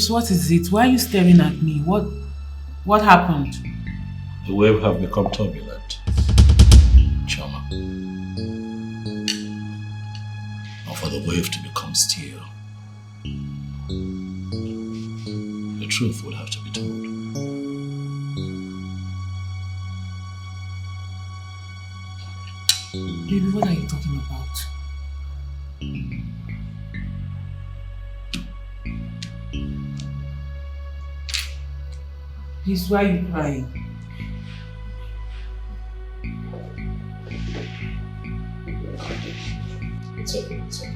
Babes, what is it? Why are you staring at me? What happened? The waves have become turbulent, Chama. And for the wave to become still, the truth would have to be told. Baby, what are you talking about? Please, why are you crying? It's okay, it's okay.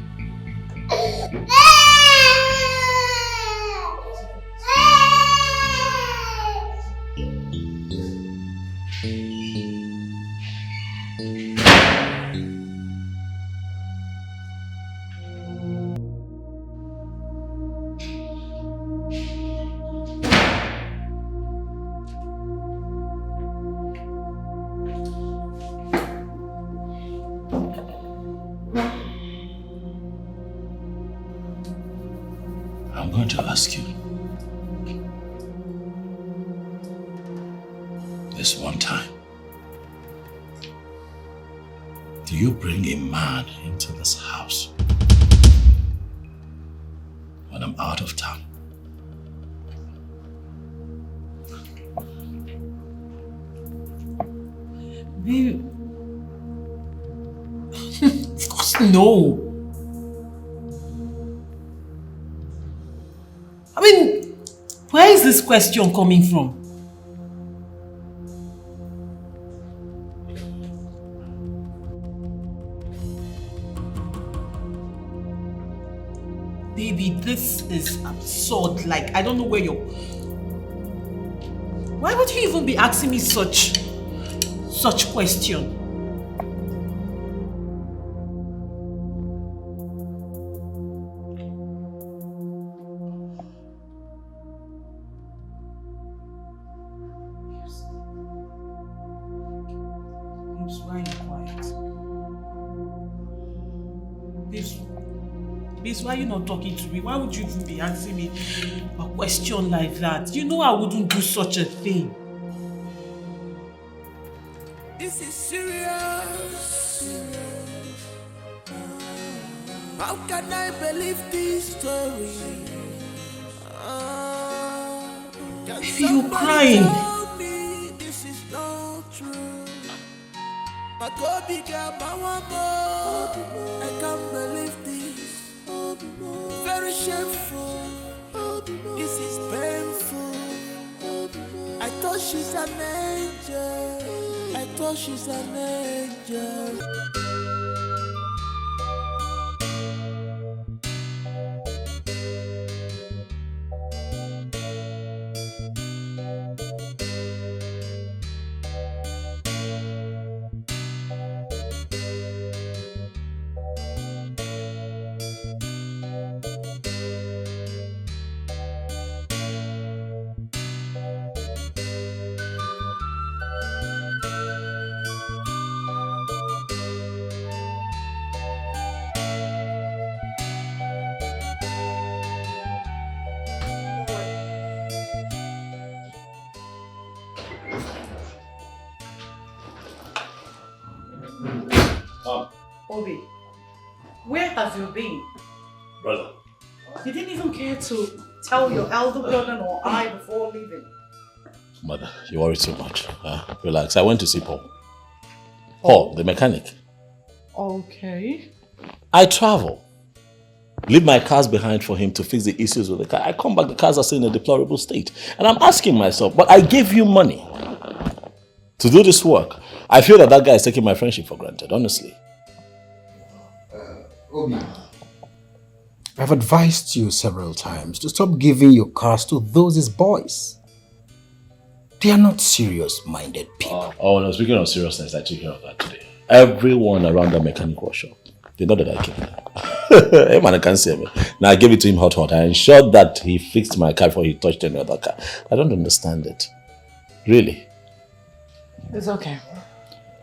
I'm going to ask you this one time. Do you bring a man into this house when I'm out of town? Baby. Of course no. I mean, where is this question coming from? Baby, this is absurd. Like, I don't know where you're... Why would you even be asking me such question? Why are you not talking to me? Why would you even be asking me a question like that? You know I wouldn't do such a thing. This is serious. How can I believe this story? You're crying. This is not true. But God began my I can't believe this. Very shameful. This is painful. I thought she's an angel. I thought she's an angel. Obi, where have you been? Brother. You didn't even care to tell your elder brother or I before leaving. Mother, you worry too much. Relax. I went to see Paul. Paul, the mechanic. Okay. I travel. Leave my cars behind for him to fix the issues with the car. I come back, the cars are still in a deplorable state. And I'm asking myself, but I gave you money to do this work. I feel that guy is taking my friendship for granted, honestly. Obi, I've advised you several times to stop giving your cars to those boys. They are not serious-minded people. Oh no, speaking of seriousness, I took care of that today. Everyone around the mechanic workshop, they know that I keep it. Hey man, I can't see me. Now I gave it to him hot. I ensured that he fixed my car before he touched any other car. I don't understand it. Really. It's okay.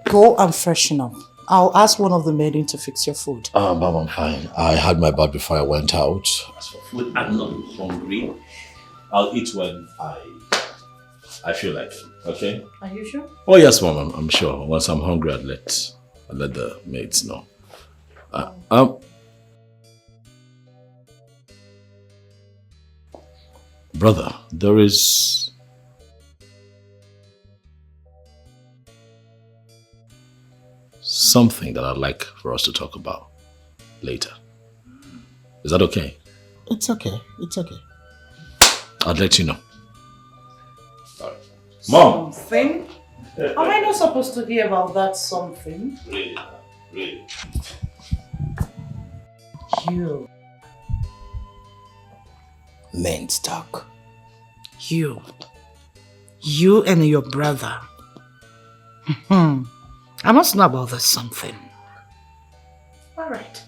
Go and freshen up. I'll ask one of the maiden to fix your food. Mom, I'm fine. I had my bath before I went out. As for food, I'm not hungry. I'll eat when I feel like it. Okay? Are you sure? Oh yes, Mom. I'm sure. Once I'm hungry, I'll let the maids know. Brother, there is something that I'd like for us to talk about later. Is that okay? It's okay. It's okay. I'll let you know. All right. Mom! Something? Am I not supposed to hear about that something? Really? You. Men's talk. You and your brother. I must know about this something. All right.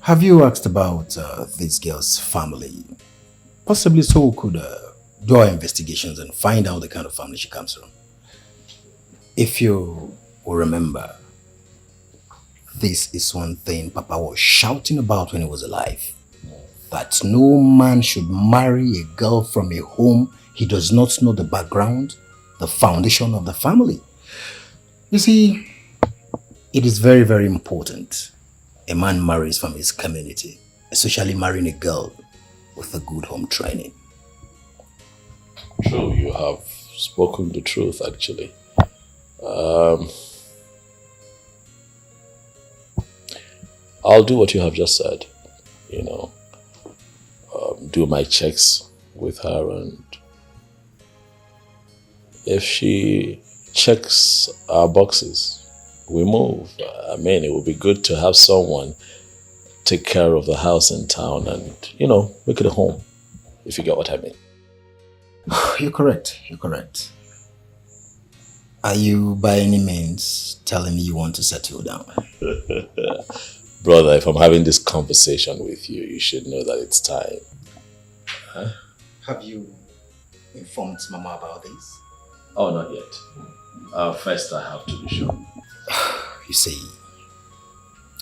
Have you asked about this girl's family? Possibly so we could do our investigations and find out the kind of family she comes from. If you will remember, this is one thing Papa was shouting about when he was alive. That no man should marry a girl from a home he does not know the background, the foundation of the family. You see, it is very, very important a man marries from his community, especially marrying a girl with a good home training. True, you have spoken the truth, actually. I'll do what you have just said. Do my checks with her, and if she checks our boxes, we move. I mean, it would be good to have someone take care of the house in town and, make it a home, if you get what I mean. You're correct. You're correct. Are you by any means telling me you want to settle down? Brother, if I'm having this conversation with you, you should know that it's time. Huh? Have you informed Mama about this? Oh, not yet. First, I have to be sure. You see,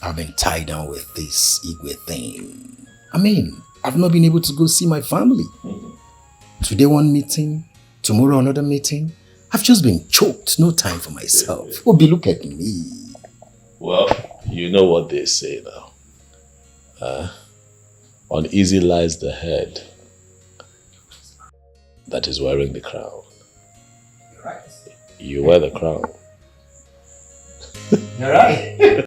I've been tied down with this Igwe thing. I mean, I've not been able to go see my family. Today one meeting, tomorrow another meeting. I've just been choked, no time for myself. Obi, look at me. Well, you know what they say now. Uneasy lies the head that is wearing the crown. You're right. You wear the crown. You're right.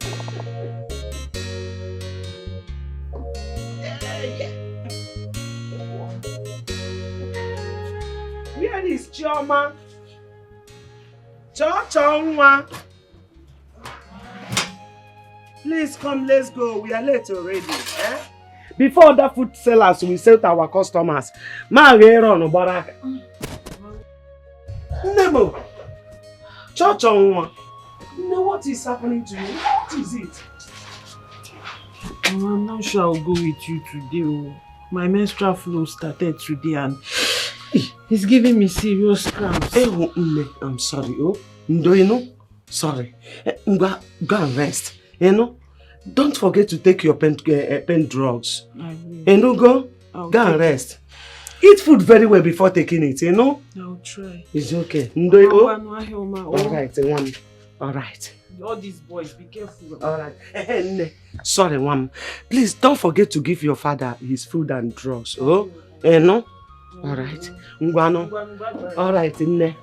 Where is Chioma? Chonwa. Please come, let's go. We are late already. Before other food sellers will sell to our customers. Nemo. Chonwa. No, what is happening to you? What is it? I'm not sure I'll go with you today. My menstrual flow started today and it's giving me serious cramps. I'm sorry. Oh, sorry. Go and rest. Don't forget to take your pen drugs. I will. Go and rest. Eat food very well before taking it, I'll try. It's okay. Alright, one. Alright. All these boys, be careful. Alright. Sorry, one. Please don't forget to give your father his food and drugs. Oh? Alright. Ngwano. Alright, Nne.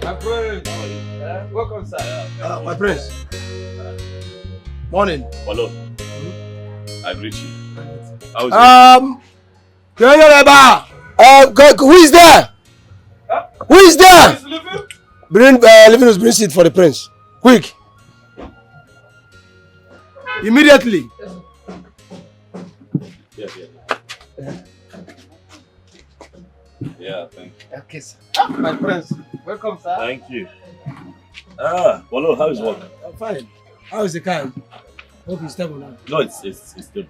My prince. Welcome, sir. My prince. Morning. Hello. I greet you. How is Who is there? Who is there? Bring Livinus, bring seat for the prince. Quick. Immediately. Yeah, thank you. Okay, sir. My prince. Welcome, sir. Thank you. Hello, how is work? I'm fine. How is the car? Hope it's stable now. No, it's stable.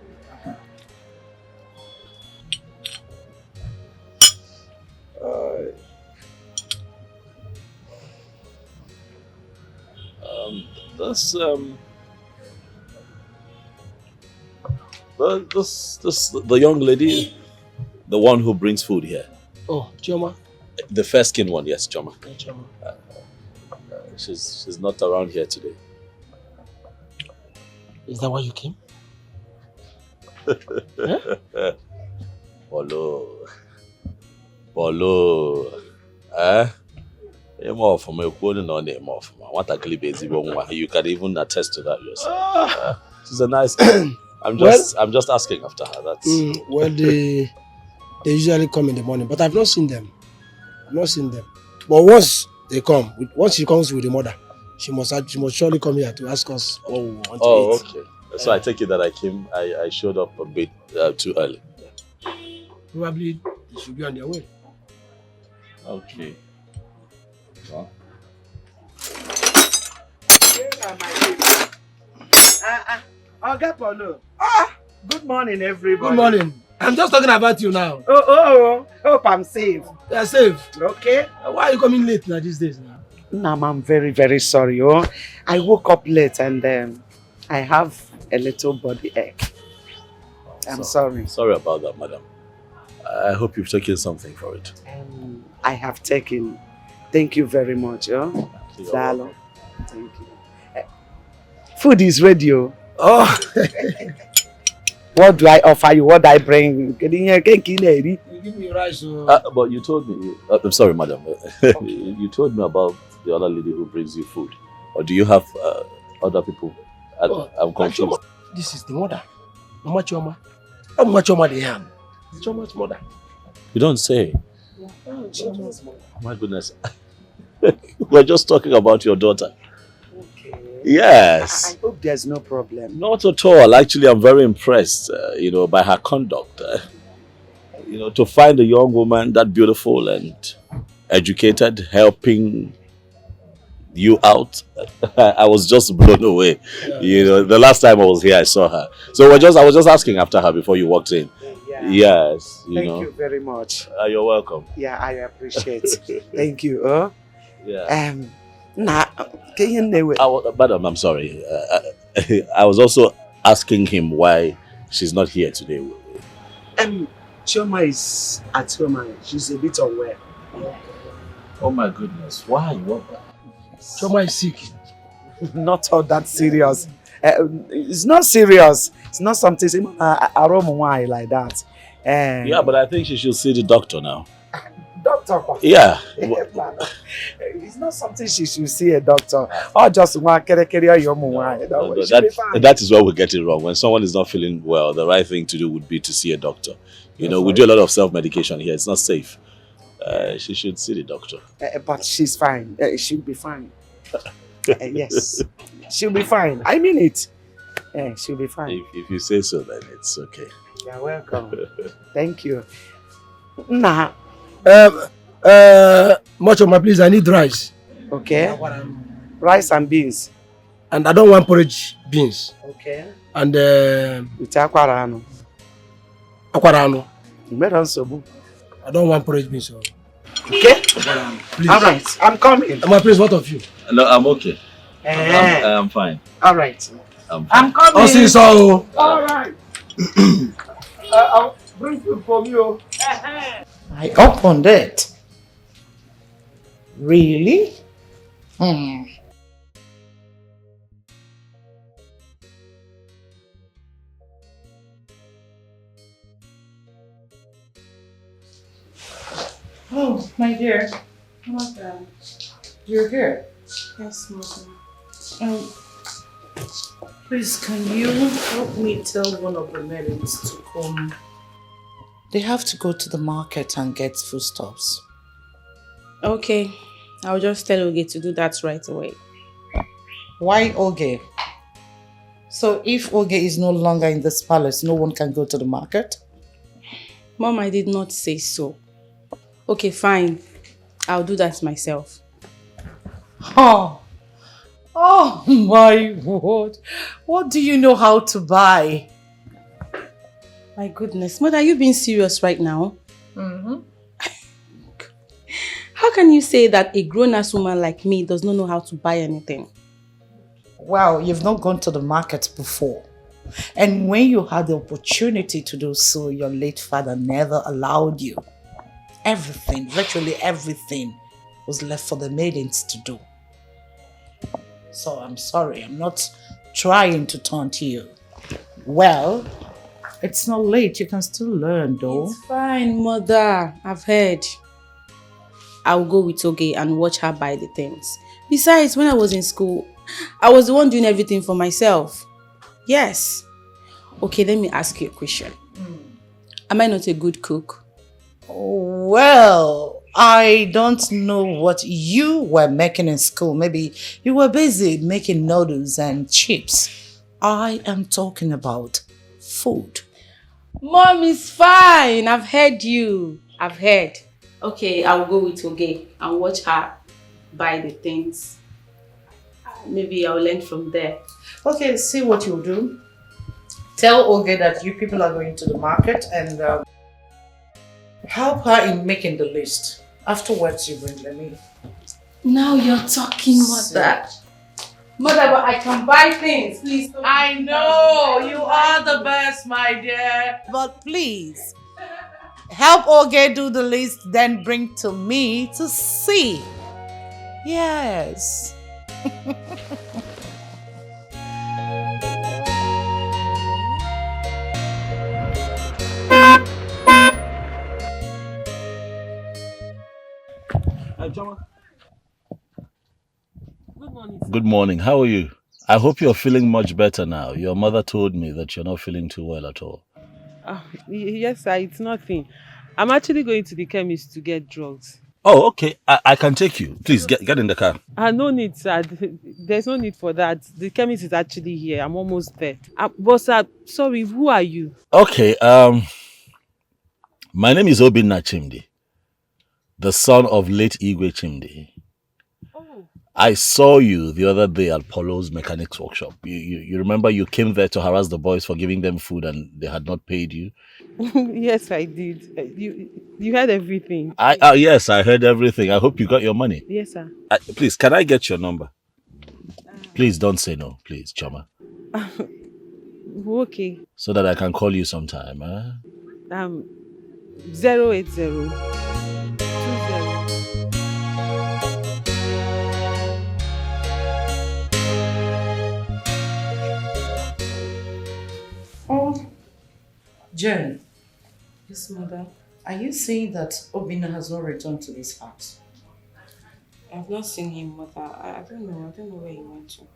The young lady, the one who brings food here. Oh, Chioma. The fair skinned one, yes, Choma. Yeah, Chioma. She's not around here today. Is that why you came? Polo. You can even attest to that yourself. She's a nice girl. I'm just asking after her. That's well, they usually come in the morning, but I've not seen them. But once she comes with the mother, she must surely come here to ask us what we want to eat. Oh, okay. So I take it that I showed up a bit too early. Probably they should be on their way. Okay. Well. Good morning, everybody. Good morning. I'm just talking about you now. Hope I'm safe. You're safe. Okay. Why are you coming late now these days now? Nam, I'm very, very sorry. I woke up late and I have a little body ache. I'm sorry. Sorry about that, madam. I hope you've taken something for it. I have taken. Thank you very much. Dalo. Thank you. Food is ready. Oh. What do I offer you? What do I bring? You give me rice. But you told me. I'm sorry, madam. You told me about the other lady who brings you food. Or do you have other people? I'm confused. This is the mother. Mama Choma. Mama Choma the hand. It's Choma's mother. You don't say. Choma's mother. My goodness. We're just talking about your daughter. Okay. Yes. I hope there's no problem. Not at all. Actually, I'm very impressed, by her conduct. To find a young woman that beautiful and educated, helping you out. I was just blown away. The last time I was here, I saw her. So I was just asking after her before you walked in. Yeah. Yes. Thank you very much. You're welcome. Yeah, I appreciate it. Thank you. Yeah. Madam, I'm sorry. I was also asking him why she's not here today. Chioma is at home. She's a bit unwell. Oh my goodness. Why? What? Choma is sick. Not all that serious. It's not serious. It's not something like that. Yeah, but I think she should see the doctor now. Doctor? Yeah. It's not something she should see a doctor. Or just that is where we get it wrong. When someone is not feeling well, the right thing to do would be to see a doctor. We do a lot of self-medication here. It's not safe. She should see the doctor. But she's fine. She'll be fine. Yes. She'll be fine. I mean it. She'll be fine. If you say so, then it's okay. You're welcome. Thank you. Nah. Mochoma, please, I need rice. Okay. Rice and beans. And I don't want porridge beans. Okay. And with aquarano. Aquarano. I don't want porridge beans. So. Okay. Please. All right. I'm coming. Please, what of you? No, I'm okay. I'm fine. All right. I'm coming. I'll see you so. All right. I'll bring food for you. I opened it. Really? Oh, my dear. Welcome. You're here. Yes, mother. Please, can you help me tell one of the maidens to come? They have to go to the market and get foodstuffs. Okay, I'll just tell Oge to do that right away. Why Oge? So if Oge is no longer in this palace, no one can go to the market? Mom, I did not say so. Okay, fine. I'll do that myself. Oh my word. What do you know how to buy? My goodness. Mother, are you being serious right now? Mm-hmm. How can you say that a grown-ass woman like me does not know how to buy anything? Well, you've not gone to the market before. And when you had the opportunity to do so, your late father never allowed you. Everything, virtually everything, was left for the maidens to do. So I'm sorry, I'm not trying to taunt you. Well, it's not late, you can still learn though. It's fine, Mother. I've heard. I'll go with Oge and watch her buy the things. Besides, when I was in school, I was the one doing everything for myself. Yes. Okay, let me ask you a question. Am I not a good cook? Well, I don't know what you were making in school. Maybe you were busy making noodles and chips. I am talking about food. Mom is fine. I've heard you. I've heard. Okay, I'll go with Oge and watch her buy the things. Maybe I'll learn from there. Okay, see what you'll do. Tell Oge that you people are going to the market and help her in making the list. Afterwards, you bring me. Now you're talking, Mother. Mother, but I can buy things. Please don't. I know, you are the best, my dear. But please, help Oge do the list, then bring to me to see. Yes. Good morning. How are you? I hope you're feeling much better now. Your mother told me that you're not feeling too well at all. Yes, sir, it's nothing. I'm actually going to the chemist to get drugs. Oh, okay. I can take you. Please get in the car. No need, sir. There's no need for that. The chemist is actually here. I'm almost there. But sir, sorry, who are you? Okay. My name is Obinna Chimdi, the son of late Igwe Chimdi. I saw you the other day at Polo's mechanics workshop. You remember you came there to harass the boys for giving them food and they had not paid you? Yes, I did. You heard everything. Yes, I heard everything. I hope you got your money. Yes, sir. Please, can I get your number? Please don't say no, please, Choma. Okay. So that I can call you sometime. 080 20. Oh, Jen. Yes, Mother. Are you saying that Obinna has not returned to this house? I've not seen him, Mother. I don't know. I don't know where he went to.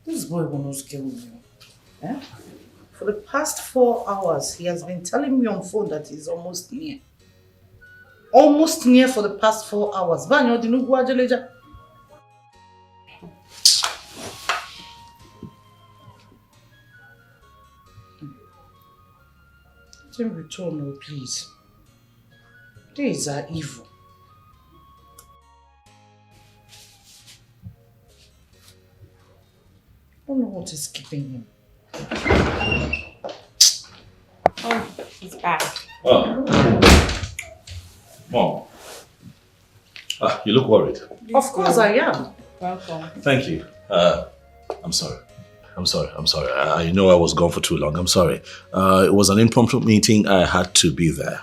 This boy will not kill me. Eh? For the past 4 hours, he has been telling me on phone that he's almost near. Almost near for the past 4 hours. Banyo dinu guajeleja. Don't return, no, please. These are evil. I don't know what is keeping him. Oh, he's back. Oh. Mom. You look worried. Of course I am. Welcome. Thank you. I'm sorry. I know I was gone for too long. I'm sorry. It was an impromptu meeting. I had to be there.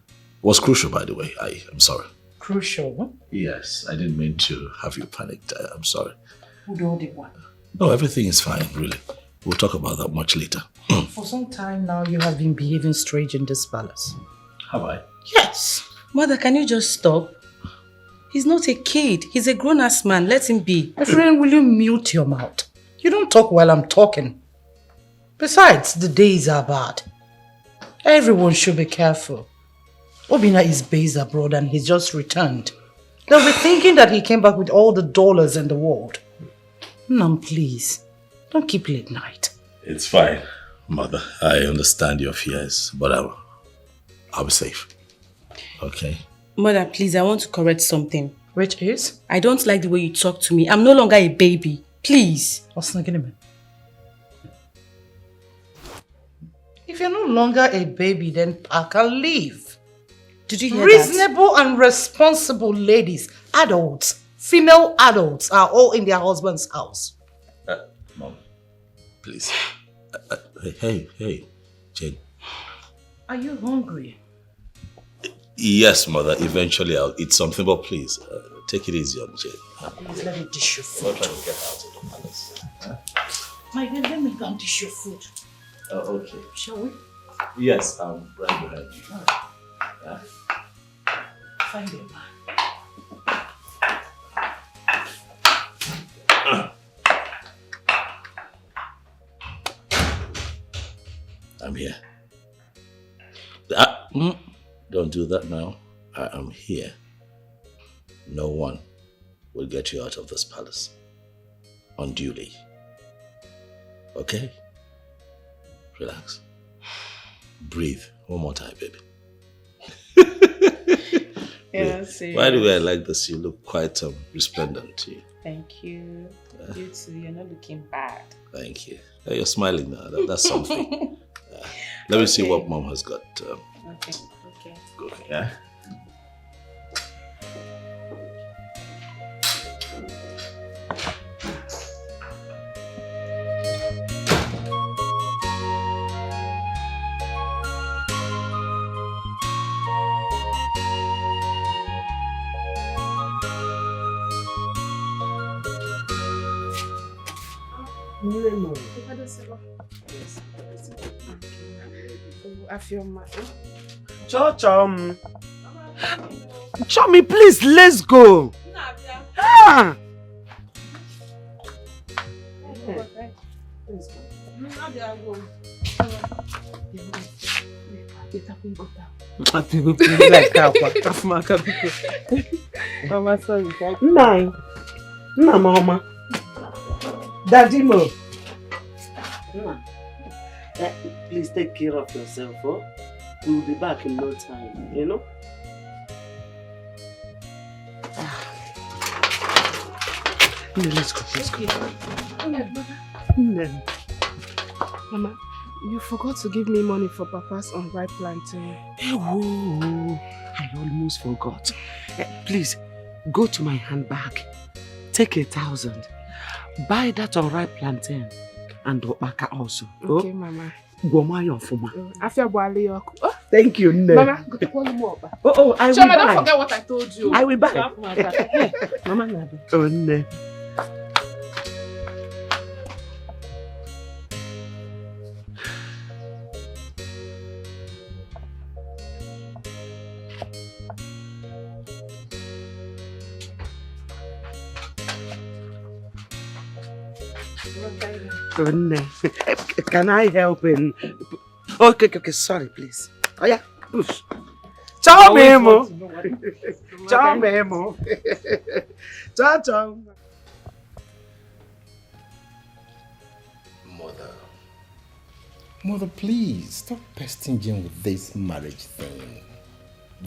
It was crucial, by the way. I'm sorry. Crucial, huh? Yes, I didn't mean to have you panicked. I'm sorry. Who do the one? No, everything is fine, really. We'll talk about that much later. For some time now, you have been behaving strange in this palace. Have I? Yes. Mother, can you just stop? He's not a kid. He's a grown-ass man. Let him be. My friend, will you mute your mouth? You don't talk while I'm talking. Besides, the days are bad. Everyone should be careful. Obina is based abroad and he's just returned. They'll be thinking that he came back with all the dollars in the world. Nam, please, don't keep late night. It's fine, Mother. I understand your fears, but I'll be safe. Okay? Mother, please, I want to correct something. Which is? I don't like the way you talk to me. I'm no longer a baby. Please. What's not getting me? If you're no longer a baby, then pack and leave. Did you hear Reasonable and responsible ladies, adults, female adults are all in their husband's house. Mom, please. Hey, Jane. Are you hungry? Yes, Mother. Eventually I'll eat something, but please, take it easy on Jane. Please let me dish your food. I'm trying to get out of the palace. Huh? My dear, let me go and dish your food. Oh, okay. Shall we? Yes, I'm right behind you. Yeah? Find a man. I'm here. Don't do that now. I am here. No one will get you out of this palace unduly. Okay? Relax. Breathe. One more time, baby. Yeah, by the way, I like this. You look quite resplendent. Thank you. You too. You're not looking bad. Thank you. You're smiling now. That's something. Let me see what Mom has got. Okay. Good. Yeah. Chummy, please, let's go. Ah. Mama. Daddy Mo. Please take care of yourself, oh? We'll be back in no time, you know? Let's go. Mama, you forgot to give me money for Papa's unripe plantain. Oh, I almost forgot. Please, go to my handbag. Take 1,000. Buy that unripe plantain and opaka also. Okay, oh? Mama. Thank you, Nne. Mama, go to call him up. Oh, I will buy. Don't forget what I told you. I will buy. Mama, Nabi. Oh, Nne. Can I help in? Okay, sorry, please. Oh yeah, push. Ciao, Memo. Ciao, Memo. Ciao. Mother, please stop pestering Jane with this marriage thing.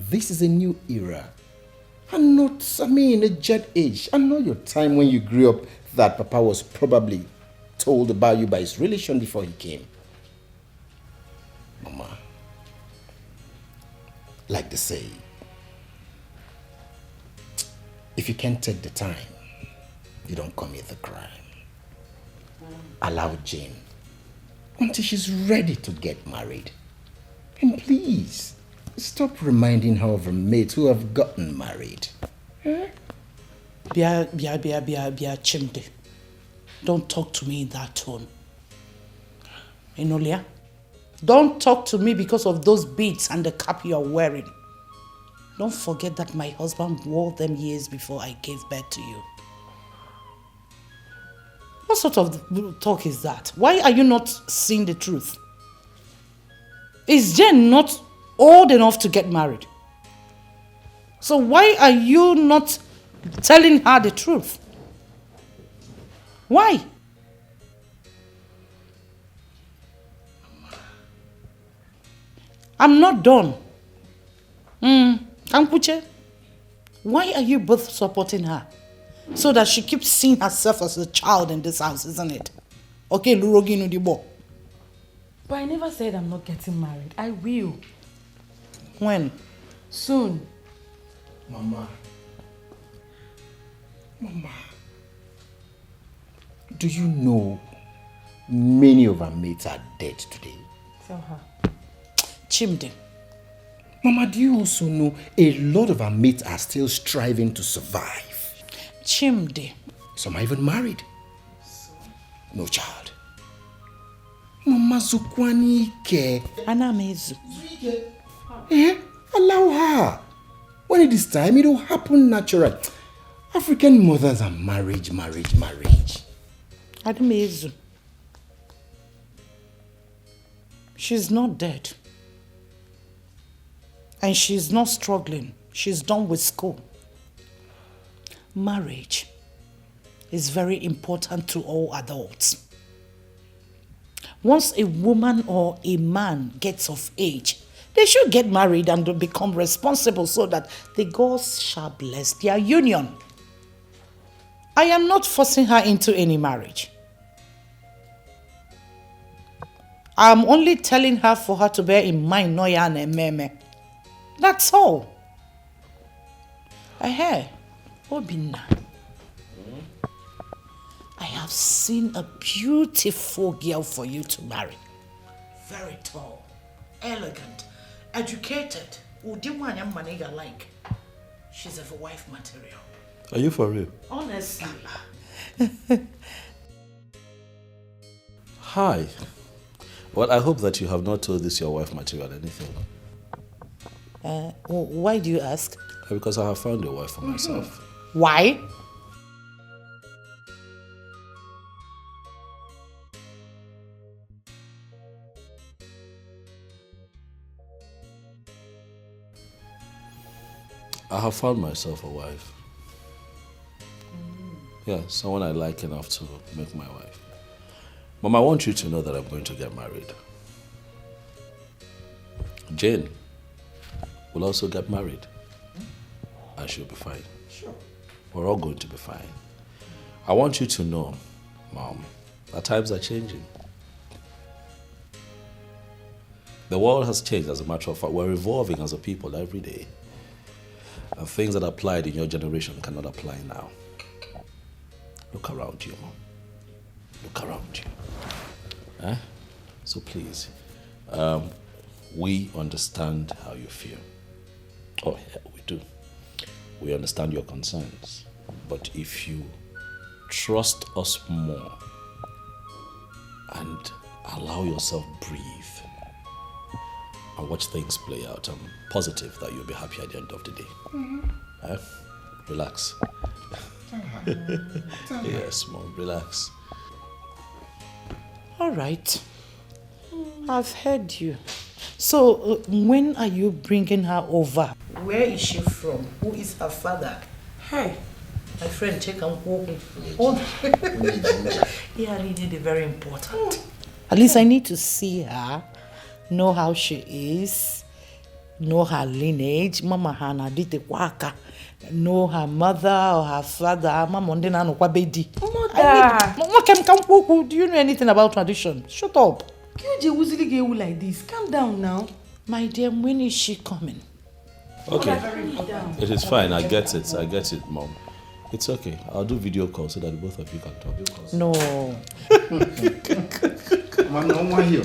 This is a new era. And not, a jet age. I know your time when you grew up that Papa was probably told about you by his relation before he came. Mama, like they say, if you can't take the time, you don't commit the crime. Allow Jane until she's ready to get married. And please, stop reminding her of her mates who have gotten married. Bia, Chimde. Don't talk to me in that tone. Enolia, don't talk to me because of those beads and the cap you are wearing. Don't forget that my husband wore them years before I gave birth to you. What sort of talk is that? Why are you not seeing the truth? Is Jane not old enough to get married? So why are you not telling her the truth? Why? I'm not done. Kampuche, why are you both supporting her? So that she keeps seeing herself as a child in this house, isn't it? Okay, Lurogi Nudibo. But I never said I'm not getting married. I will. When? Soon. Mama, do you know many of our mates are dead today? Tell her. Chimde. Mama, do you also know a lot of our mates are still striving to survive? Chimde. Some are even married. No child. Mama Zukwani Ike. Anamezu. Allow her. When it is time, it will happen naturally. African mothers are marriage. Anamezu. She's not dead. And she's not struggling. She's done with school. Marriage is very important to all adults. Once a woman or a man gets of age, they should get married and become responsible so that the gods shall bless their union. I am not forcing her into any marriage. I am only telling her for her to bear in mind Noya and Ememe. That's all. Hey, Obina. I have seen a beautiful girl for you to marry. Very tall, elegant, educated. Like. She's a wife material. Are you for real? Honestly. Hi. Well, I hope that you have not told this your wife material anything. Why do you ask? Because I have found a wife for myself. Why? I have found myself a wife. Yeah, someone I like enough to make my wife. Mom, I want you to know that I'm going to get married. Jane will also get married. And she'll be fine. Sure. We're all going to be fine. I want you to know, Mom, that times are changing. The world has changed, as a matter of fact. We're evolving as a people every day. And things that applied in your generation cannot apply now. Look around you, Mom. Look around you. So please, we understand how you feel. Oh, yeah, we do. We understand your concerns. But if you trust us more and allow yourself breathe and watch things play out, I'm positive that you'll be happy at the end of the day. Relax. Yes, Mom, relax. All right. I've heard you. So, when are you bringing her over? Where is she from? Who is her father? Hey, my friend, check and walk. Yeah, it is very important. At least I need to see her, know how she is, know her lineage. Mama Hana dite waka. Know her mother or her father. Mama ndena no kwa bedi. Mother. Do you know anything about tradition? Shut up. Like this. Calm down now. My dear, when is she coming? Okay. It is fine. I get it, Mom. It's okay. I'll do video call so that both of you can talk. No. No one here.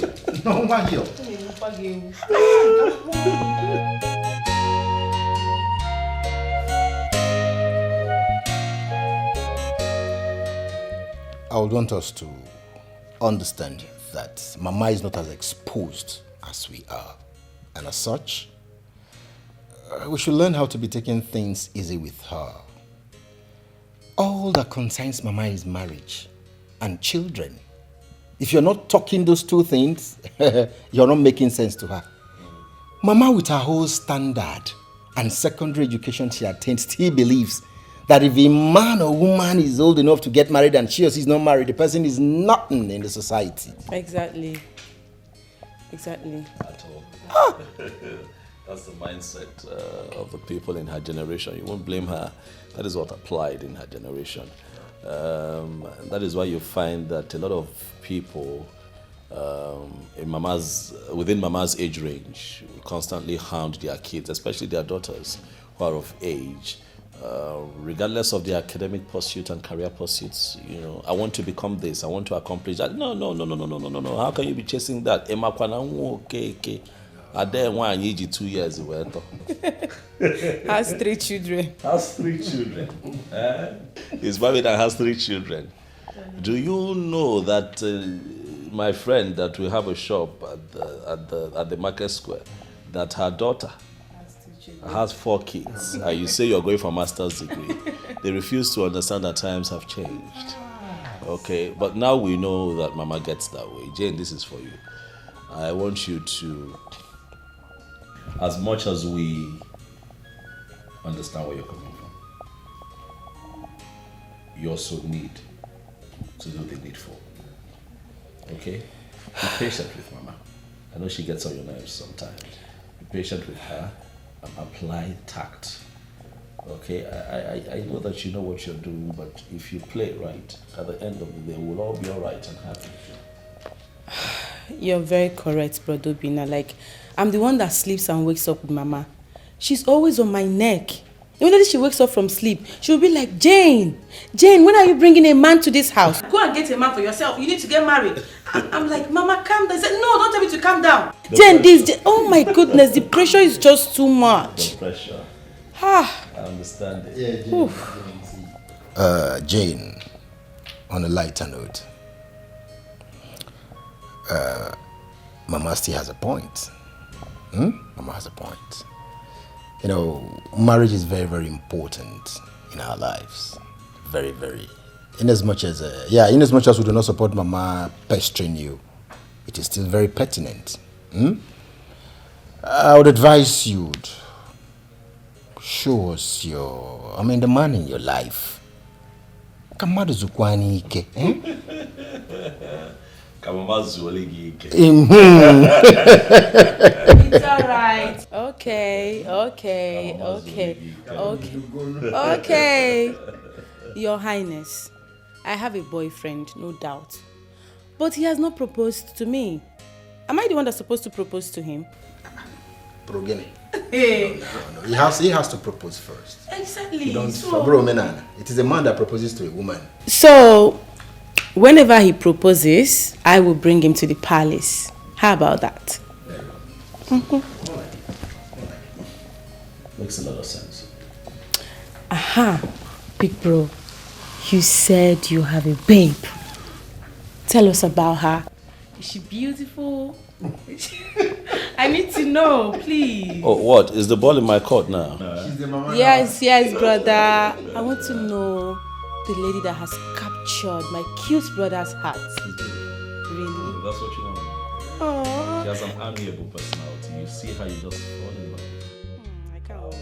I would want us to understand that Mama is not as exposed as we are. And as such, we should learn how to be taking things easy with her. All that concerns Mama is marriage and children. If you're not talking those two things, you're not making sense to her. Mama, with her whole standard and secondary education she attained, still believes that if a man or woman is old enough to get married and she or she is not married, the person is nothing in the society. Exactly. Exactly. At all. That's the mindset of the people in her generation. You won't blame her. That is what applied in her generation. That is why you find that a lot of people within Mama's age range constantly hound their kids, especially their daughters who are of age, regardless of their academic pursuit and career pursuits. You know, I want to become this, I want to accomplish that. No. How can you be chasing that? Okay. I dare one age 2 years. Has 3 children. He's married and has 3 children. Do you know that my friend that we have a shop at the market square, that her daughter has 4 kids, and you say you're going for a master's degree? They refuse to understand that times have changed. Okay, but now we know that Mama gets that way. Jane, this is for you. I want you to, as much as we understand where you're coming from, you also need to do the needful. Okay? Be patient with Mama. I know she gets on your nerves sometimes. Be patient with her and apply tact. Okay? I know that you know what you're doing, but if you play right, at the end of the day, we'll all be alright and happy. You're very correct, Brother Bina. Like, I'm the one that sleeps and wakes up with Mama. She's always on my neck. Immediately she wakes up from sleep, she'll be like, Jane, when are you bringing a man to this house? Go and get a man for yourself. You need to get married. I'm like, Mama, calm down. I said, no, don't tell me to calm down. Oh my goodness, the pressure is just too much. The pressure. I understand it. Yeah, Jane, on a lighter note, Mama still has a point. Mama has a point. You know, marriage is very, very important in our lives. Very, very. In as much as we do not support Mama pestering you, it is still very pertinent. I would advise you to show us the man in your life. Kamadu Zukwani Ike. It's alright. Okay. Your Highness, I have a boyfriend, no doubt. But he has not proposed to me. Am I the one that's supposed to propose to him? Hey. No. He has to propose first. Exactly. It is a man that proposes to a woman. So, whenever he proposes, I will bring him to the palace. How about that? Makes a lot of sense. Aha, big bro. You said you have a babe. Tell us about her. Is she beautiful? I need to know, please. Oh, what? Is the ball in my court now? She's the mama. Yes, brother. I want to know the lady that has captured my cute brother's heart. Really? That's what you want. Aww. She has an amiable personality. You see how you just fall in love. I can't wait.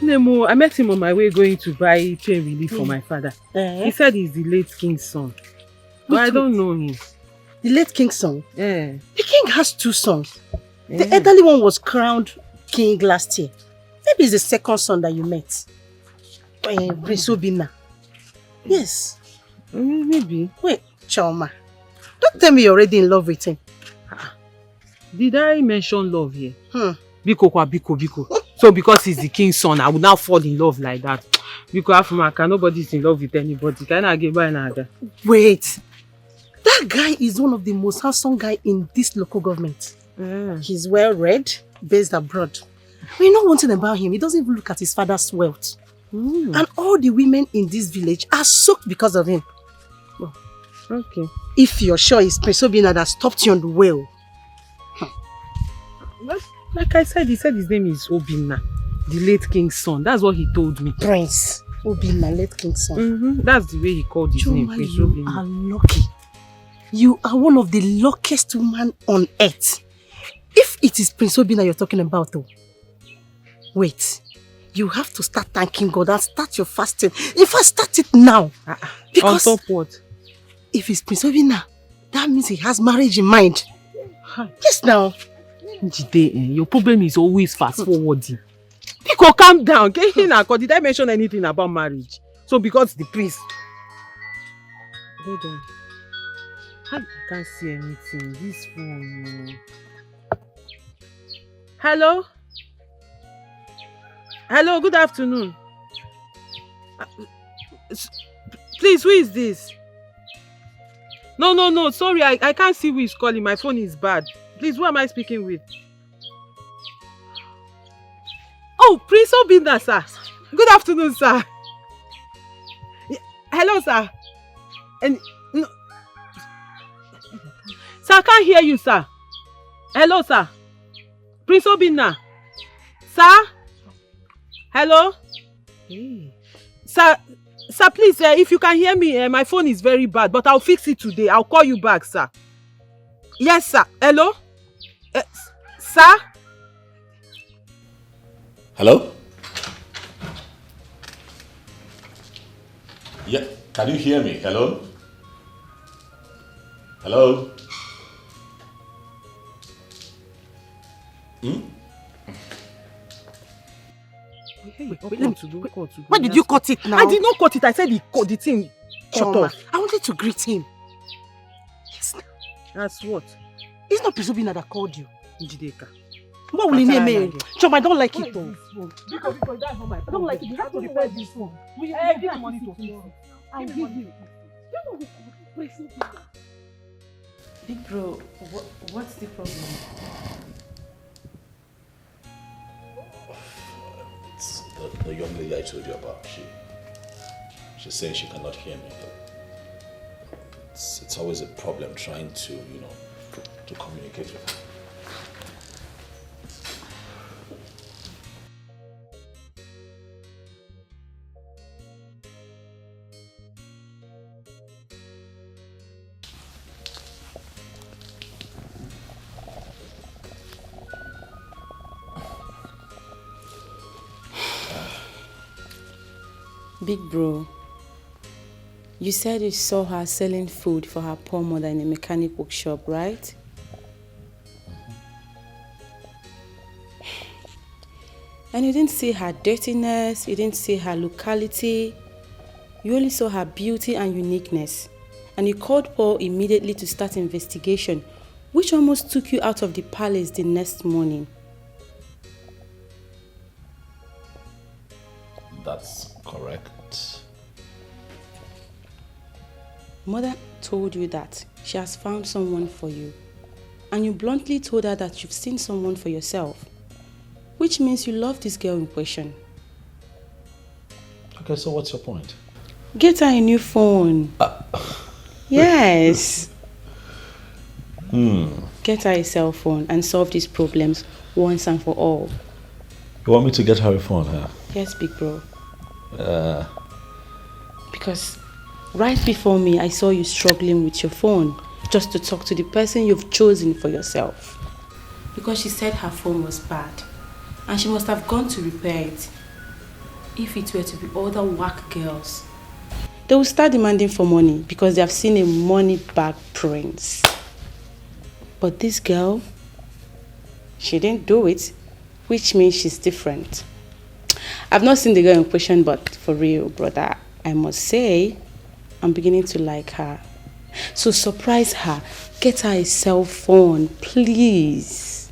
Nemo, I met him on my way going to buy pain relief for my father. He said he's the late king's son. But I don't know him. The late king's son? Yeah. The king has 2 sons. The elderly one was crowned king last year. Maybe it's the second son that you met. Prince Obina. Yes. Maybe. Wait, Choma. Don't tell me you're already in love with him. Did I mention love here? Biko. So because he's the king's son, I would now fall in love like that. Biko Afumaka, nobody's in love with anybody. Can I get by another? Wait. That guy is one of the most handsome guy in this local government. He's well read, based abroad. We know one thing about him. He doesn't even look at his father's wealth. And all the women in this village are soaked because of him. Oh, okay. If you're sure it's Prince Obina that stopped you on the way. Like I said, he said his name is Obinna, the late king's son. That's what he told me. Prince Obinna, late king's son. That's the way he called his name, Prince you Obinna. are lucky. You are one of the luckiest women on earth. If it is Prince Obinna you're talking about, though, wait. You have to start thanking God and start your fasting. If I start it now, because on top what? If it's Prince Obinna, that means he has marriage in mind. Yes, now. Jide, your problem is always fast forwarding. Pico, calm down. Did I mention anything about marriage? So because the priest. Hold on. I can't see anything. This phone. Hello? Hello, good afternoon. Please, who is this? No, sorry, I can't see who is calling. My phone is bad. Please, who am I speaking with? Oh, Prince Obinna, sir. Good afternoon, sir. Hello, sir. No. Sir, I can't hear you, sir. Hello, sir. Prince Obinna. Sir? Hello? Hey. Sir, please, if you can hear me, my phone is very bad, but I'll fix it today. I'll call you back, sir. Yes, sir. Hello? Sir? Hello? Yeah, can you hear me? Hello? Hello? Why did you cut it now? I did not cut it. I said the thing shut off. I wanted to greet him. Yes, now. That's what? It's not Prince Obinna that called you. Njideka. What will he name me? Chum, I don't like it though. I don't like it. You have to repair this phone. Give me money to fix it. I'll give you. Big bro, what's the problem? It's the young lady I told you about. She's saying she cannot hear me. It's always a problem trying to, to communicate with her. Big bro, you said you saw her selling food for her poor mother in a mechanic workshop, right? And you didn't see her dirtiness, you didn't see her locality, you only saw her beauty and uniqueness. And you called Paul immediately to start investigation, which almost took you out of the palace the next morning. That's correct. Mother told you that she has found someone for you, and you bluntly told her that you've seen someone for yourself, which means you love this girl in question. Okay, so what's your point? Get her a new phone. Yes. Get her a cell phone and solve these problems once and for all. You want me to get her a phone, huh? Yes, big bro. Because right before me, I saw you struggling with your phone just to talk to the person you've chosen for yourself. Because she said her phone was bad and she must have gone to repair it. If it were to be other whack girls, they will start demanding for money because they have seen a money bag prince. But this girl, she didn't do it, which means she's different. I've not seen the girl in question, but for real, brother, I must say, I'm beginning to like her. So surprise her, get her a cell phone, please.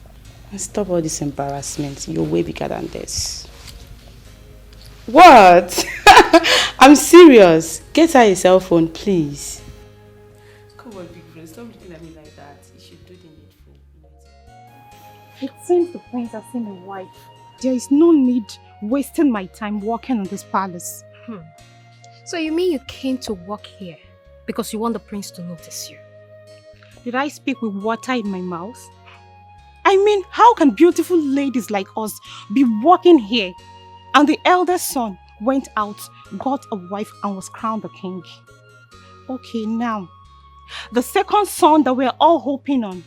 And stop all this embarrassment. You're way bigger than this. What? I'm serious. Get her a cell phone, please. Come on, big friend, stop looking at me like that. You should do the needful. It seems the prince has seen a wife. There is no need wasting my time walking in this palace. So you mean you came to work here because you want the prince to notice you? Did I speak with water in my mouth? I I mean, how can beautiful ladies like us be walking here? And the eldest son went out, got a wife, and was crowned the king. Okay, now, the second son that we're all hoping on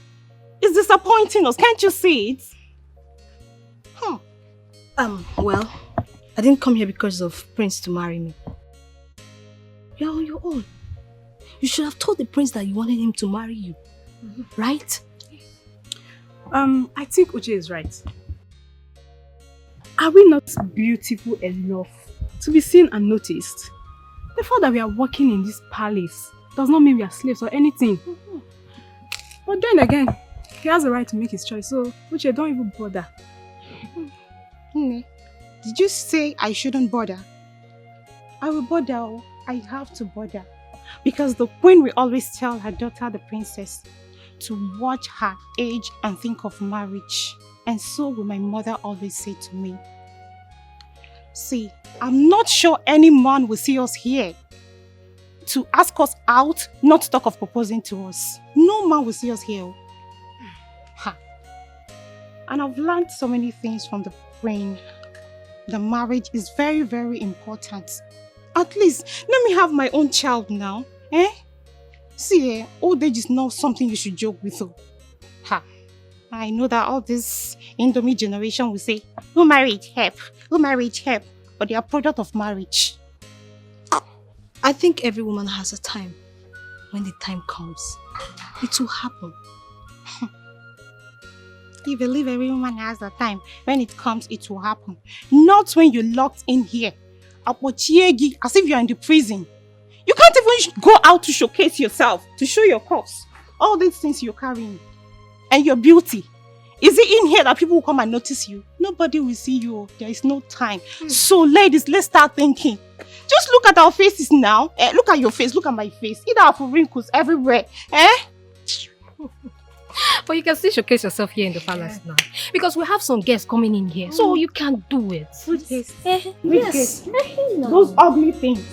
is disappointing us. Can't you see it? Well, I didn't come here because of Prince to marry me. You're on your own. You should have told the prince that you wanted him to marry you. Right? I think Uche is right. Are we not beautiful enough to be seen and noticed? The fact that we are working in this palace does not mean we are slaves or anything. But then again, he has the right to make his choice, so Uche, don't even bother. Did you say I shouldn't bother? I will bother. I have to bother. Because the queen will always tell her daughter, the princess, to watch her age and think of marriage. And so will my mother always say to me. See, I'm not sure any man will see us here to ask us out, not to talk of proposing to us. No man will see us here. Ha. And I've learned so many things from the queen. The marriage is very, very important. At least, let me have my own child now. See, old age is not something you should joke with. Ha. I know that all this Indomie generation will say, who married help? Who married help? But they are product of marriage. I think every woman has a time. When the time comes, it will happen. You believe every woman has a time. When it comes, it will happen. Not when you're locked in here. As if you're in the prison. You can't even go out to showcase yourself, to show your cups. All these things you're carrying. And your beauty. Is it in here that people will come and notice you? Nobody will see you. There is no time. So ladies, let's start thinking. Just look at our faces now. Look at your face. Look at my face. Either have wrinkles everywhere. But you can still showcase yourself here in the palace now. Because we have some guests coming in here. So you can do it. Good guests. Yes. Those ugly things.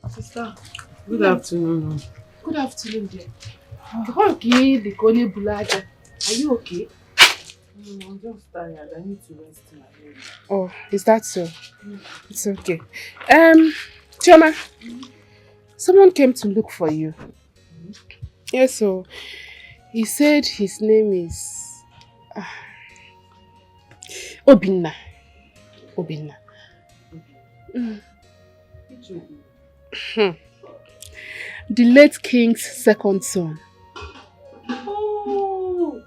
Sister, good afternoon. Good afternoon, dear. Are you okay? I'm just tired. I need to rest my head. Oh, is that so? It's okay. Chioma, someone came to look for you. Yes, so he said his name is Obinna. Obinna. The late king's second son. Oh!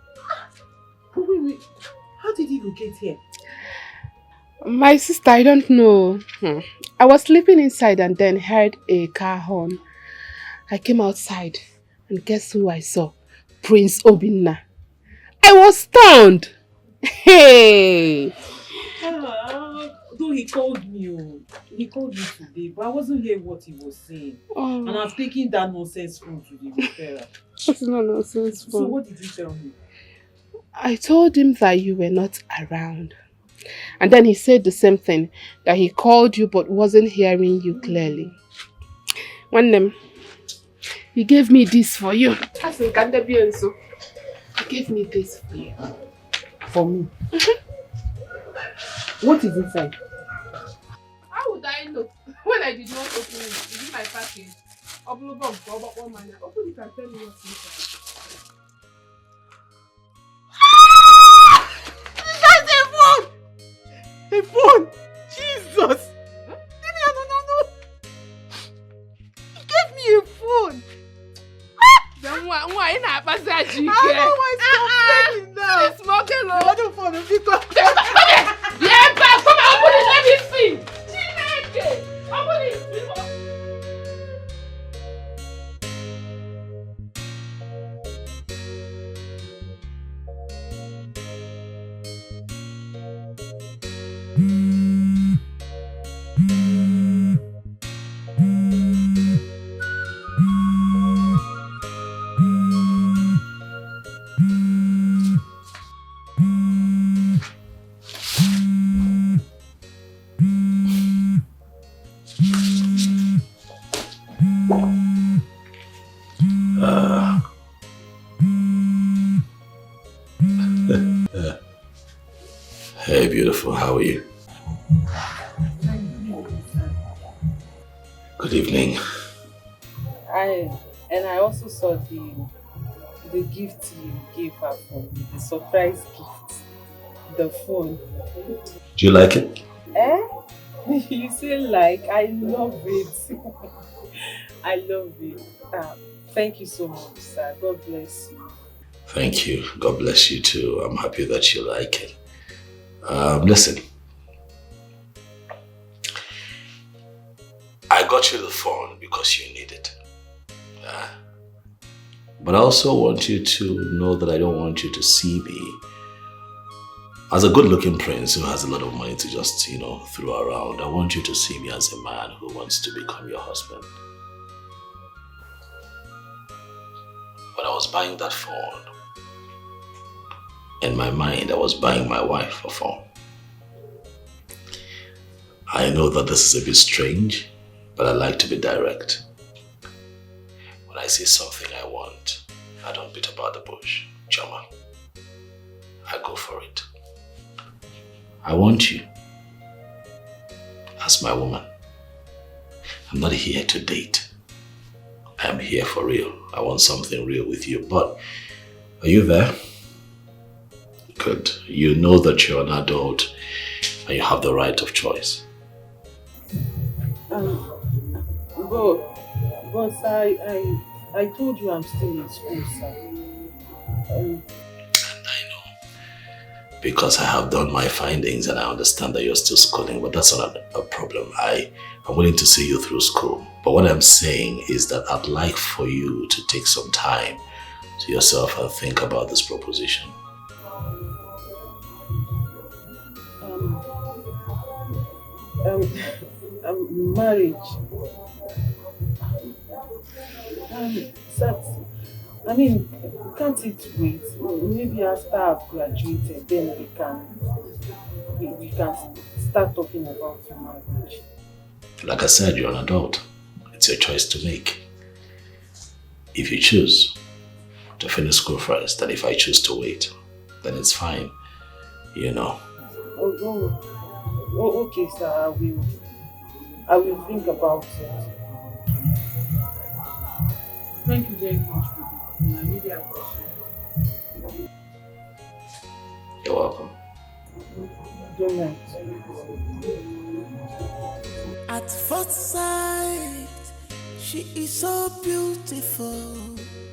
Wait. How did he get here? My sister, I don't know. I was sleeping inside and then heard a car horn. I came outside and guess who I saw? Prince Obinna. I was stunned. Hey! Though he called me. He called me today, but I wasn't hearing what he was saying. Oh. And I'm taking that nonsense phone to the repairer. That's not nonsense phone. So what did you tell me? I told him that you were not around. And then he said the same thing, that he called you but wasn't hearing you clearly. One name, he gave me this for you. He gave me this for you. For me? What is inside? How would I know when I did not open it? Is it my package? Open it and tell me what's inside. A phone! Jesus! No. He gave me a phone! Then why not pass that I don't know why he's complaining now. It's smoking low. I don't phone him because... Yeah, but come on, open it, let me see. Chineke, open it, people. Hey, beautiful, how are you? Good evening. I also saw the gift you gave her for me, the surprise gift, the phone. Do you like it? Eh? You say like, I love it. I love it. Thank you so much, sir. God bless you. Thank you. God bless you too. I'm happy that you like it. Listen. I got you the phone because you need it. But I also want you to know that I don't want you to see me as a good-looking prince who has a lot of money to just, throw around. I want you to see me as a man who wants to become your husband. When I was buying that phone, in my mind, I was buying my wife a phone. I know that this is a bit strange, but I like to be direct. When I see something I want, I don't beat about the bush, Chama. I go for it. I want you as my woman. I'm not here to date. I'm here for real. I want something real with you, but are you there? Good. You know that you're an adult and you have the right of choice. Boss, I told you I'm still in school, sir. And I know. Because I have done my findings and I understand that you're still schooling, but that's not a problem. I'm willing to see you through school. But what I'm saying is that I'd like for you to take some time to yourself and think about this proposition. Marriage. Can't it wait? Maybe after I've graduated, then we can start talking about marriage. Like I said, you're an adult. It's your choice to make. If you choose to finish school first, and if I choose to wait, then it's fine. Okay, sir. I will think about it. Thank you very much for this. I really appreciate it. You're welcome. Good night. At first sight, she is so beautiful.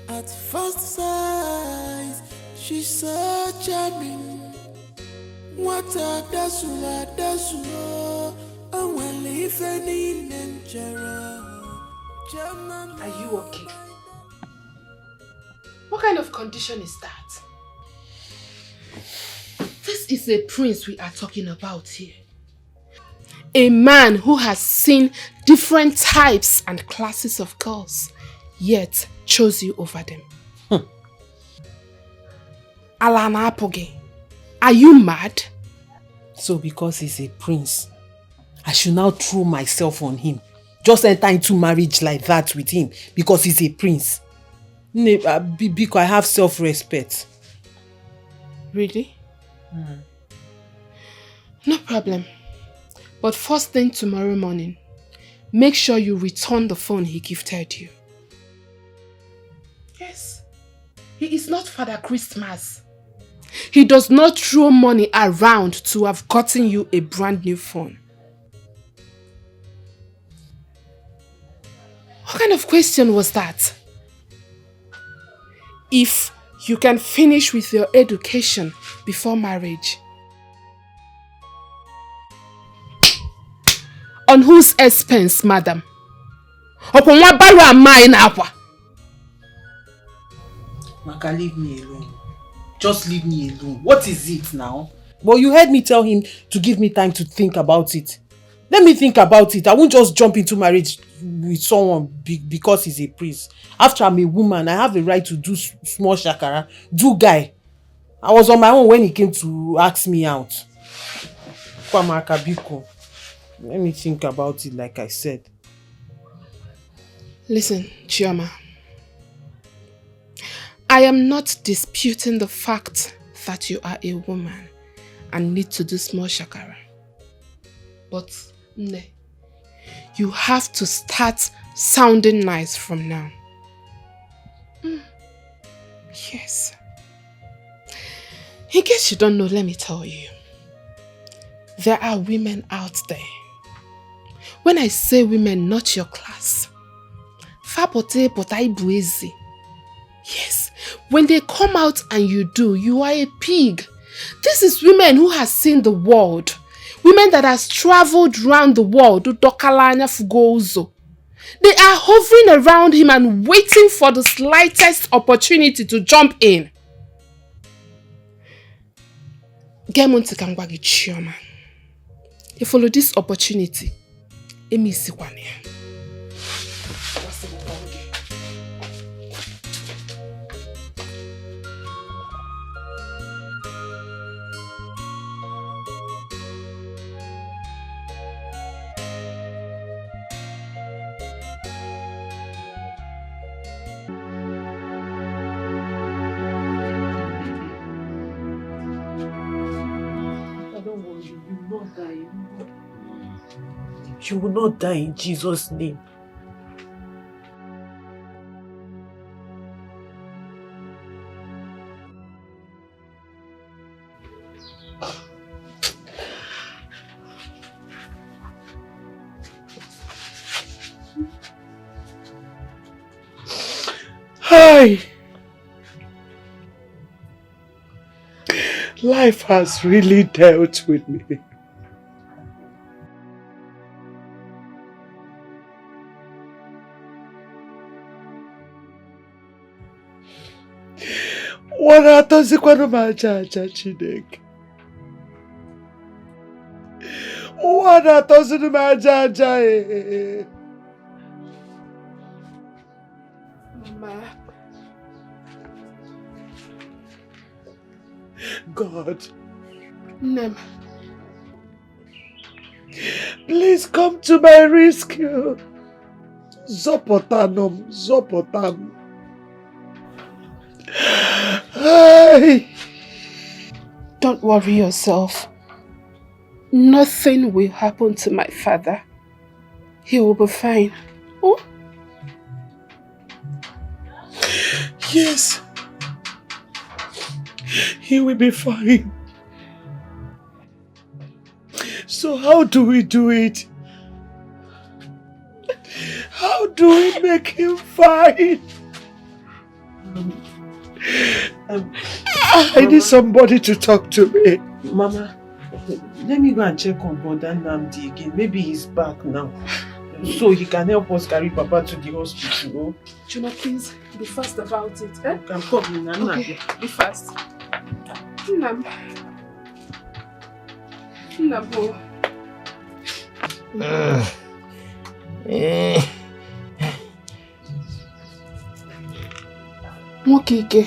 At first sight, she's so charming. What a dasula, and when living in Nigeria. Are you okay? What kind of condition is that? This is a prince we are talking about here. A man who has seen different types and classes of girls, yet chose you over them. Alana Apoge, are you mad? So because he's a prince, I should now throw myself on him. Just enter into marriage like that with him because he's a prince. Because I have self-respect. Really? No problem. But first thing tomorrow morning, make sure you return the phone he gifted you. Yes. He is not Father Christmas. He does not throw money around to have gotten you a brand new phone. What kind of question was that? If you can finish with your education before marriage, on whose expense, madam? Upon what barrow am I in Aqua? Maka, leave me alone. Just leave me alone. What is it now? But you heard me tell him to give me time to think about it. Let me think about it. I won't just jump into marriage with someone because he's a priest. After I'm a woman, I have a right to do small shakara. Do guy. I was on my own when he came to ask me out. Kwamaka Biko. Let me think about it like I said. Listen, Chioma. I am not disputing the fact that you are a woman and need to do small shakara. But, Nne, you have to start sounding nice from now. Yes. In case you don't know, let me tell you. There are women out there. When I say women, not your class. Fapote potai buezi. Yes, when they come out and you are a pig. This is women who has seen the world. Women that has traveled around the world. They are hovering around him and waiting for the slightest opportunity to jump in. You follow this opportunity. Emi sikwane. You will not die in Jesus' name. Hi. Life has really dealt with me. Wana atozikwana majaja Chineke. Wana atozikwana majaja Mama. God. Nem. Please come to my rescue. Zopotanum, Zopotam. Hey. Don't worry yourself. Nothing will happen to my father. He will be fine. Oh? Yes. He will be fine. So how do we do it? How do we make him fine? I need somebody to talk to me. Mama, let me go and check on Brother Namdi again. Maybe he's back now. So he can help us carry Papa to the hospital. Chuma, please, be fast about it. Eh? You can come in and okay, be fast. Nam. Nabo. Mokike,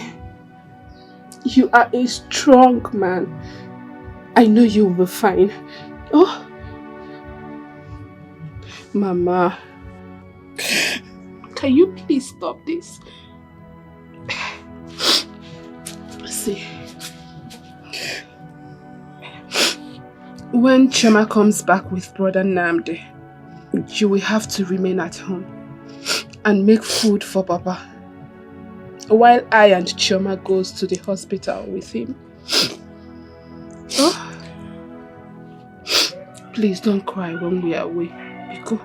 you are a strong man. I know you will be fine. Oh, Mama, can you please stop this? See, when Chema comes back with Brother Namdi, you will have to remain at home and make food for Papa, while I and Chioma goes to the hospital with him. Oh? Please don't cry when we are away. Biko.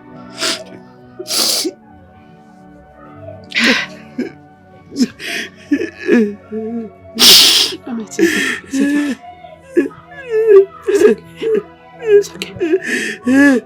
It's okay. It's okay.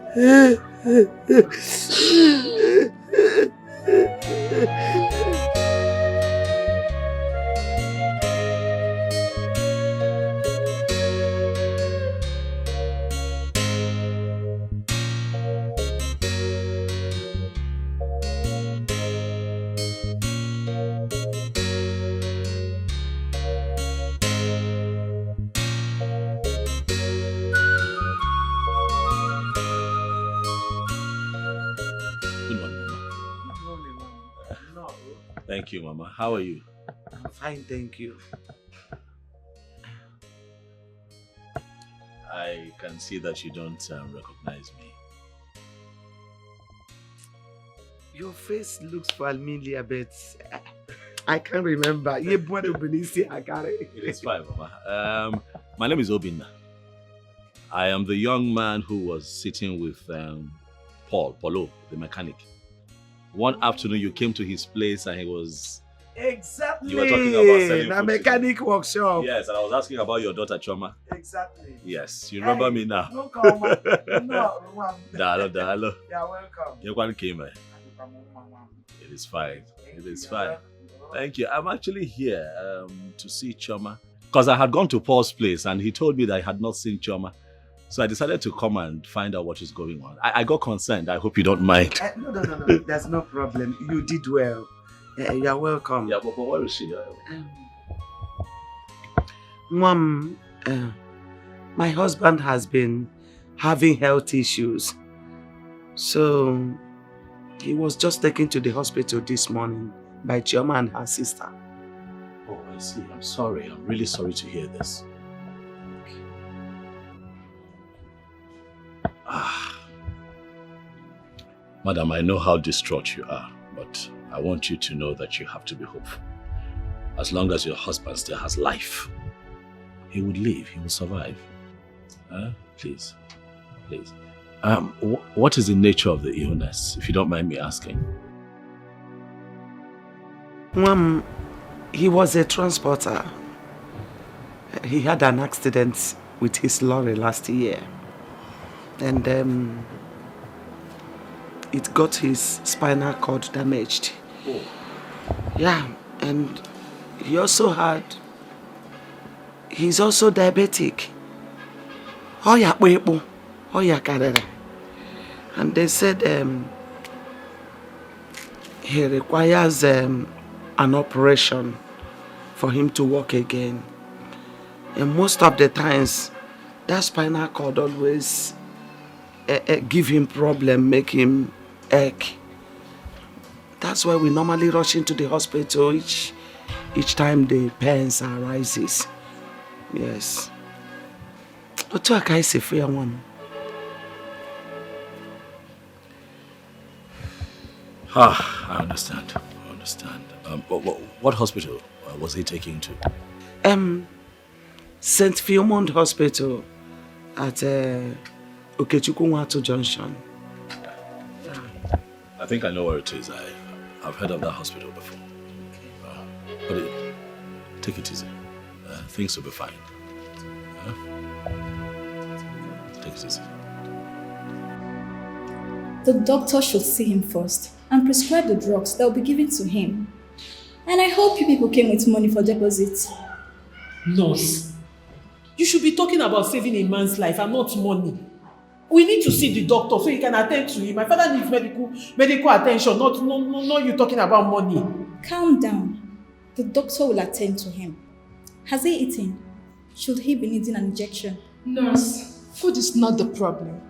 Thank you, Mama. How are you? I'm fine, thank you. I can see that you don't recognize me. Your face looks familiar, but I can't remember. It is fine, Mama. My name is Obinna. I am the young man who was sitting with Paulo, the mechanic. One afternoon, you came to his place and he was... Exactly. You were talking about selling the food mechanic workshop. Yes, and I was asking about your daughter, Choma. Exactly. Yes, you remember me now. No, come on. No, Dalo. You're welcome. You one came. It is fine. It is fine. Thank you. I'm actually here to see Choma. Because I had gone to Paul's place and he told me that I had not seen Choma. So I decided to come and find out what is going on. I got concerned. I hope you don't mind. No. There's no problem. You did well. You're welcome. Yeah, but where is she? Mom, my husband has been having health issues. So he was just taken to the hospital this morning by Chioma and her sister. Oh, I see. I'm sorry. I'm really sorry to hear this. Madam, I know how distraught you are, but I want you to know that you have to be hopeful. As long as your husband still has life, he would live, he will survive. Please. What is the nature of the illness, if you don't mind me asking? Mom, he was a transporter. He had an accident with his lorry last year. And it got his spinal cord damaged. Oh. Yeah, and he's also diabetic. And they said he requires an operation for him to walk again. And most of the times, that spinal cord always give him problem, make him ache. That's why we normally rush into the hospital each time the pains arises. Yes. What I say for one? I understand. What hospital was he taken to? St. Philemon Hospital at Okechukwu Junction. I think I know where it is. I've heard of that hospital before. But take it easy. Things will be fine. Take it easy. The doctor should see him first and prescribe the drugs that will be given to him. And I hope you people came with money for deposit. Nurse, you should be talking about saving a man's life and not money. We need to see the doctor so he can attend to him. My father needs medical attention, not you talking about money. Calm down. The doctor will attend to him. Has he eaten? Should he be needing an injection? Nurse, food is not the problem.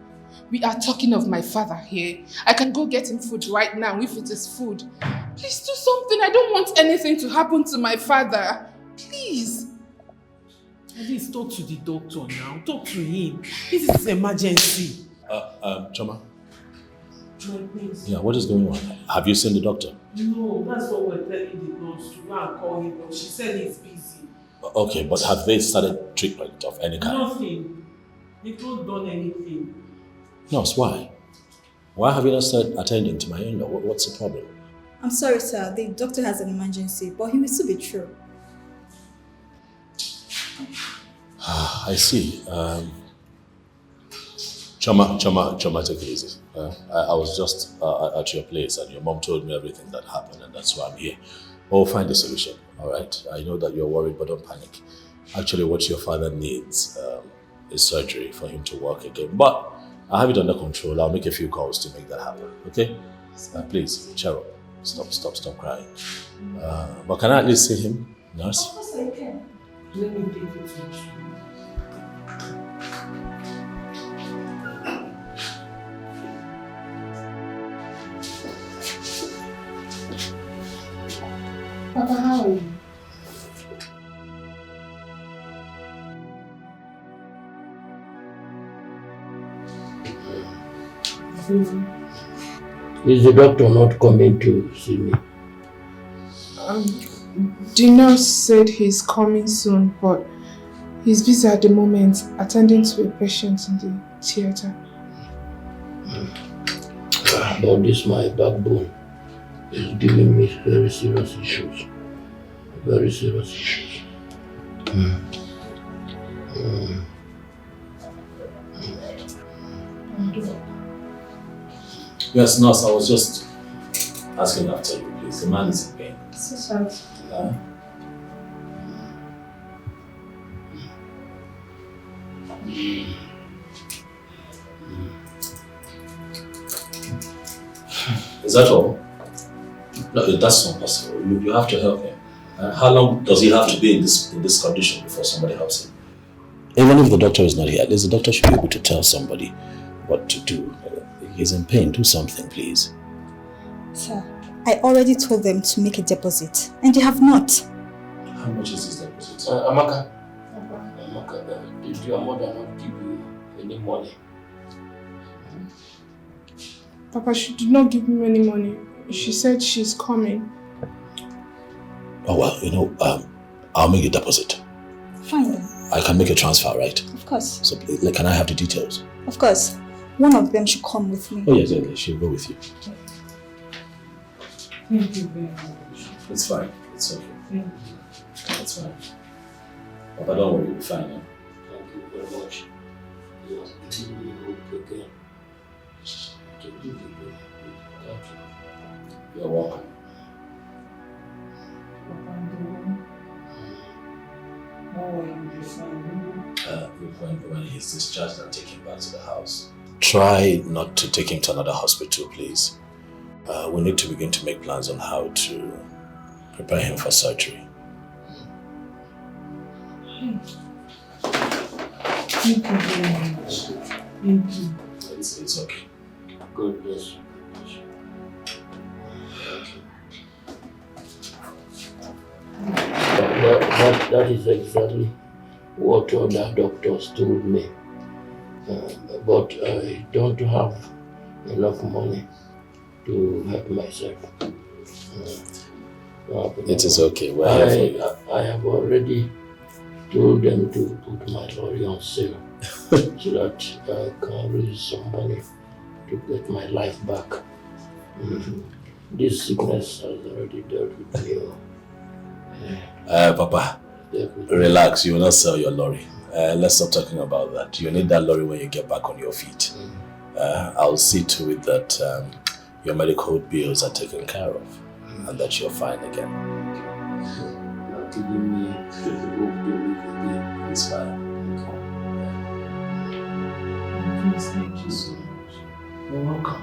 We are talking of my father here. I can go get him food right now if it is food. Please do something. I don't want anything to happen to my father. Please. At least talk to the doctor now. Talk to him. This is an emergency. Choma. Yeah, what is going on? Have you seen the doctor? No, that's what we're telling the nurse to go and call him, but she said he's busy. Okay, but have they started treatment of any kind? Nothing. They've not done anything. Nurse, why? Why have you not started attending to my in-law? What's the problem? I'm sorry, sir. The doctor has an emergency, but he will still be through. I see. Chama, take it easy. I was just at your place and your mom told me everything that happened and that's why I'm here. We'll find a solution, all right? I know that you're worried, but don't panic. Actually, what your father needs is surgery for him to walk again. But I have it under control. I'll make a few calls to make that happen, okay? Please, cheer up. Stop crying. But can I at least see him, nurse? Of course I can. Let me take it to you. Papa, how are you? Is the doctor not coming to see me? The nurse said he's coming soon, but he's busy at the moment attending to a patient in the theater. But this my backbone is giving me very serious issues. Very serious issues. Yes, nurse, I was just asking after you, please. The man is in pain. So sorry. Is that all? No, that's not possible. You have to help him. How long does he have to be in this condition before somebody helps him? Even if the doctor is not here, at least the doctor should be able to tell somebody what to do. He's in pain. Do something, please. Sir, I already told them to make a deposit, and they have not. How much is this deposit? Amaka, did your mother not give you any money? Papa, she did not give me any money. She said she's coming. Oh, well, I'll make a deposit. Fine then. I can make a transfer, right? Of course. So, can I have the details? Of course. One of them should come with me. Oh, yes, she'll go with you. Thank you very much. It's fine. It's okay. Thank you. It's fine. Papa, don't worry, you'll be fine. Eh? Thank you very much. You are giving me hope again. Thank you. You're welcome. When he's discharged and taken back to the house, try not to take him to another hospital, please. We need to begin to make plans on how to prepare him for surgery. Thank you very much. Thank you. It's okay. God bless you. That is exactly what other doctors told me. But I don't have enough money to help myself. It is okay. I have already told them to put my lorry on sale so that I can raise some money to get my life back. This sickness has already dealt with me. Papa, relax. You will not sell your lorry. Let's stop talking about that. You need that lorry when you get back on your feet. I'll see to it that your medical bills are taken care of and that you're fine again. You're giving me hope to live again. It's fine. Thank you so much. You're welcome.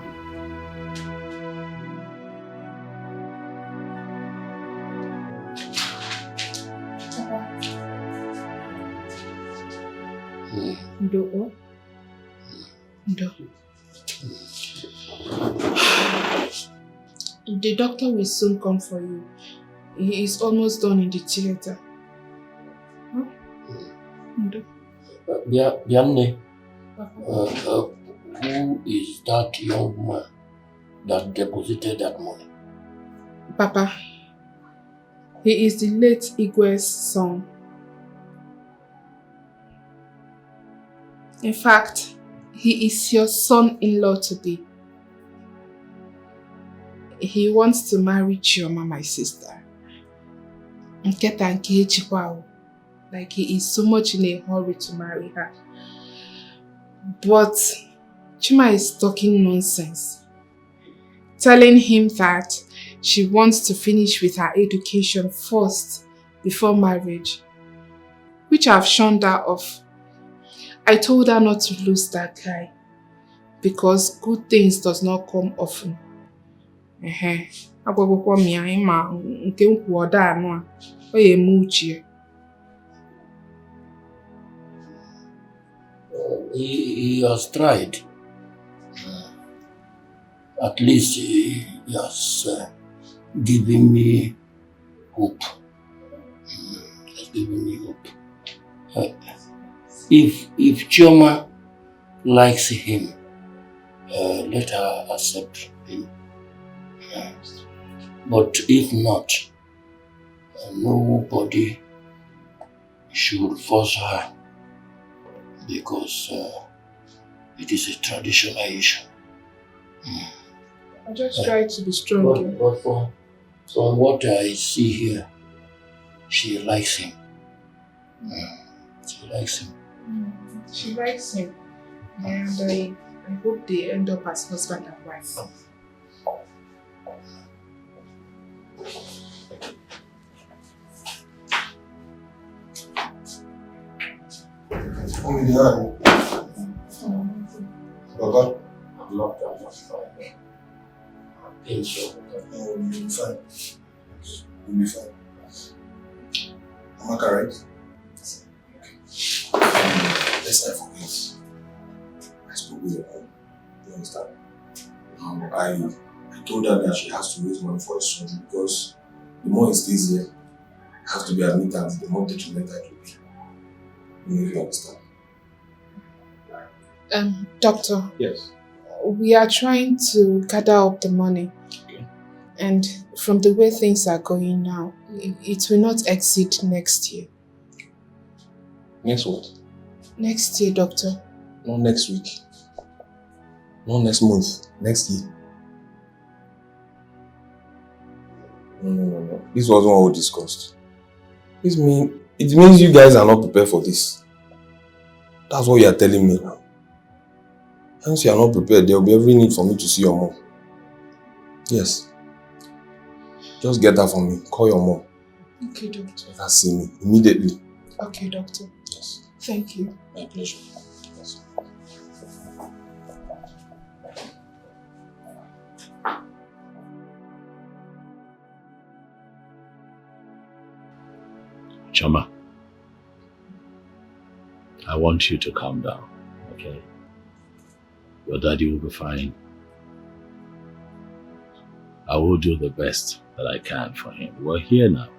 Ndo. The doctor will soon come for you. He is almost done in the theater. Huh? Ndo. Bianne, who is that young man that deposited that money? Papa, he is the late Igwe's son. In fact, he is your son-in-law to be. He wants to marry Chioma, my sister. Nketa nke echikwa. Like he is so much in a hurry to marry her. But Chima is talking nonsense. Telling him that she wants to finish with her education first before marriage, which I've shunned her off. I told her not to lose that guy because good things does not come often. Agwagwakwa mi anyị ma nke nkwu ọda anụ a, ọ ya eme uche. He has tried. At least he has given me hope. He has given me hope. If Chioma likes him, let her accept him. But if not, nobody should force her because it is a traditional issue. I just try to be strong. But from what I see here, she likes him. She likes him. She likes him. And I hope they end up as husband and wife. Baba, I'm not fine. I think so. You'll be fine. You'll be fine. Am I correct? Let's not forget. I spoke with your mom. You understand? I told her that she has to raise money for her surgery because the more he stays here, I have to be admitted, the more detrimental it will be. You know if you understand. Doctor. Yes. We are trying to gather up the money. Okay. And from the way things are going now, it will not exceed next year. Next what? Next year, doctor. Not next week. Not next month. Next year. No. This wasn't what we discussed. It means you guys are not prepared for this. That's what you are telling me now. Once you are not prepared, there will be every need for me to see your mom. Yes. Just get that for me. Call your mom. Okay, doctor. Let her see me immediately. Okay, doctor. Yes. Thank you. My pleasure. Yes. Chama, I want you to calm down, okay? Your daddy will be fine. I will do the best that I can for him. We're here now.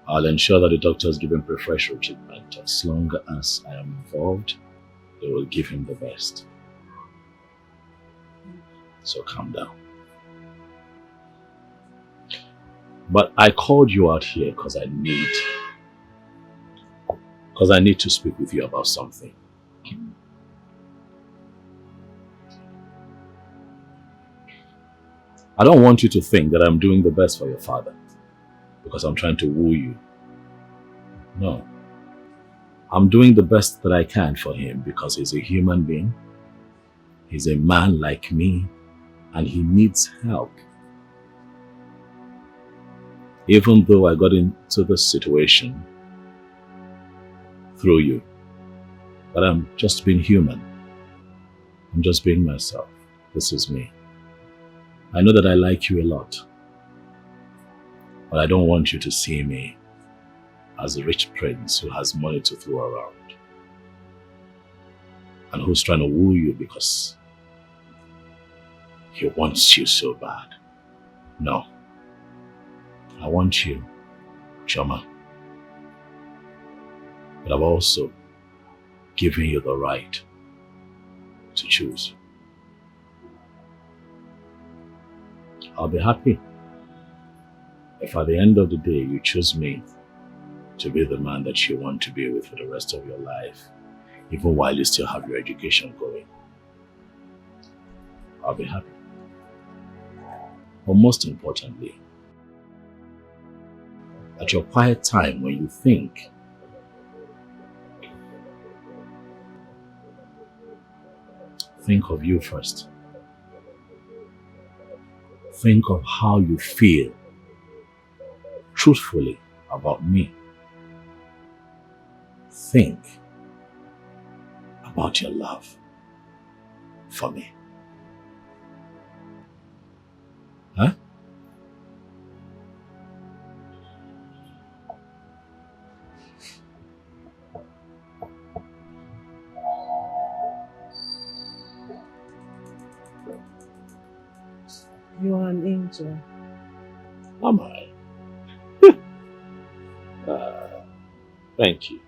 I'll ensure that the doctors give him preferential treatment. As long as I am involved, they will give him the best. So calm down. But I called you out here because I need to speak with you about something. I don't want you to think that I'm doing the best for your father because I'm trying to woo you. No. I'm doing the best that I can for him because he's a human being. He's a man like me and he needs help. Even though I got into this situation through you, but I'm just being human. I'm just being myself. This is me. I know that I like you a lot, but I don't want you to see me as a rich prince who has money to throw around and who's trying to woo you because he wants you so bad. No. I want you, Chama, but I've also given you the right to choose. I'll be happy if at the end of the day you choose me to be the man that you want to be with for the rest of your life. even while you still have your education going. I'll be happy. But most importantly, at your quiet time when you think, think of you first. Think of how you feel truthfully about me. Think about your love for me. Huh? You're an angel. Am I? Thank you.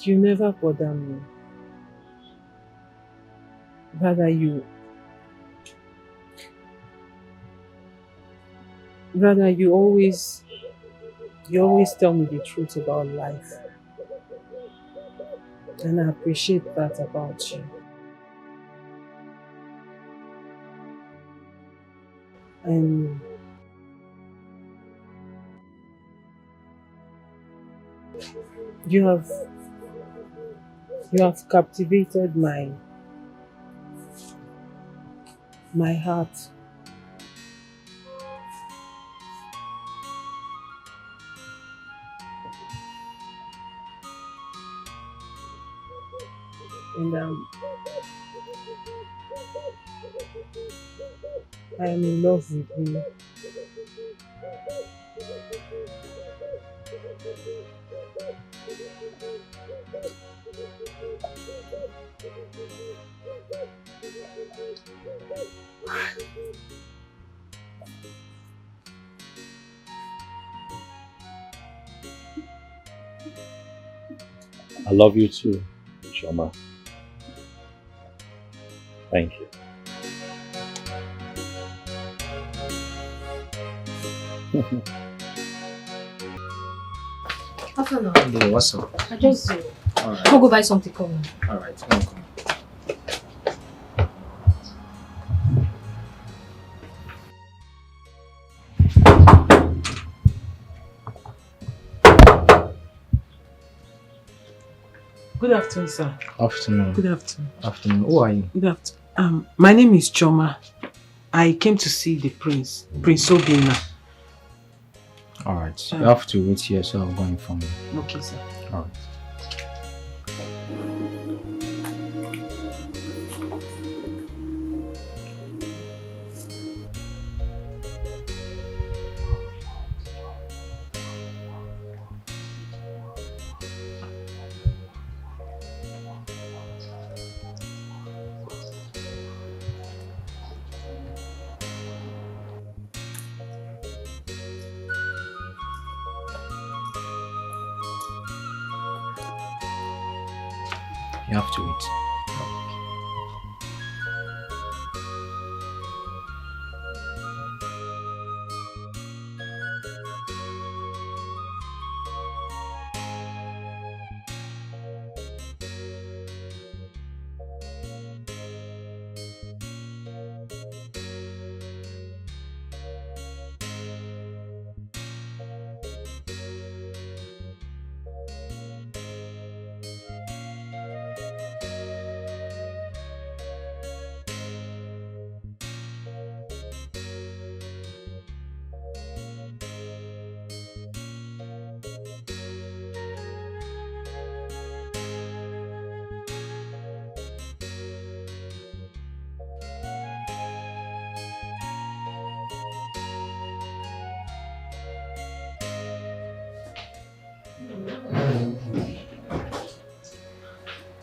You never bother me. Rather you always tell me the truth about life. And I appreciate that about you. And you have captivated my heart. And I am in love with you. I love you too, Shoma. Thank you. Hello. Hey, what's up? I just Alright. I'll go buy something. Come on. Alright, welcome. Good afternoon, sir. Afternoon. Good afternoon. Afternoon. Who are you? Good afternoon. My name is Choma. I came to see the Prince Obina. Alright, you have to wait here, so I'll go inform you. Okay, sir. Alright. You have to wait.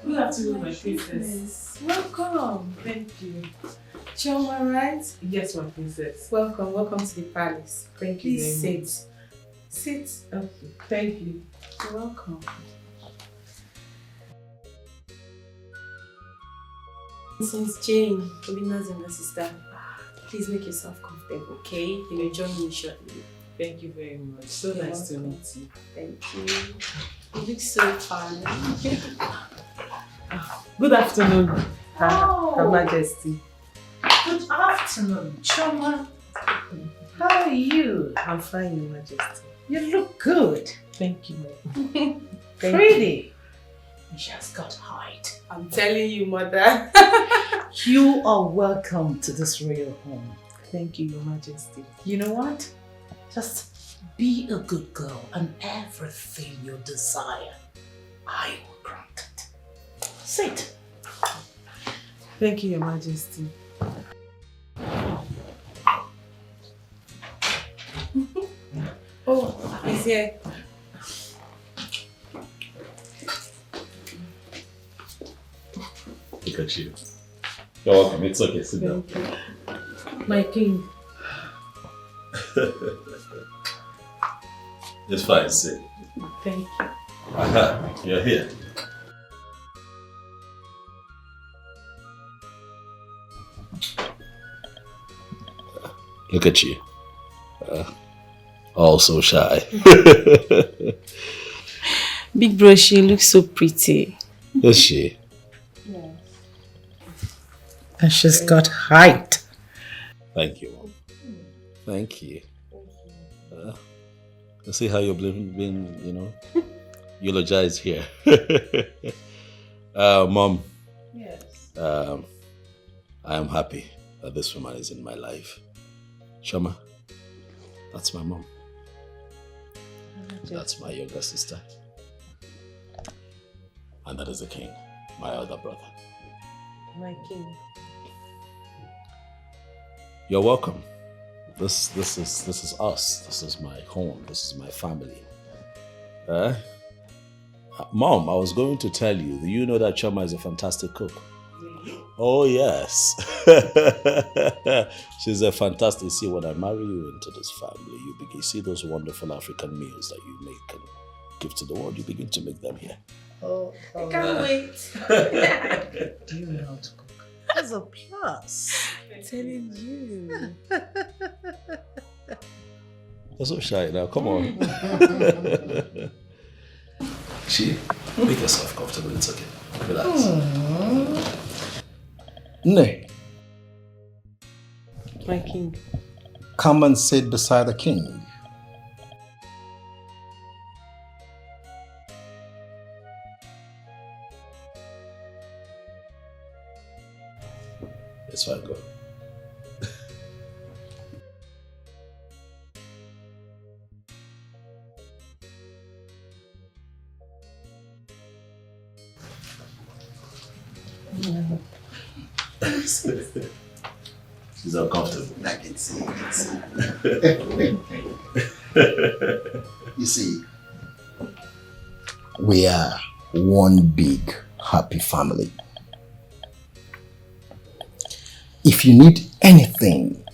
Good afternoon, my princess. Welcome. Thank you. Choma, right? Yes, my princess. Welcome to the palace. Thank you Please very much. sit. Okay, thank you. You're welcome. Since Jane, Obina's younger sister, please make yourself comfortable, okay? You will join me shortly. Thank you very much. So nice to meet you. Thank you. You look so fun. Good afternoon, Her Majesty. Good afternoon, Choma. How are you? I'm fine, Your Majesty. You look good. Thank you, Mom. Pretty. You just got height. I'm telling you, Mother. You are welcome to this royal home. Thank you, Your Majesty. You know what? Just be a good girl and everything you desire, I will grant it. Sit. Thank you, Your Majesty. Oh, he's here. Look at you. You're welcome. It's okay. Sit down. My king. It's fine. Sit. Thank you. Aha, you're here. Look at you. All so shy. Big bro, she looks so pretty. Is she? Yes. And she's got height. Thank you, Mom. Thank you. I see how you've been, you know, eulogized here. Mom. Yes. I am happy that this woman is in my life. Shama, that's my mom. That's my younger sister. And that is the king, my elder brother. My king. You're welcome. This is us. This is my home. This is my family. Mom, I was going to tell you, do you know that Choma is a fantastic cook? Oh yes. She's a fantastic. See, when I marry you into this family, you see those wonderful African meals that you make and give to the world, you begin to make them here. I can't wait. Do you know how to cook? That's a plus. I'm telling you. You're so shy now, come on. She, make yourself comfortable, it's okay. Relax. Nay, My king. come and sit beside the king. It's fine, go. She's uncomfortable. I can see. You see, we are one big happy family. If you need anything,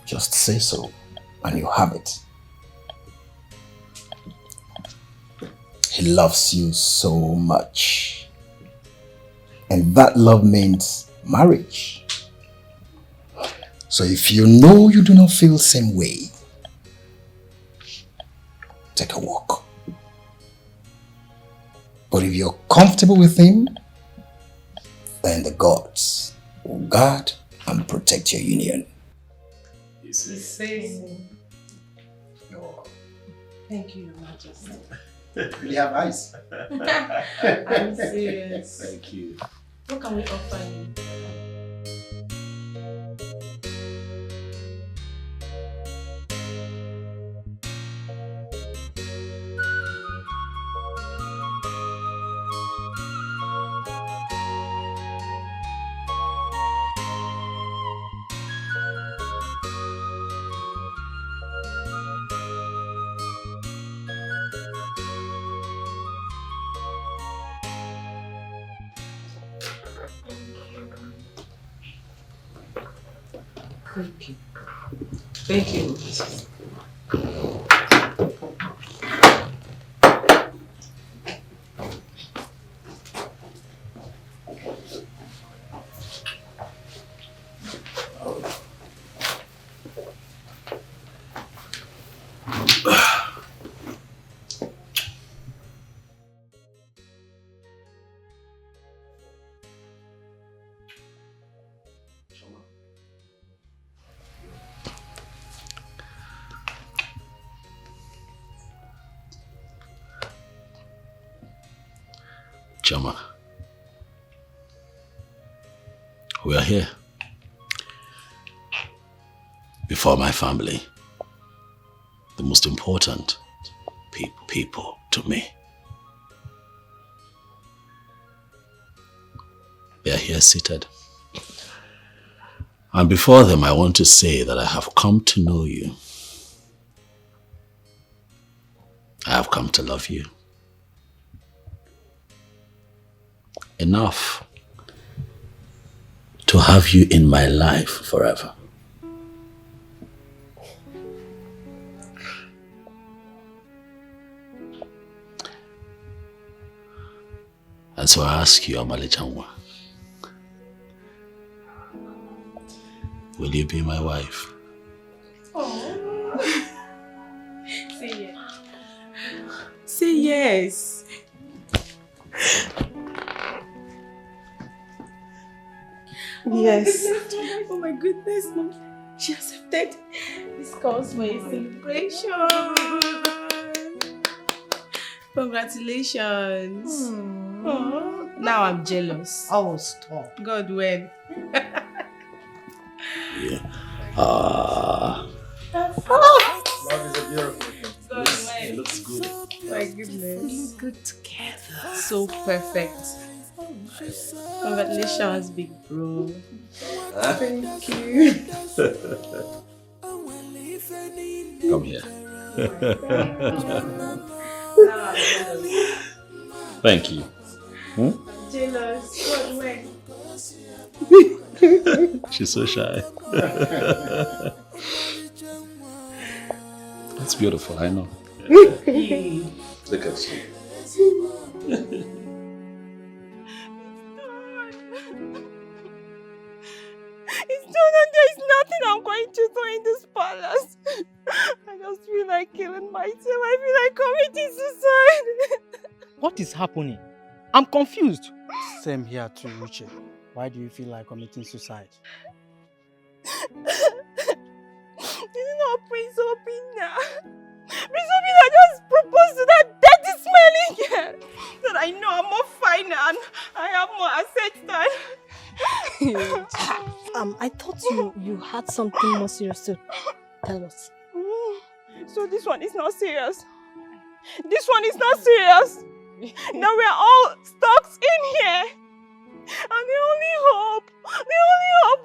just say so and you have it. He loves you so much. And that love means marriage. So if you know you do not feel the same way, take a walk. But if you're comfortable with him, then the gods will guard and protect your union. You see? Thank you, Your Majesty. Really have eyes. I'm serious. Thank you. What can we offer you? Thank you. Thank you, Mrs. Chama, we are here before my family, the most important people to me. They are here seated. And before them, I want to say that I have come to know you. I have come to love you. Enough to have you in my life forever. And so I ask you, Amali Chanwa, will you be my wife? Oh. Say yes. Say yes. Yes. Oh my goodness, Mom. She accepted. This calls for a celebration. Congratulations. Oh, now I'm jealous. Oh, stop. God, when? Yeah. Love is a beautiful thing. God, when? It looks good. My goodness. Good together. So perfect. Congratulations, big bro. Thank you. Come here. Thank you. Jealous. God, when? She's so shy. That's beautiful, I know. Look at you. It's done and there's nothing I'm going to do in this palace. I just feel like killing myself. I feel like committing suicide. What is happening? I'm confused. Same here too, Uche. Why do you feel like committing suicide? This is not Prince Obina. Prince Obina just proposed to that dirty smelling girl. That I know I'm more fine and I have more assets than... I thought you had something more serious to tell us. So this one is not serious. This one is not serious. Now we are all stuck in here. And the only hope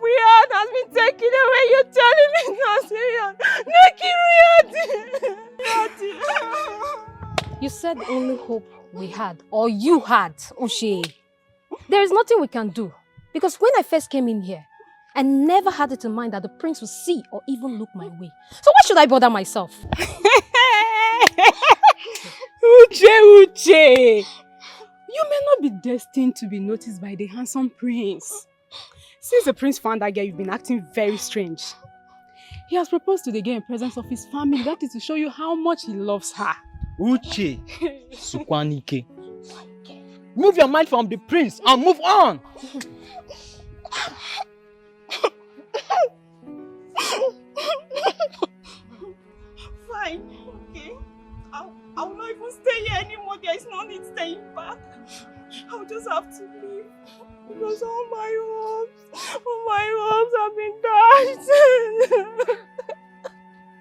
we had has been taken away. You're telling me it's not serious. You said the only hope we had, or you had, Uche. There is nothing we can do. Because when I first came in here, I never had it in mind that the prince would see or even look my way. So why should I bother myself? Uche! You may not be destined to be noticed by the handsome prince. Since the prince found that girl, you've been acting very strange. He has proposed to the girl in presence of his family. That is to show you how much he loves her. Uche, Sukwanike. Move your mind from the prince and move on. Fine, okay. I will not even stay here anymore. There is no need staying back. I'll just have to leave. Because all my hopes have been dashed.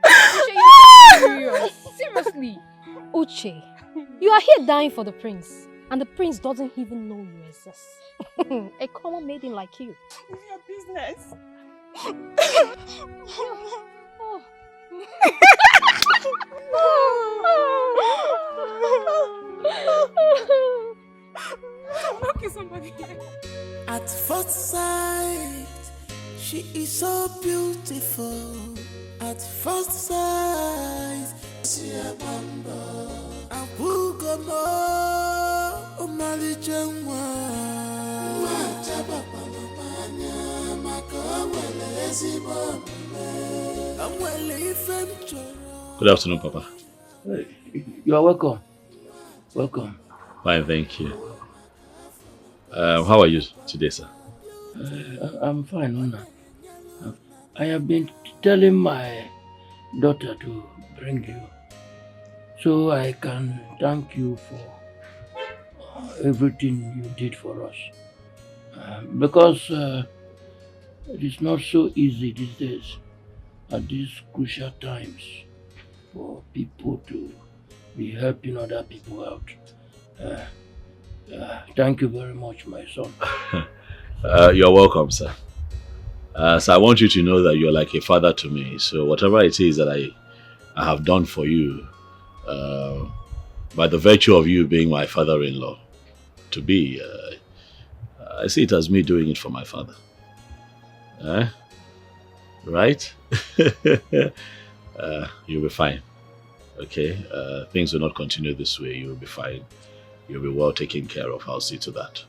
Uche, you're serious. Seriously. Uche, you are here dying for the prince. And the prince doesn't even know you exist. A common maiden like you. It's your business. At first sight, she is so beautiful. At first sight, she a bamba. Abugomo, Omali Jengwa. Wachaba palomanya, makawele ezibombe. Amwele ifemchoro. Good afternoon, Papa. You are welcome. Welcome. Fine, thank you. How are you today, sir? I'm fine, Nona. I have been telling my daughter to bring you so I can thank you for everything you did for us. Because it is not so easy these days, at these crucial times, for people to be helping other people out. Thank you very much, my son. You're welcome, sir. So I want you to know that you're like a father to me. So whatever it is that I have done for you, by the virtue of you being my father-in-law, to be, I see it as me doing it for my father. Right? You'll be fine. Okay? Things will not continue this way. You'll be fine. You'll be well taken care of. I'll see to that.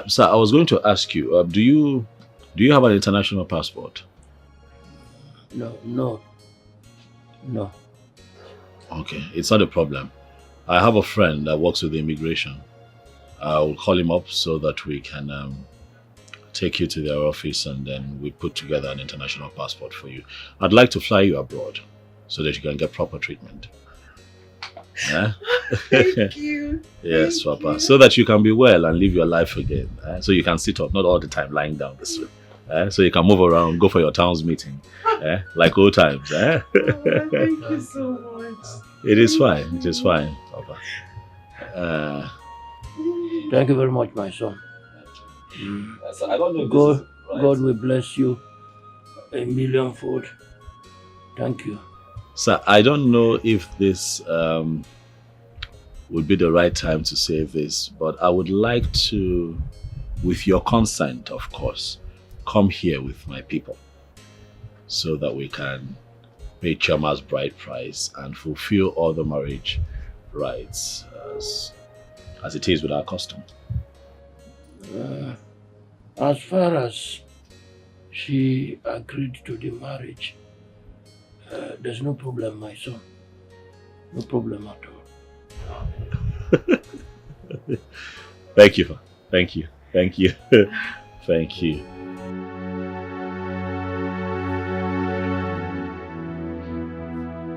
Sir, I was going to ask you, do you have an international passport? No. Okay, it's not a problem. I have a friend that works with the immigration. I will call him up so that we can take you to their office and then we put together an international passport for you. I'd like to fly you abroad so that you can get proper treatment. Yeah? Thank you. Yes, Papa. So that you can be well and live your life again. So you can sit up, not all the time lying down this way. So you can move around, go for your town's meeting. Like old times. Oh, thank you so much. It is fine. It is fine, Papa. Thank you very much, my son. I don't know if God will bless you a millionfold. Thank you. Sir, I don't know if this would be the right time to say this, but I would like to, with your consent, of course, come here with my people so that we can pay Chama's bride price and fulfill all the marriage rights as it is with our custom. As far as she agreed to the marriage, there's no problem, my son. No problem at all. Thank you. Thank you. Thank you. Thank you.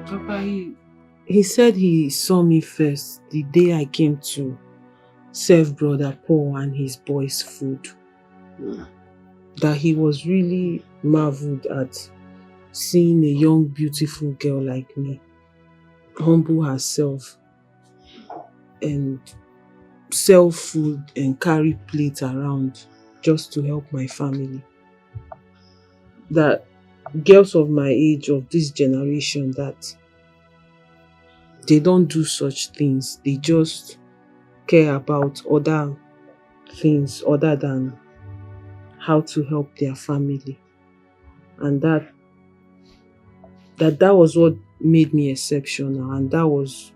Papa, he said he saw me first the day I came to serve Brother Paul and his boys food. That he was really marveled at seeing a young, beautiful girl like me humble herself and sell food and carry plates around just to help my family. That girls of my age, of this generation, that they don't do such things. They just care about other things other than how to help their family. And that was what made me exceptional, and that was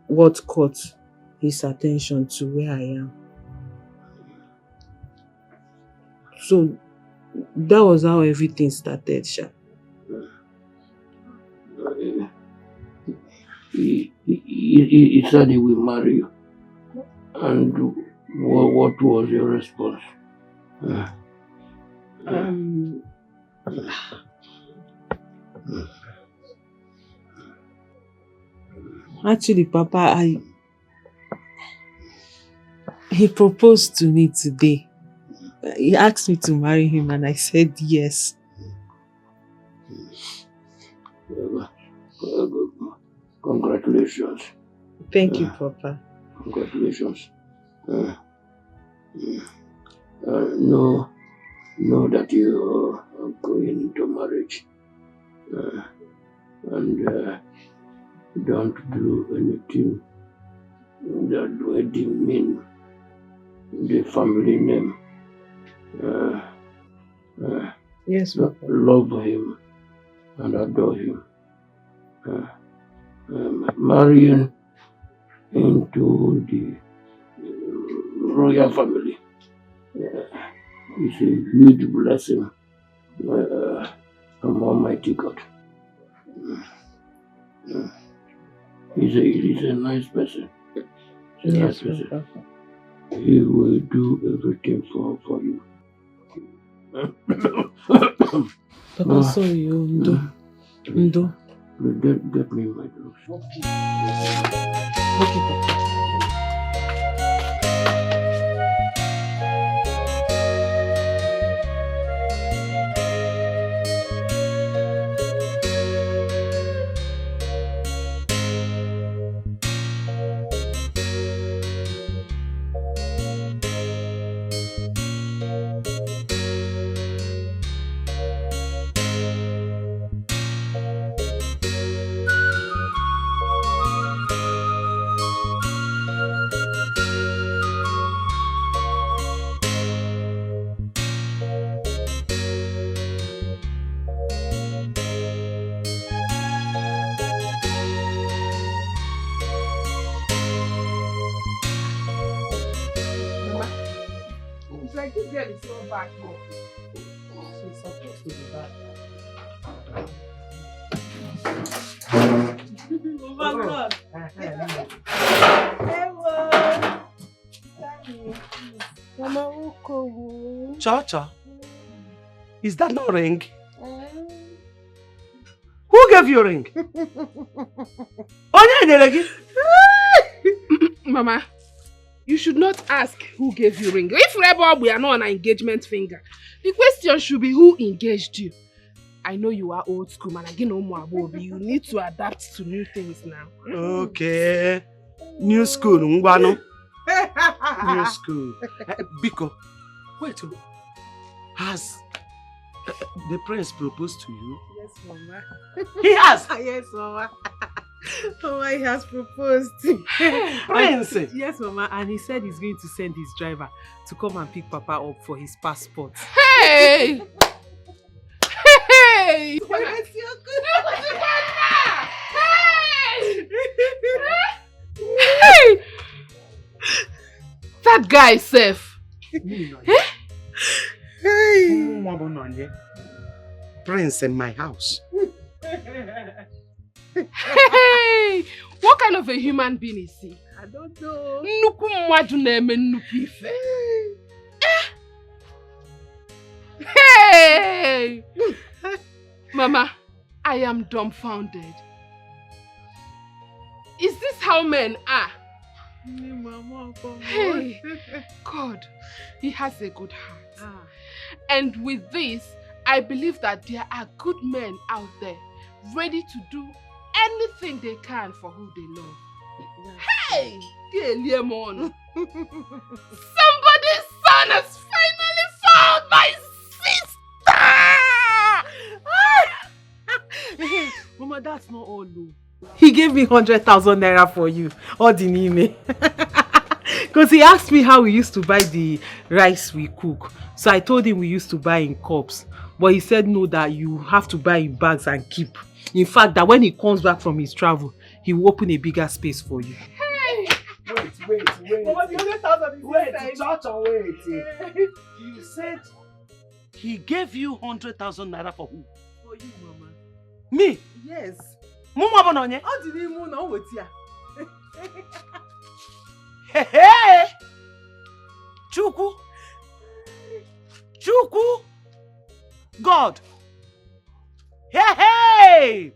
what caught his attention to where I am. So that was how everything started, Sha. He said he will marry you. And what was your response? Actually, Papa, he proposed to me today. He asked me to marry him and I said yes. Congratulations. Thank you, Papa. Congratulations. Know that you are going into marriage. And don't do anything that would demean the family name. Yes, Papa. Love him and adore him. Marrying into the royal family is a huge blessing from Almighty God. He's a nice person. He's a nice person. He will do everything for you. Papa, sorry, Ndo. Get me my drugs. Okay. Like this girl is not back here. She's supposed to be back. Oh my God. Hello. Cha-cha. Is that no ring? Who gave you a ring? Mama, you should not ask who gave you ring. If Rebel, we are not on an engagement finger. The question should be who engaged you. I know you are old school, man. Again, no more Bobby. You need to adapt to new things now. Okay. New school, Ngwano. New school. Biko, wait. Has the prince proposed to you? Yes, Mama. He has? Yes, Mama. Mama, he has proposed. Prince? Yes, Mama. And he said he's going to send his driver to come and pick Papa up for his passport. Hey! Hey! Hey! That guy is safe. Hey! Prince in my house. Hey! What kind of a human being is he? I don't know. Nnukwu mmadụ na-eme nnukwu ife. Hey! Mama, I am dumbfounded. Is this how men are? Hey, God, he has a good heart. And with this, I believe that there are good men out there ready to do anything they can for who they love. Hey! Somebody's son has finally found my sister! Mama, that's not all though. He gave me 100,000 naira for you. All the name. Because he asked me how we used to buy the rice we cook. So I told him we used to buy in cups. But he said no, that you have to buy in bags and keep. In fact, that when he comes back from his travel, he will open a bigger space for you. Hey! Wait. Mama, the 100,000 is Wait. You said he gave you 100,000 naira for who? For you, Mama. Me? Yes. Mama Bononye? How did he move now with you? Hey! Chukwu! God! Hey!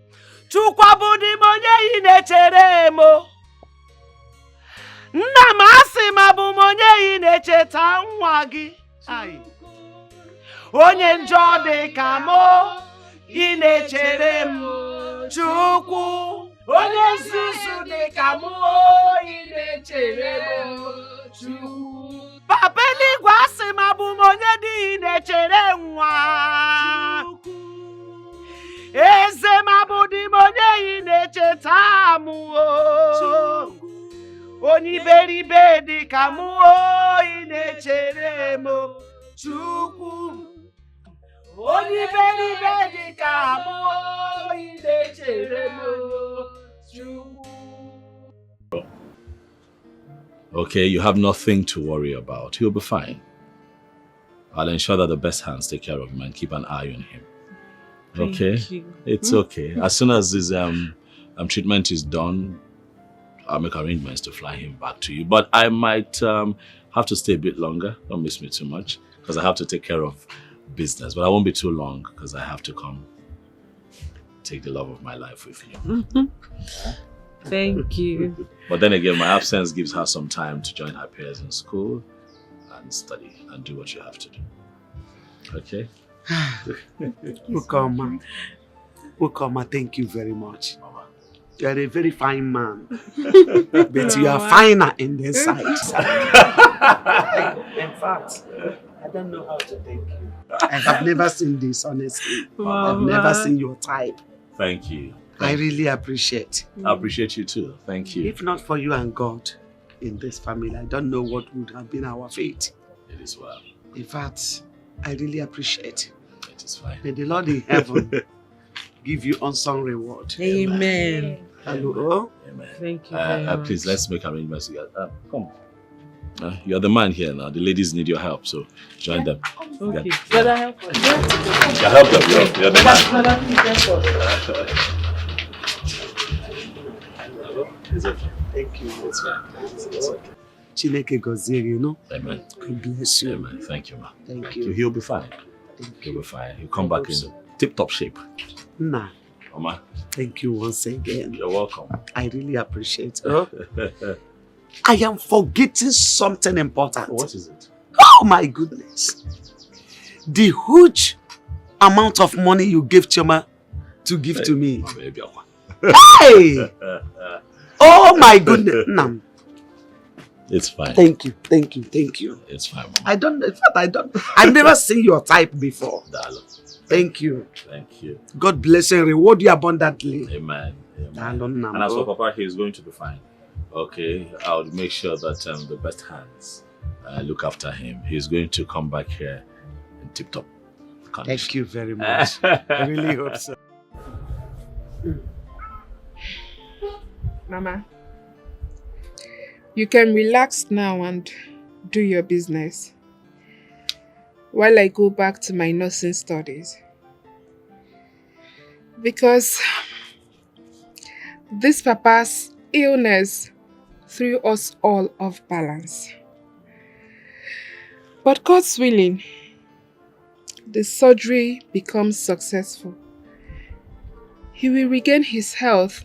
Chukwu abudi monye inechere mo. Nna masi mabu monye inecheta nwa gi. Ai. Onye njọ dị ka mo inechere mo. Chukwu. Onye nzuzu dị ka mo inechere mo. Chukwu. Papa eluigwe asị mabu monye dị inechere nwa. Eze mabudi monye inecheta mu. Onye iberibe dị ka mu inechere mo. Chukwu. Onye iberibe dị ka mu inechere mo. Chukwu. Okay, you have nothing to worry about. He'll be fine. I'll ensure that the best hands take care of him and keep an eye on him. Okay? Thank you. It's okay. As soon as this treatment is done, I'll make arrangements to fly him back to you. But I might have to stay a bit longer. Don't miss me too much, because I have to take care of business. But I won't be too long, because I have to come take the love of my life with you. Thank you. But then again, my absence gives her some time to join her peers in school and study and do what you have to do. Okay? Ukoma, thank you very much. Mama. You are a very fine man. But you are finer in the sight. In fact, I don't know how to thank you. I have never seen this, honestly. Mama. I've never seen your type. Thank you. I really appreciate. I appreciate you too. Thank you. If not for you and God in this family, I don't know what would have been our fate. It is well. In fact, I really appreciate. It is fine. May the Lord in heaven give you unsung reward. Amen. Hello. Amen. Thank you very much. Please, let's make arrangements together. Come. You're the man here now. The ladies need your help, so join them. Okay. Yeah. Brother, help us. Yeah, help them. You're the man. Brother, please help us. It's okay. Thank you. It's fine. It's okay. Chineke gozie you know. Amen. God bless you. Amen. Thank you, ma. Thank you. He'll be fine. He'll be fine. He'll come back in tip-top shape. Nah. Mama. Thank you once again. You're welcome. I really appreciate it. I am forgetting something important. What is it? Oh my goodness. The huge amount of money you gave Choma to give to me. Hey! Oh my goodness. No. It's fine. Thank you, thank you, thank you. It's fine, Mama. I don't, in fact, I've never seen your type before. Thank you. Thank you. God bless and reward you abundantly. Amen. Amen. And as for Papa, he is going to be fine. Okay, I'll make sure that the best hands look after him. He's going to come back here in tip-top condition. Thank you very much. I really hope so. Mama, you can relax now and do your business while I go back to my nursing studies. Because this Papa's illness threw us all off balance. But God's willing, the surgery becomes successful. He will regain his health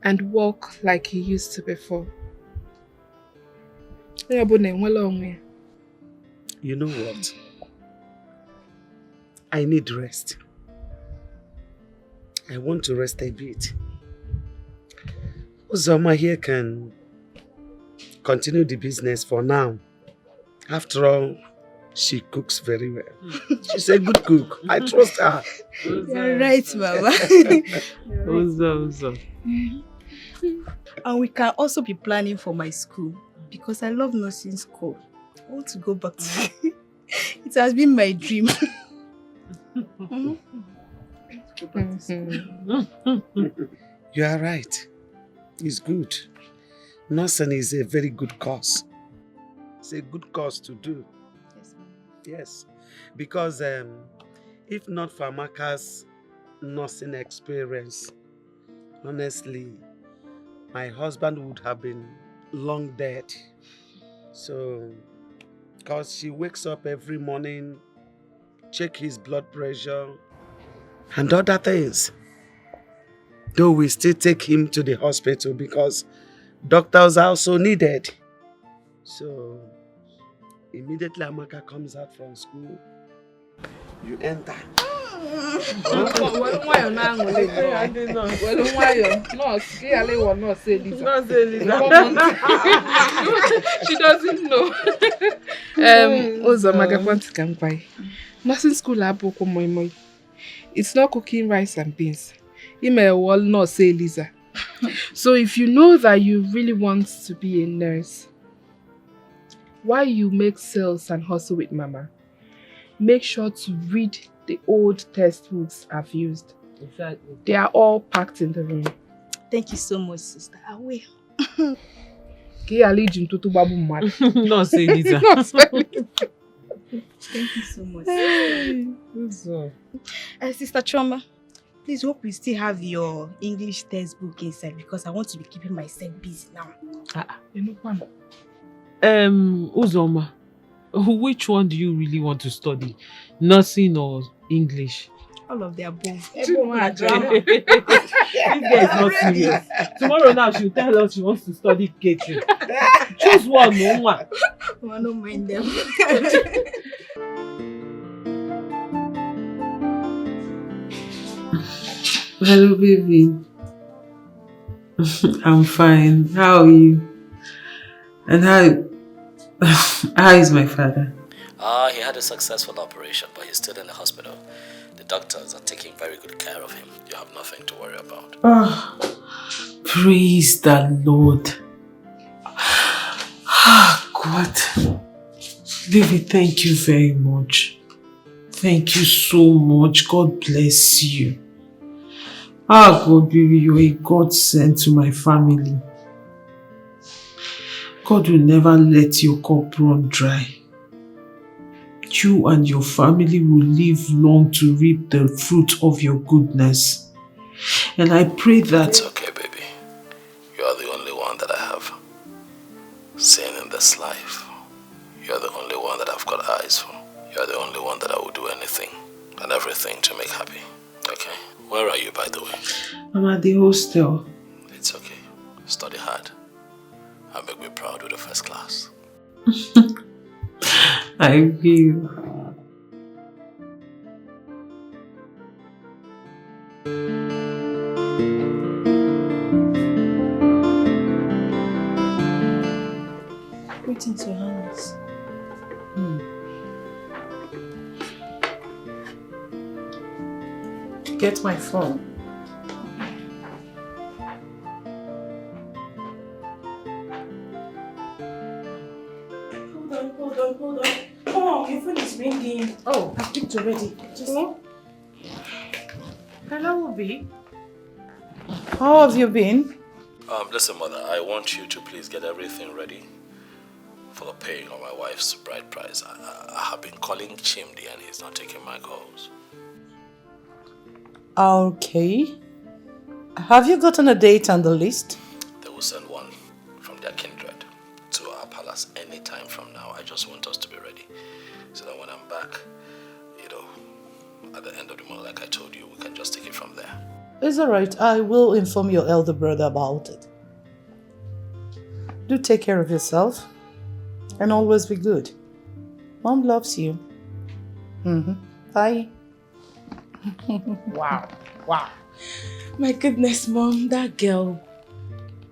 and walk like he used to before. You know what? I need rest. I want to rest a bit. Uzoma here can continue the business for now. After all, she cooks very well. She's a good cook. I trust her. You're right, Mama. Uzo. And we can also be planning for my school because I love nursing school. I want to go back to it. It has been my dream. You are right. It's good. Nursing is a very good course. It's a good course to do. Yes. Because if not for Amaka's nursing experience, honestly, my husband would have been long dead. So, because she wakes up every morning, check his blood pressure, and other things. Though we still take him to the hospital because doctors are also needed. So, immediately Amaka comes out from school, you enter. She doesn't know. Nursing school it's not cooking rice and beans. You may well not say Lisa. So if you know that you really want to be a nurse, while you make sales and hustle with Mama, make sure to read the old textbooks I've used. Exactly. They are all packed in the room. Thank you so much, sister. I will. No, say Lisa. Thank you so much. Sister Choma, please hope you still have your English textbook inside because I want to be keeping myself busy now. Uzoma, which one do you really want to study? Nursing or English? All of the above. This girl is not serious. Tomorrow now she'll tell us she wants to study catering. Choose one, no one. I don't mind them. Hello, baby. I'm fine. How are you? And how is my father? He had a successful operation, but he's still in the hospital. The doctors are taking very good care of him. You have nothing to worry about. Oh, praise the Lord. God. Baby, thank you very much. Thank you so much. God bless you. God, baby, you're a God sent to my family. God will never let your cup run dry. You and your family will live long to reap the fruit of your goodness. And I pray that... It's okay, baby. You are the only one that I have seen in this life. You are the only one that I've got eyes for. You are the only one that I will do anything and everything to make happy. Okay? Where are you, by the way? I'm at the hostel. It's okay. Study hard and make me proud with the first class. I will. Greetings, Your Highness. Get my phone. Hold on. Oh, your phone is ringing. Oh, I picked already. Hello, Obi. How have you been? Listen, mother, I want you to please get everything ready for the paying of my wife's bride price. I have been calling Chimdi and he's not taking my calls. Okay. Have you gotten a date on the list? They will send one from their kindred to our palace any time from now. I just want us to be ready so that when I'm back, at the end of the month, like I told you, we can just take it from there. It's alright. I will inform your elder brother about it. Do take care of yourself and always be good. Mom loves you. Bye. Wow. My goodness, Mom, that girl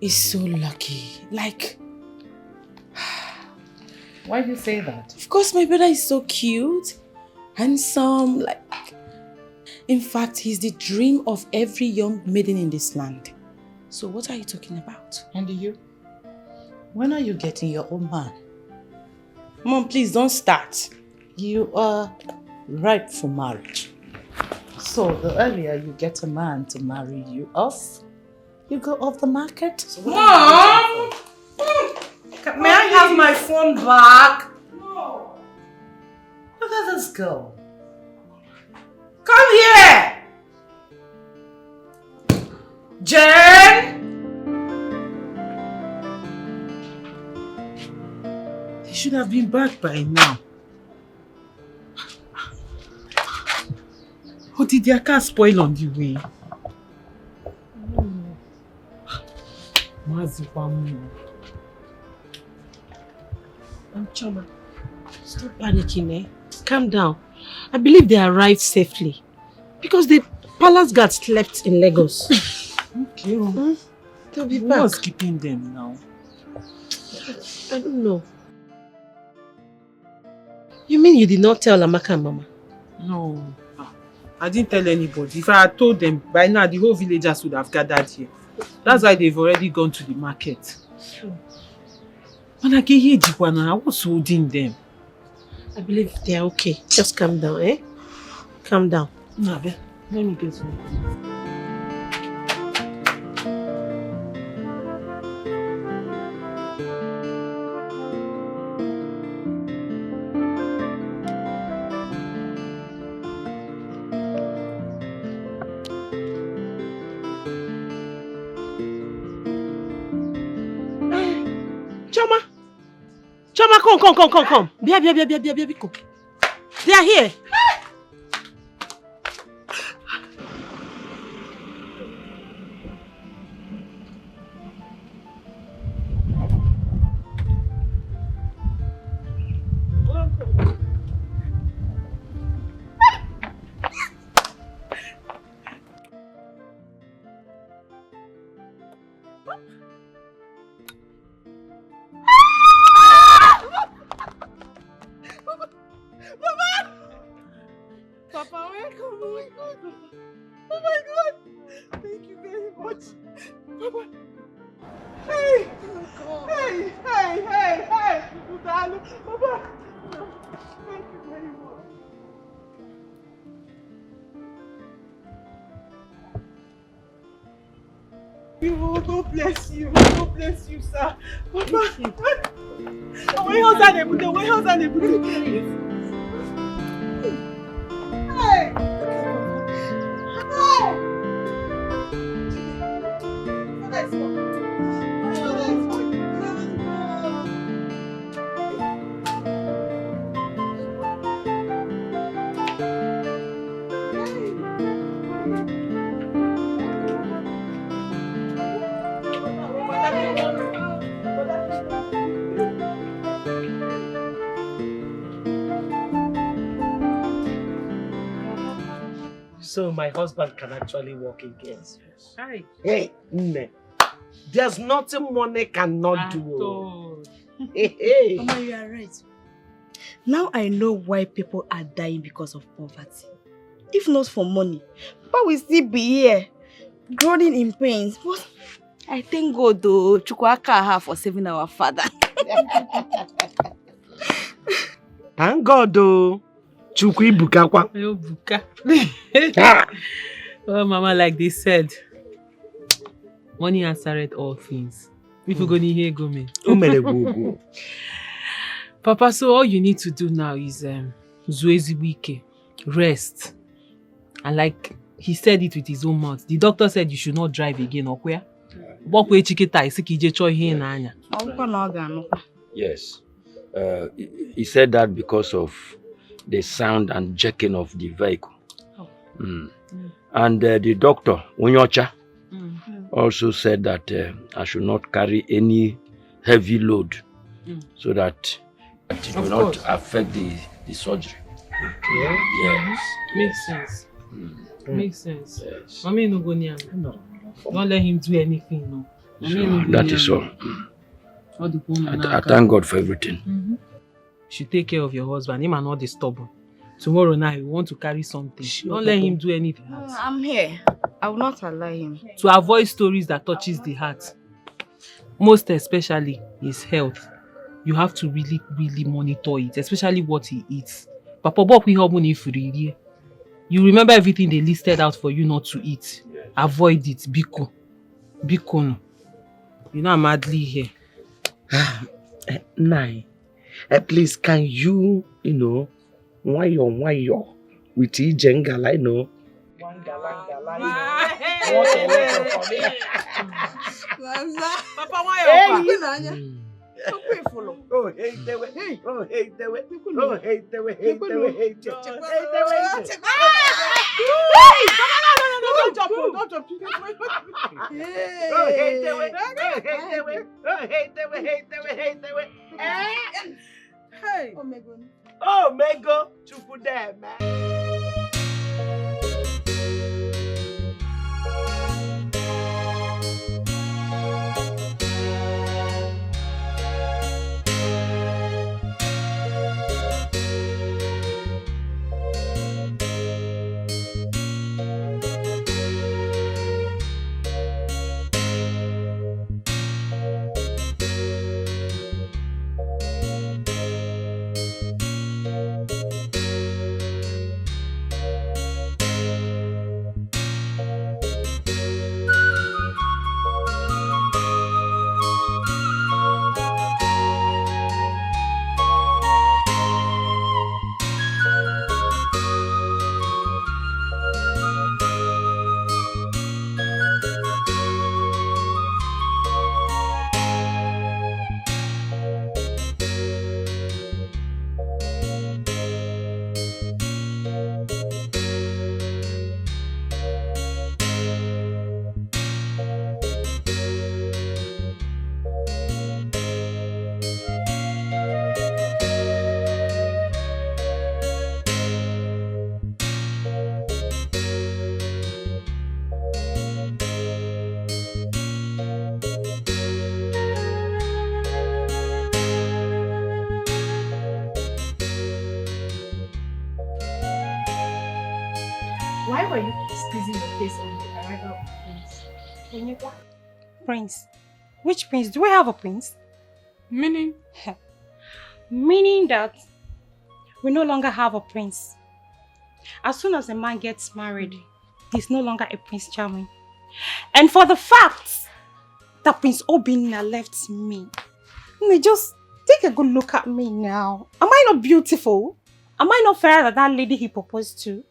is so lucky. Like, why do you say that? Of course, my brother is so cute, handsome, like, in fact, he's the dream of every young maiden in this land. So what are you talking about? And you? When are you getting your own man? Mom, please don't start. You are ripe for marriage. So the earlier you get a man to marry you off, you go off the market. So Mom! May I have my phone back? No. Look at this girl. Come here! Jen! They should have been back by now. Or did their car spoil on the way? Choma, stop panicking, eh? Calm down. I believe they arrived safely because the palace guard slept in Lagos. Okay. They'll be back. What's keeping them now? I don't know. You mean you did not tell Amaka and Mama? No. I didn't tell anybody. If I had told them, by now the whole villagers would have gathered here. That's why they've already gone to the market. When I get here, I was holding them. I believe they are okay. Just calm down, eh? Calm down. Let me get some. Choma, come. Bia, come. They are here. Papa, welcome. Oh my God. Oh my God. Thank you very much. Papa. Hey. Hey. Papa. Thank you very much. God bless you. God bless you, sir. Papa. Where else are they put? Hey! So my husband can actually walk again. Hi. Hey, Nne. There's nothing money cannot do. Hey. Mama, you are right. Now I know why people are dying because of poverty. If not for money, Papa will still be here, groaning in pains. But I thank God though, Chukwaka for saving our father. Thank God though. Chukwu Ibukakwa. Oh, Mama, like they said, money answered all things. If you're going to hear go me. Papa, so all you need to do now is Zuezi Wike, rest. And like he said it with his own mouth, the doctor said you should not drive again, or where? Yes. He said that because of the sound and jerking of the vehicle. And the doctor, Unyocha, also said that I should not carry any heavy load so that it will not affect the surgery. Yes. Makes sense. Makes sense. Yes. Mommy no go near. No. Don't let him do anything. No. So that is all. I thank God for everything. You should take care of your husband. Him and not disturb him. Tomorrow night, you want to carry something. Don't let him do anything. I'm here. I will not allow him. To avoid stories that touches the heart, most especially his health, you have to really monitor it, especially what he eats. Papa, what we have if you remember everything they listed out for you not to eat. Avoid it. Biko. No. You know I'm madly here. Nai, please, can you Wayo, with Ijengala, know. What a letter for me. Papa, why Oh, hey, the way. Oh, hey, the way. Oh, hey, the way. Hey, the way. Hey, the way. No, don't jump. Oh, hey, the way. Oh, hey, the way. Hey. Oh, Mego. Chupu there, man. Why were you squeezing your face on the arrival of Prince? Prince? Which prince? Do I have a prince? Meaning? Meaning that we no longer have a prince. As soon as a man gets married, he's no longer a Prince Charming. And for the fact that Prince Obinna left me, just take a good look at me now. Am I not beautiful? Am I not fairer than that lady he proposed to?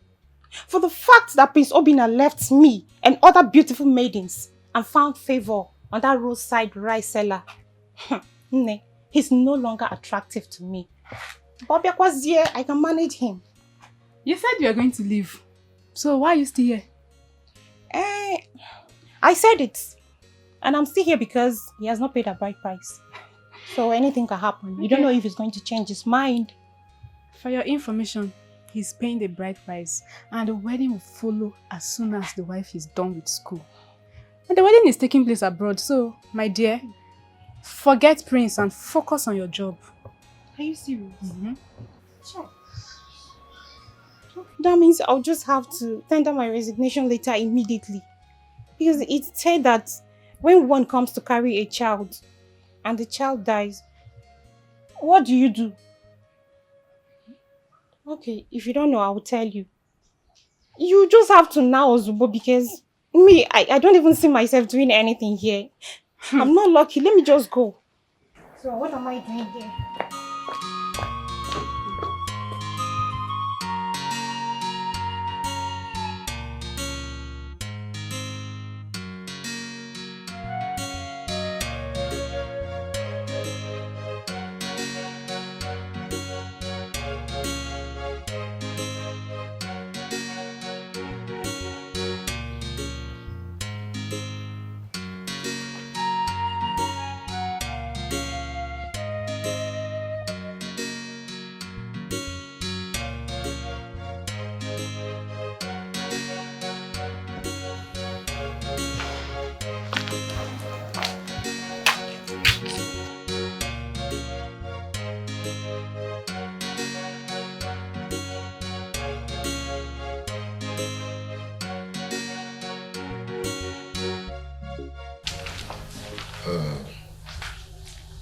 For the fact that Prince Obinna left me and other beautiful maidens and found favor on that roadside rice seller, he's no longer attractive to me. Bobby was here, I can manage him. You said you were going to leave. So why are you still here? I said it. And I'm still here because he has not paid a bride price. So anything can happen. You don't know if he's going to change his mind. For your information, he's paying the bride price and the wedding will follow as soon as the wife is done with school. And the wedding is taking place abroad, so, my dear, forget Prince and focus on your job. Are you serious? Mm-hmm. Sure. That means I'll just have to tender my resignation letter immediately. Because it said that when one comes to carry a child and the child dies, what do you do? Okay, if you don't know, I will tell you. You just have to now, Zubo, because me, I don't even see myself doing anything here. I'm not lucky. Let me just go. So what am I doing here?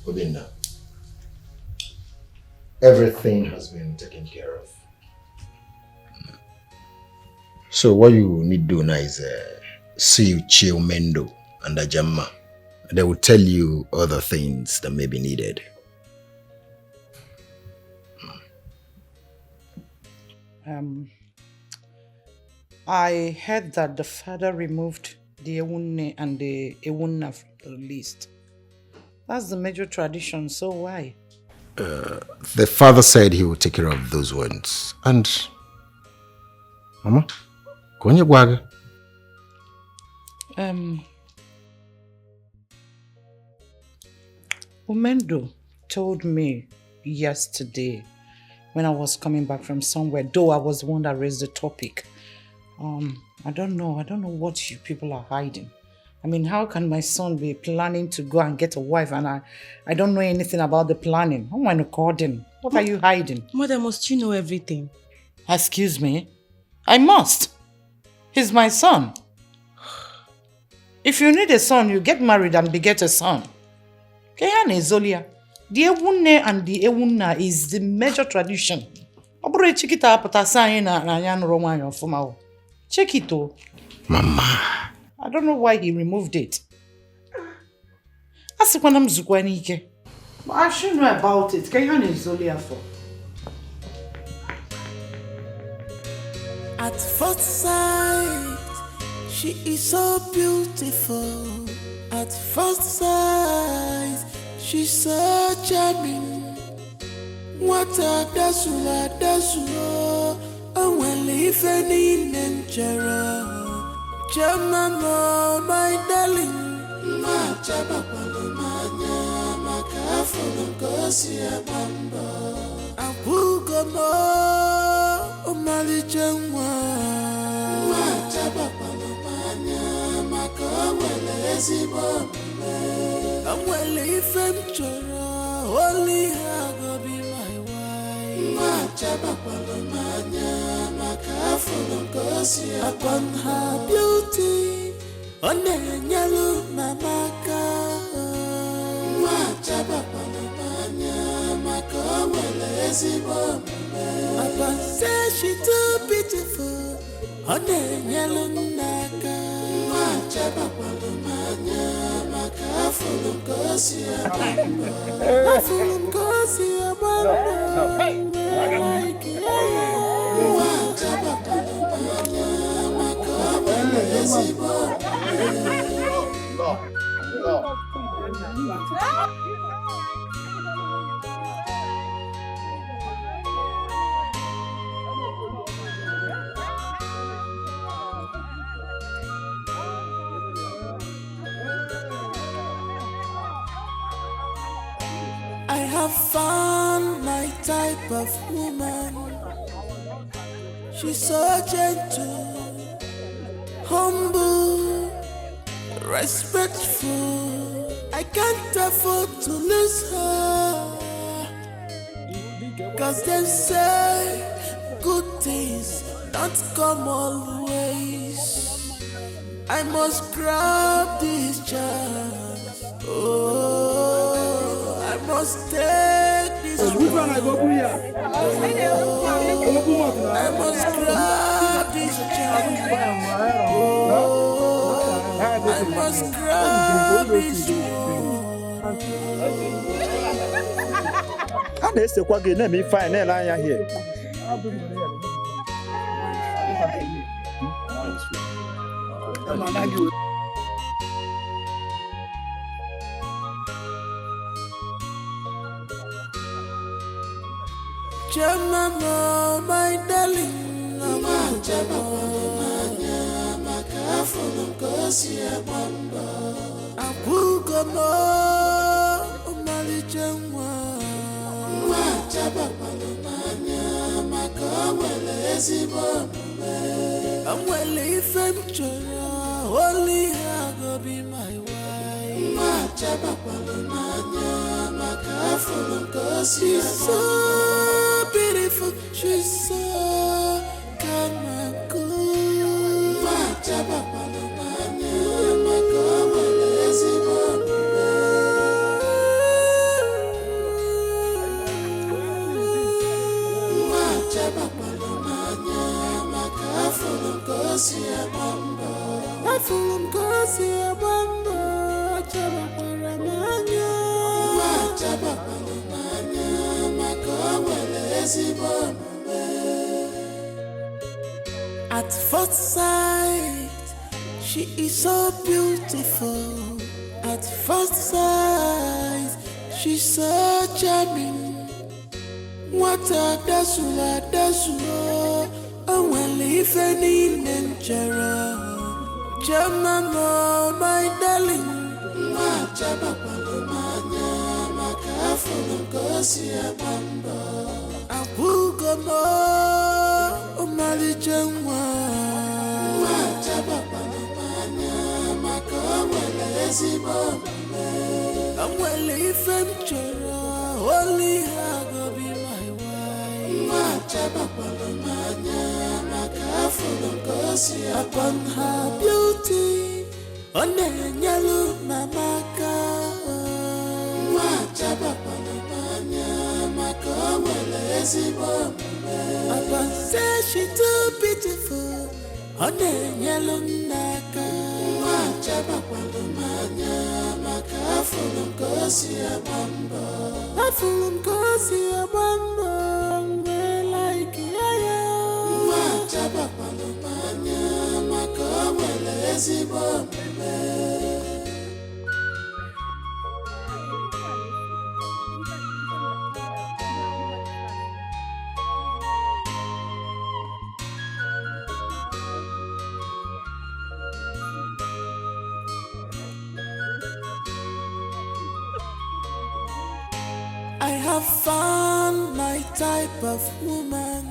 Obinna, everything has been taken care of. So what you need to do now is see Chio Mendo and Ajamma. They will tell you other things that may be needed. I heard that the father removed the Ewunne and the Ewunna from the list. That's the major tradition, so why? The father said he will take care of those ones. And Mama, Konya Gwaga. Umendo told me yesterday when I was coming back from somewhere, though I was the one that raised the topic. I don't know what you people are hiding. I mean, how can my son be planning to go and get a wife and I don't know anything about the planning? How am I according? What are you hiding? Mother, must you know everything? Excuse me? I must. He's my son. If you need a son, you get married and beget a son. Kehane Zolia. The Ewunne and the Ewunna is the major tradition. Check it though. Mama. I don't know why he removed it. But I should know about it. Kehane Zolia for. At first sight, she is so beautiful. At first sight, she's so charming. What a dasula, and when if any nenchera, Jamama, my darling, ma chabapalomanya, makafono gosia bamba, Apugomo, Omali Jangwa, ma chabapalomanya, makawelezi bombe, and well if I'm chora, only I go be my wife. Upon her beauty, on the yellow mamaka. Upon say she too beautiful, on the yellow naka. I have found my type of woman. She's so gentle, humble, respectful. I can't afford to lose her. 'Cause they say good things don't come always. I must grab this chance. Oh, I must take this chance. I must grab this chance. Oh, I must grab this chance. A na-esekwa gị na-eme ife anyị na-ele anya here. Jamama, my darling, Jamama, Makafulu, Kosia, Bamba, Apugomo, Mali Jamwa, Jamama, Makawelezi, Bamba, I'm well if I'm only I go be my wife. She's so beautiful, she's so calm and cool. At first sight, she is so beautiful. At first sight, she's so charming. What a dasula, and well, if any nature, Jamama, my darling. Apugomo, Omali Jengwa. I'm well if I'm only I go be my wife. Upon her beauty, on the yellow mamaka. Upon say she too beautiful, on the yellow naka. Like I have found my type of woman.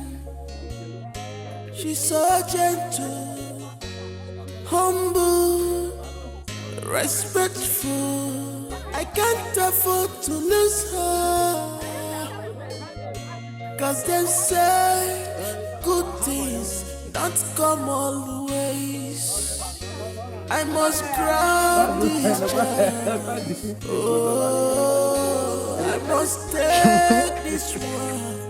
She's so gentle, humble, respectful. I can't afford to lose her. 'Cause they say good things don't come always. I must grab this chance. Oh, I must take this one.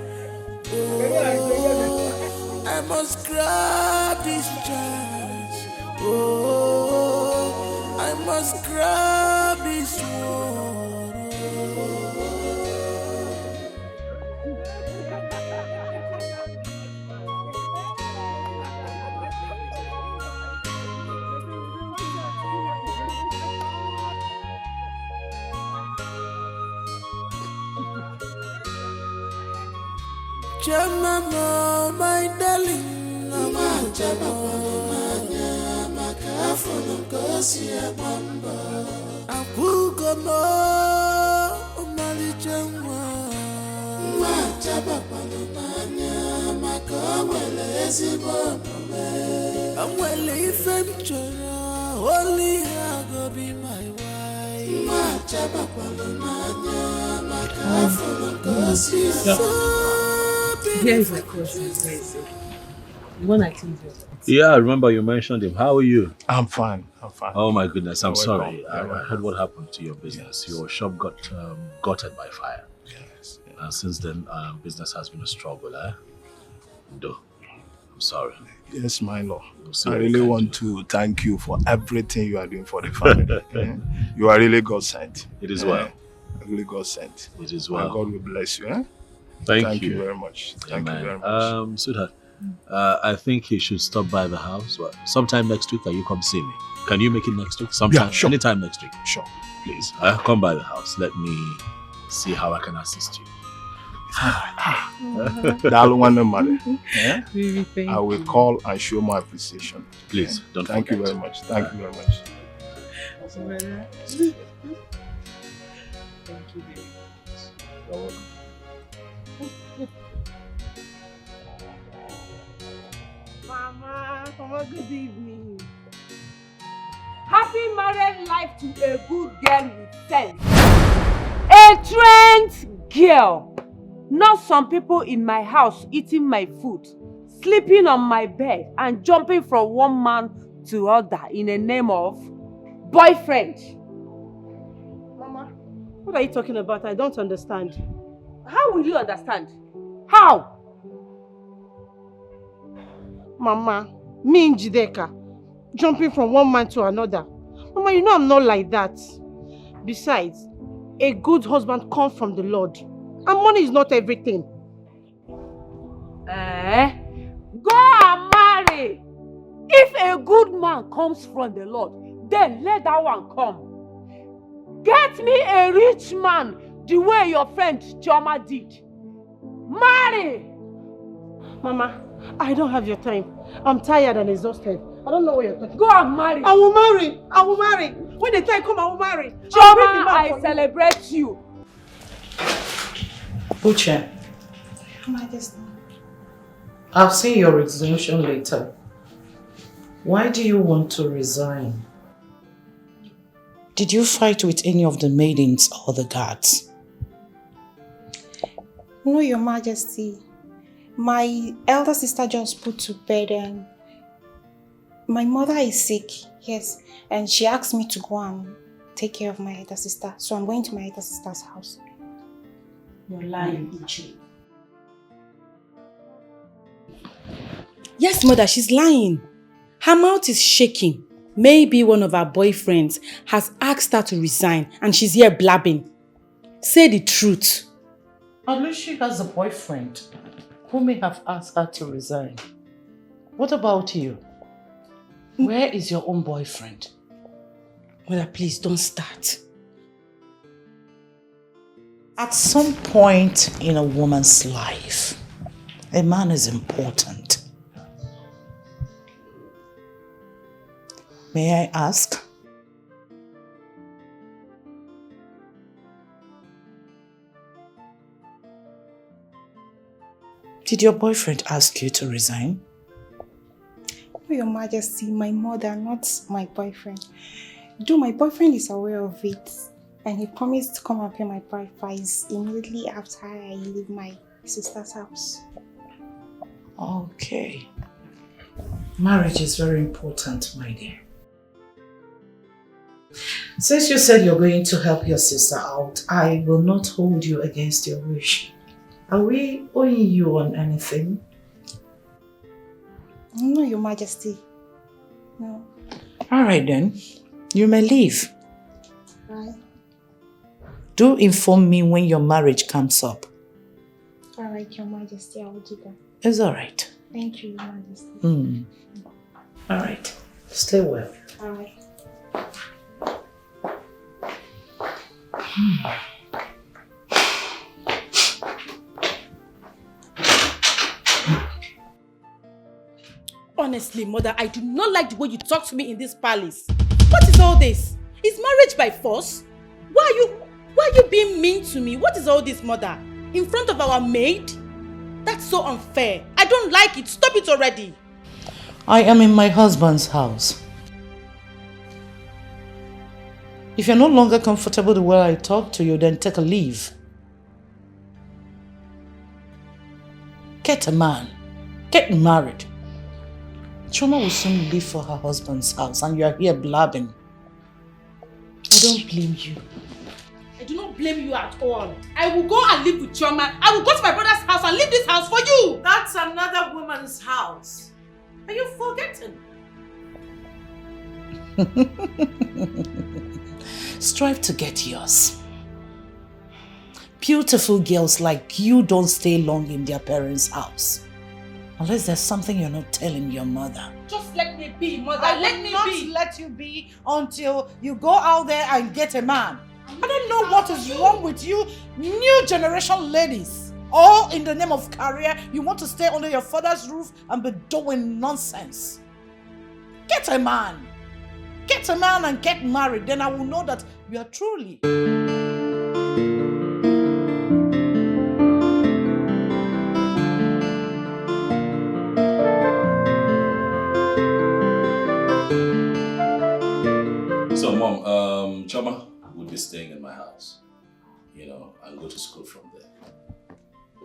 Oh, I must grab this chance. Oh, I must grab this one. Jamama, my darling, Mama Jamama, Makafono Gosia Mamba, Apugamo, Mali Jama, Majabapa, Makawelezi Bonome, I'm well if I'm Chora, only I go be my wife, Majabapa, Makafono Gosia. Here is my cousin. The one I told you. Yeah, I remember you mentioned him. How are you? I'm fine. Oh my goodness, I'm sorry. I welcome. heard what happened to your business. Your shop got gutted by fire. Yes. And since then, business has been a struggle, eh? No, I'm sorry. Yes, my lord. see I what we really can want to thank you for everything you are doing for the family. You are really God sent. It is well. Really God sent. It is well. And God will bless you. Eh? Thank you you very much. Thank Amen. you very much. Sweetheart, I think you should stop by the house. Sometime next week, can you come see me? Can you make it next week? Sometime, Yeah, sure. Anytime next week. Sure. Please, come by the house. Let me see how I can assist you. I will call and show my appreciation. Please, don't Thank you forget. very much. Thank you very much. Thank you very much. You're welcome. Mama, good evening. Happy married life to a good girl with sense. A trained girl. Not some people in my house eating my food, sleeping on my bed, and jumping from one man to other in the name of boyfriend. Mama, what are you talking about? I don't understand. How will you understand? How? Mama, me and Jideka, jumping from one man to another. Mama, you know I'm not like that. Besides, a good husband comes from the Lord. And money is not everything. Go and marry. If a good man comes from the Lord, then let that one come. Get me a rich man the way your friend Choma did. Marry! Mama, I don't have your time. I'm tired and exhausted. I don't know what you're talking about. Go and marry. I will marry. I will marry. When the time comes, I will marry. Choma, I celebrate you. Uche, I'll see your resolution later. Why do you want to resign? Did you fight with any of the maidens or the guards? No, Your Majesty. My elder sister just put to bed and my mother is sick, yes. And she asked me to go and take care of my elder sister. So I'm going to my elder sister's house. You're lying, Uche. Yes, mother, she's lying. Her mouth is shaking. Maybe one of her boyfriends has asked her to resign and she's here blabbing. Say the truth. At least she has a boyfriend who may have asked her to resign. What about you? Where is your own boyfriend? Mother, please don't start. At some point in a woman's life, a man is important. May I ask? Did your boyfriend ask you to resign? No, Your Majesty, my mother, not my boyfriend. Though my boyfriend is aware of it, and he promised to come and pay my bride price immediately after I leave my sister's house. Okay. Marriage is very important, my dear. Since you said you're going to help your sister out, I will not hold you against your wish. Are we owing you on anything? No, Your Majesty. No. Alright then, you may leave. Right. Do inform me when your marriage comes up. Alright, Your Majesty, I will do that. It's alright. Thank you, Your Majesty. Alright, stay well. Alright. Honestly, mother, I do not like the way you talk to me in this palace. What is all this? Is marriage by force? Why are you being mean to me? What is all this, mother? In front of our maid? That's so unfair. I don't like it. Stop it already. I am in my husband's house. If you're no longer comfortable the way I talk to you, then take a leave. Get a man. Get married. Choma will soon leave for her husband's house and you are here blabbing. I don't blame you. I do not blame you at all. I will go and live with Chioma. I will go to my brother's house and leave this house for you. That's another woman's house. Are you forgetting? Strive to get yours. Beautiful girls like you don't stay long in their parents' house. Unless there's something you're not telling your mother. Just let me be, mother. Let me be. Let you be until you go out there and get a man. I don't know what is wrong with you new generation ladies. All in the name of career, you want to stay under your father's roof and be doing nonsense. Get a man. Get a man and get married. Then I will know that you are truly... So, Mom, Choma would be staying in my house, and go to school from there.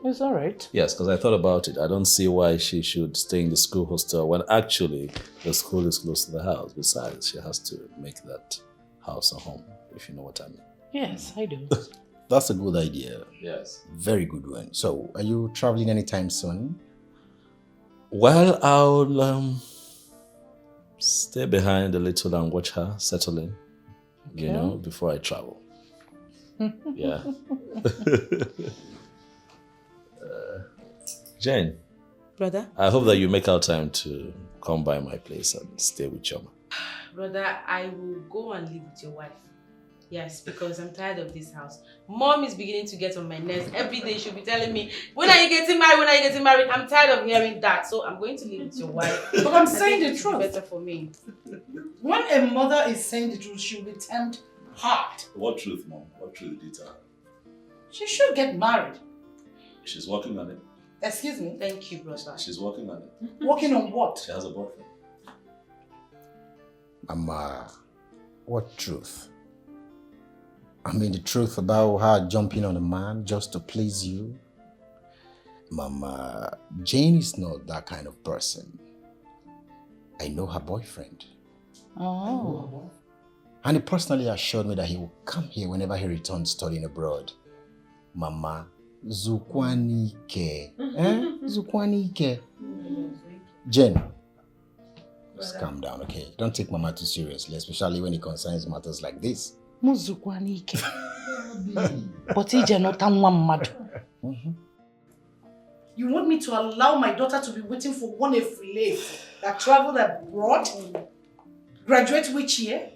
It's all right. Yes, because I thought about it. I don't see why she should stay in the school hostel when actually the school is close to the house. Besides, she has to make that house a home, if you know what I mean. Yes, I do. That's a good idea. Yes. Very good one. So, are you traveling anytime soon? Well, I'll stay behind a little and watch her settle in, before I travel. Yeah. Jane. Brother? I hope that you make out time to come by my place and stay with Choma. Brother, I will go and live with your wife. Yes, because I'm tired of this house. Mom is beginning to get on my nerves. Every day she'll be telling me, when are you getting married? When are you getting married? I'm tired of hearing that. So I'm going to live with your wife. But I'm saying the truth. Better for me. When a mother is saying the truth, she'll be termed hard. What truth, Mom? What truth did you tell her? She should get married. She's working on it. Excuse me? Thank you, brother. She's working on it. Working on what? She has a boyfriend. Mama, what truth? I mean, the truth about her jumping on a man just to please you? Mama, Jane is not that kind of person. I know her boyfriend. Oh. And he personally assured me that he will come here whenever he returns studying abroad. Mama, Zukwanike. Zukwanike. Jen, just calm down, okay? Don't take Mama too seriously, especially when it concerns matters like this. Muzukwanike. But ije not one mad. You want me to allow my daughter to be waiting for one slave that traveled abroad, graduate which year,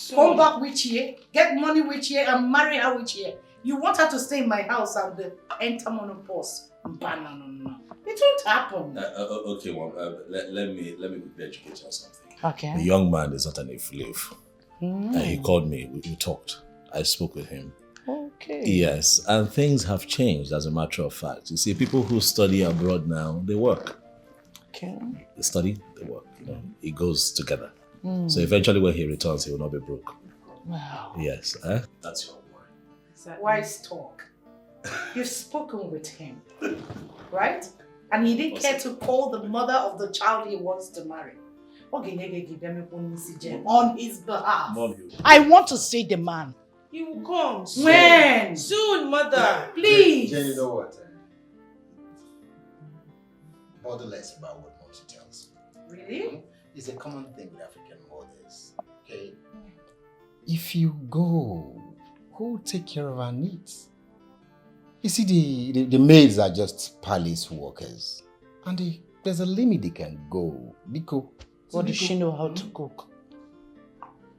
come back which year, get money which year, and marry her which year? You want her to stay in my house and enter menopause? No. It won't happen. Okay, Mom, let me quickly educate you on something. Okay. The young man is not an slave. He called me, we talked. I spoke with him. Okay. Yes, and things have changed as a matter of fact. You see, people who study abroad now, they work. Okay. They study, they work. It goes together. So eventually when he returns, he will not be broke. Wow. Yes. That's your word. Wise talk. You've spoken with him, right? And he didn't care to call the mother of the child he wants to marry. On his behalf. I want to see the man. He will come soon. When? Soon, mother. Please. Jenny, you know what? Bother less about what Momsy tells. Really? It's a common thing with African mothers. Okay? If you go, who will take care of our needs? You see, the maids are just palace workers. And there's a limit they can go. Because what does she know how to cook?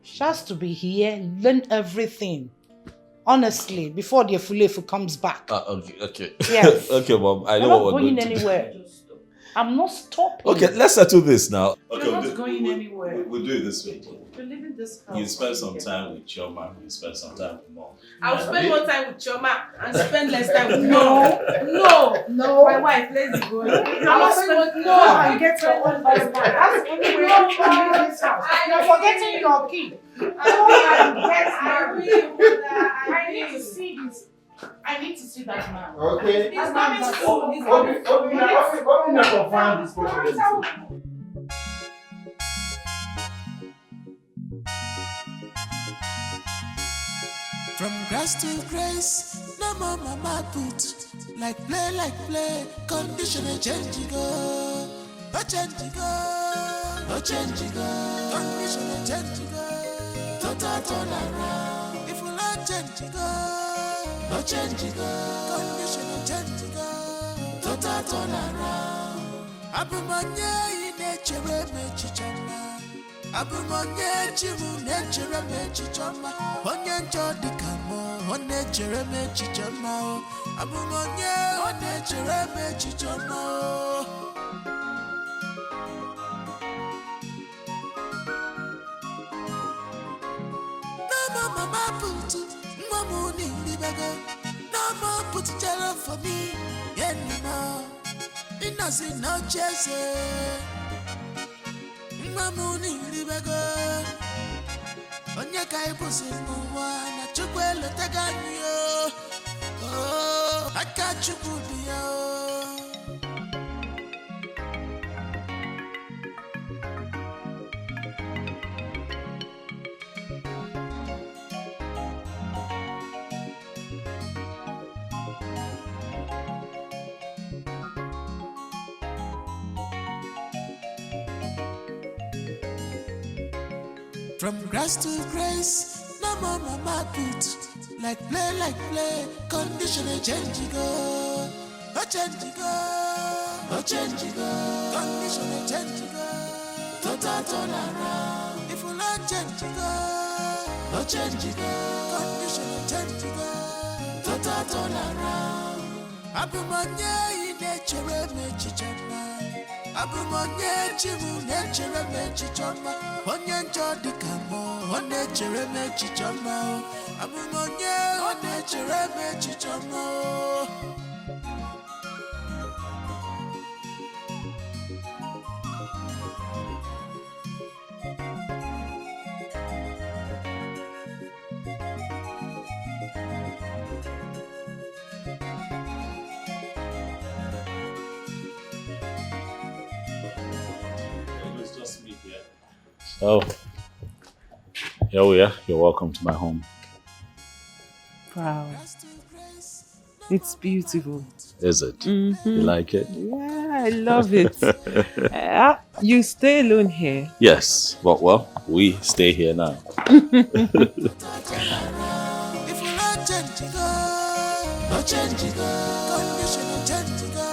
She has to be here, learn everything. Honestly, before the Efulefu comes back. Okay. Yes. Okay, Mom. I know I'm what not we're going going to do. anywhere. I'm not stopping. Okay, let's settle this now. Okay, You're not going anywhere. We'll do it this way. You're leaving this house. You spend some time with your mom, you spend some time with Mom. I'll spend more time with Choma and spend less time with No. My wife, let's go. I'll spend and get your own husband. That's the only way you can leave this house. You're forgetting your key. I need to see this. I need to see that man. Okay. He's coming soon. He's Open coming confirm this. From grass to grace, no more mama put. Like play, condition a change go. A change go, a change go. Condition a change go. Total turn around. If you like change go, a change go. Condition a change go. Total turn around. Abumanya in nature me chichama. Abumanya chimu nature me chichama. Onye njodi kamo, onye chere me chichama. Abumanya, onye chere me chichama. No more mama put, no more nili bago. No more put jello for me, anymore. Innocent no chase. Mamuni libago onye kai pusi mwa na chukwelo taganyo oh aka chukwubiyo. From grass to grace, no more mama put. Like play, condition a change go. A change go, a change go. Condition a change go. Total turn around. If you like change go, a change go. Condition a change go. Total turn around. Abumanya in nature me chichama. Abumanya chimu nature me chichama. Onye njodi kamo, onye chere me chichama. Abumanya, onye chere me chichama. Oh, here we are. You're welcome to my home. Wow. It's beautiful. Is it? Mm-hmm. You like it? Yeah, I love it. You stay alone here? Yes, but well, we stay here now. If you like change go, no change go. Condition change go.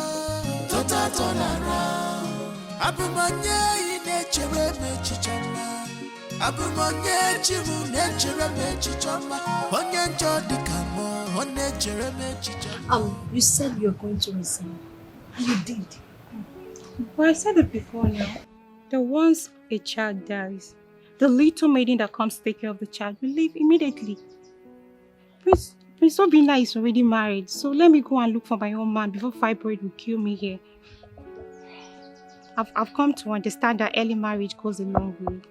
Total turn around. Abumanya in nature me chichama. Abumanya chimu nature me chichama. Onye njodi kamo, onye chere me chichama. You said you're going to resign. And you did. Well, I said it before now. That once a child dies, the little maiden that comes to take care of the child will leave immediately. Prince Obinna is already married, so let me go and look for my own man before fibroid will kill me here. I've come to understand that early marriage goes a long way.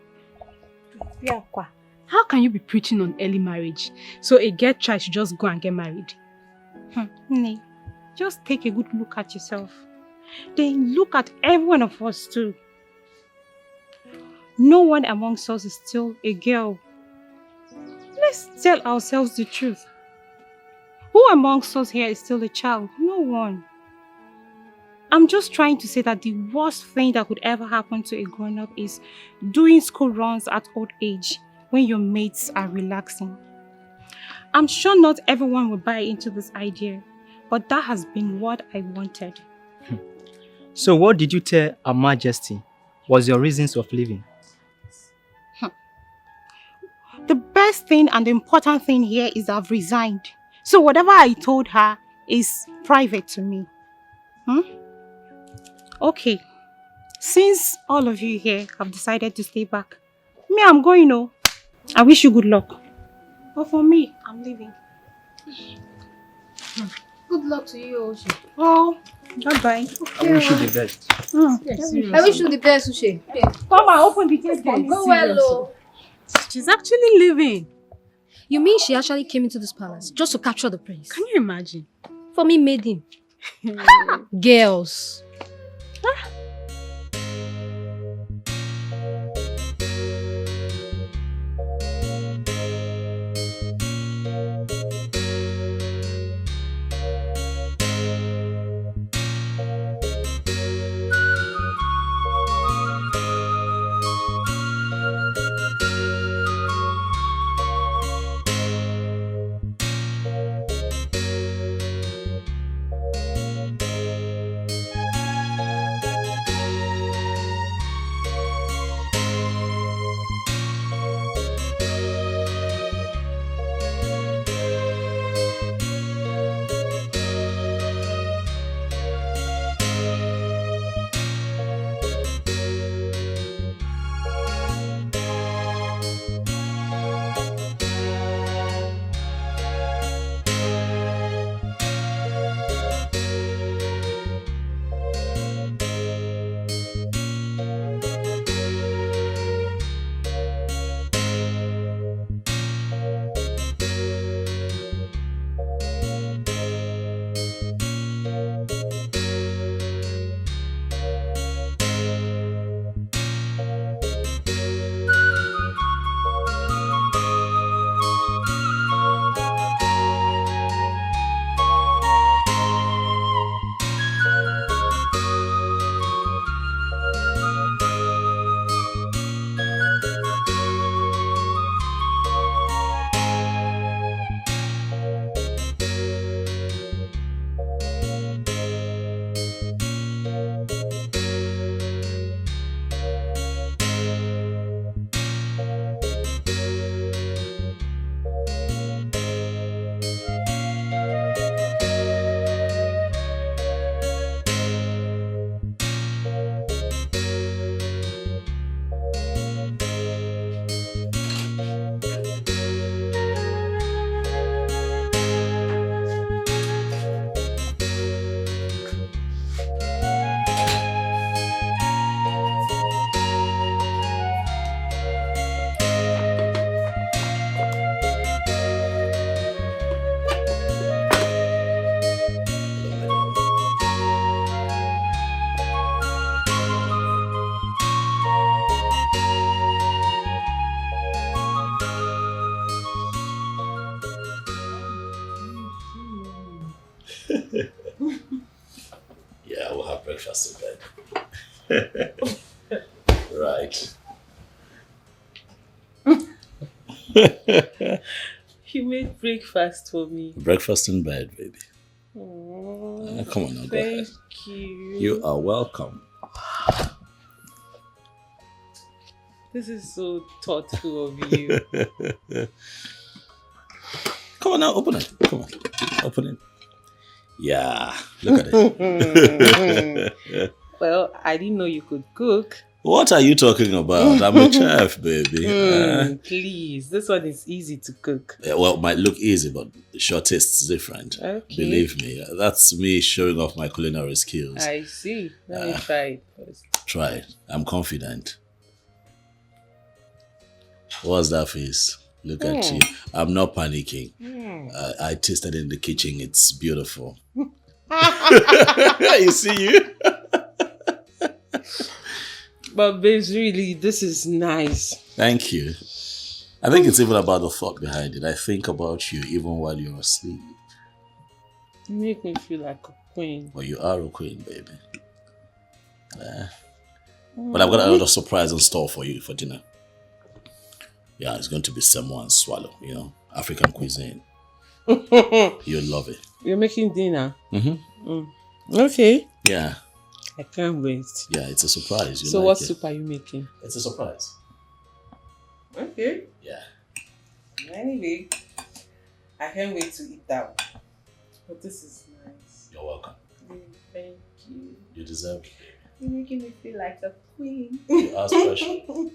How can you be preaching on early marriage? So a girl child should just go and get married? Nee, just take a good look at yourself. Then look at every one of us too. No one amongst us is still a girl. Let's tell ourselves the truth. Who amongst us here is still a child? No one. I'm just trying to say that the worst thing that could ever happen to a grown-up is doing school runs at old age when your mates are relaxing. I'm sure not everyone will buy into this idea, but that has been what I wanted. So what did you tell Her Majesty was your reasons of leaving? The best thing and the important thing here is I've resigned. So whatever I told her is private to me. Okay. Since all of you here have decided to stay back, me, I'm going, oh. I wish you good luck. But for me, I'm leaving. Good luck to you, Uche. Oh, bye-bye. I wish you the best. Yes, I wish you the best, Uche. Come on, open the gate for me. Go well, oh. She's actually leaving. You mean she actually came into this palace just to capture the prince? Can you imagine? For me, made him. Girls. Yeah, we'll have breakfast in bed. Right. You made breakfast for me. Breakfast in bed, baby. Oh, Come on now, go ahead. Thank you. You are welcome. This is so thoughtful of you. Come on now, open it. Come on, open it. Yeah, look at it. Well, I didn't know you could cook. What are you talking about? I'm a chef, baby. Please, this one is easy to cook. Well, it might look easy, but the sure taste is different. Okay. Believe me, that's me showing off my culinary skills. I see. Let me try it first. Try it. I'm confident. What's that face? Look at you. I'm not panicking. I tasted it in the kitchen. It's beautiful. You see you? But babes, really, this is nice. Thank you. I think it's even about the thought behind it. I think about you even while you're asleep. You make me feel like a queen. Well, you are a queen, baby. But I've got another surprise in store for you for dinner. Yeah, it's going to be semo and swallow, you know, African cuisine. You'll love it. You're making dinner? Mm-hmm. Okay. Yeah. I can't wait. Yeah, it's a surprise. So what soup are you making? It's a surprise. Okay. Yeah. Anyway, I can't wait to eat that one. But this is nice. You're welcome. Thank you. You deserve it. You're making me feel like a queen. You are special.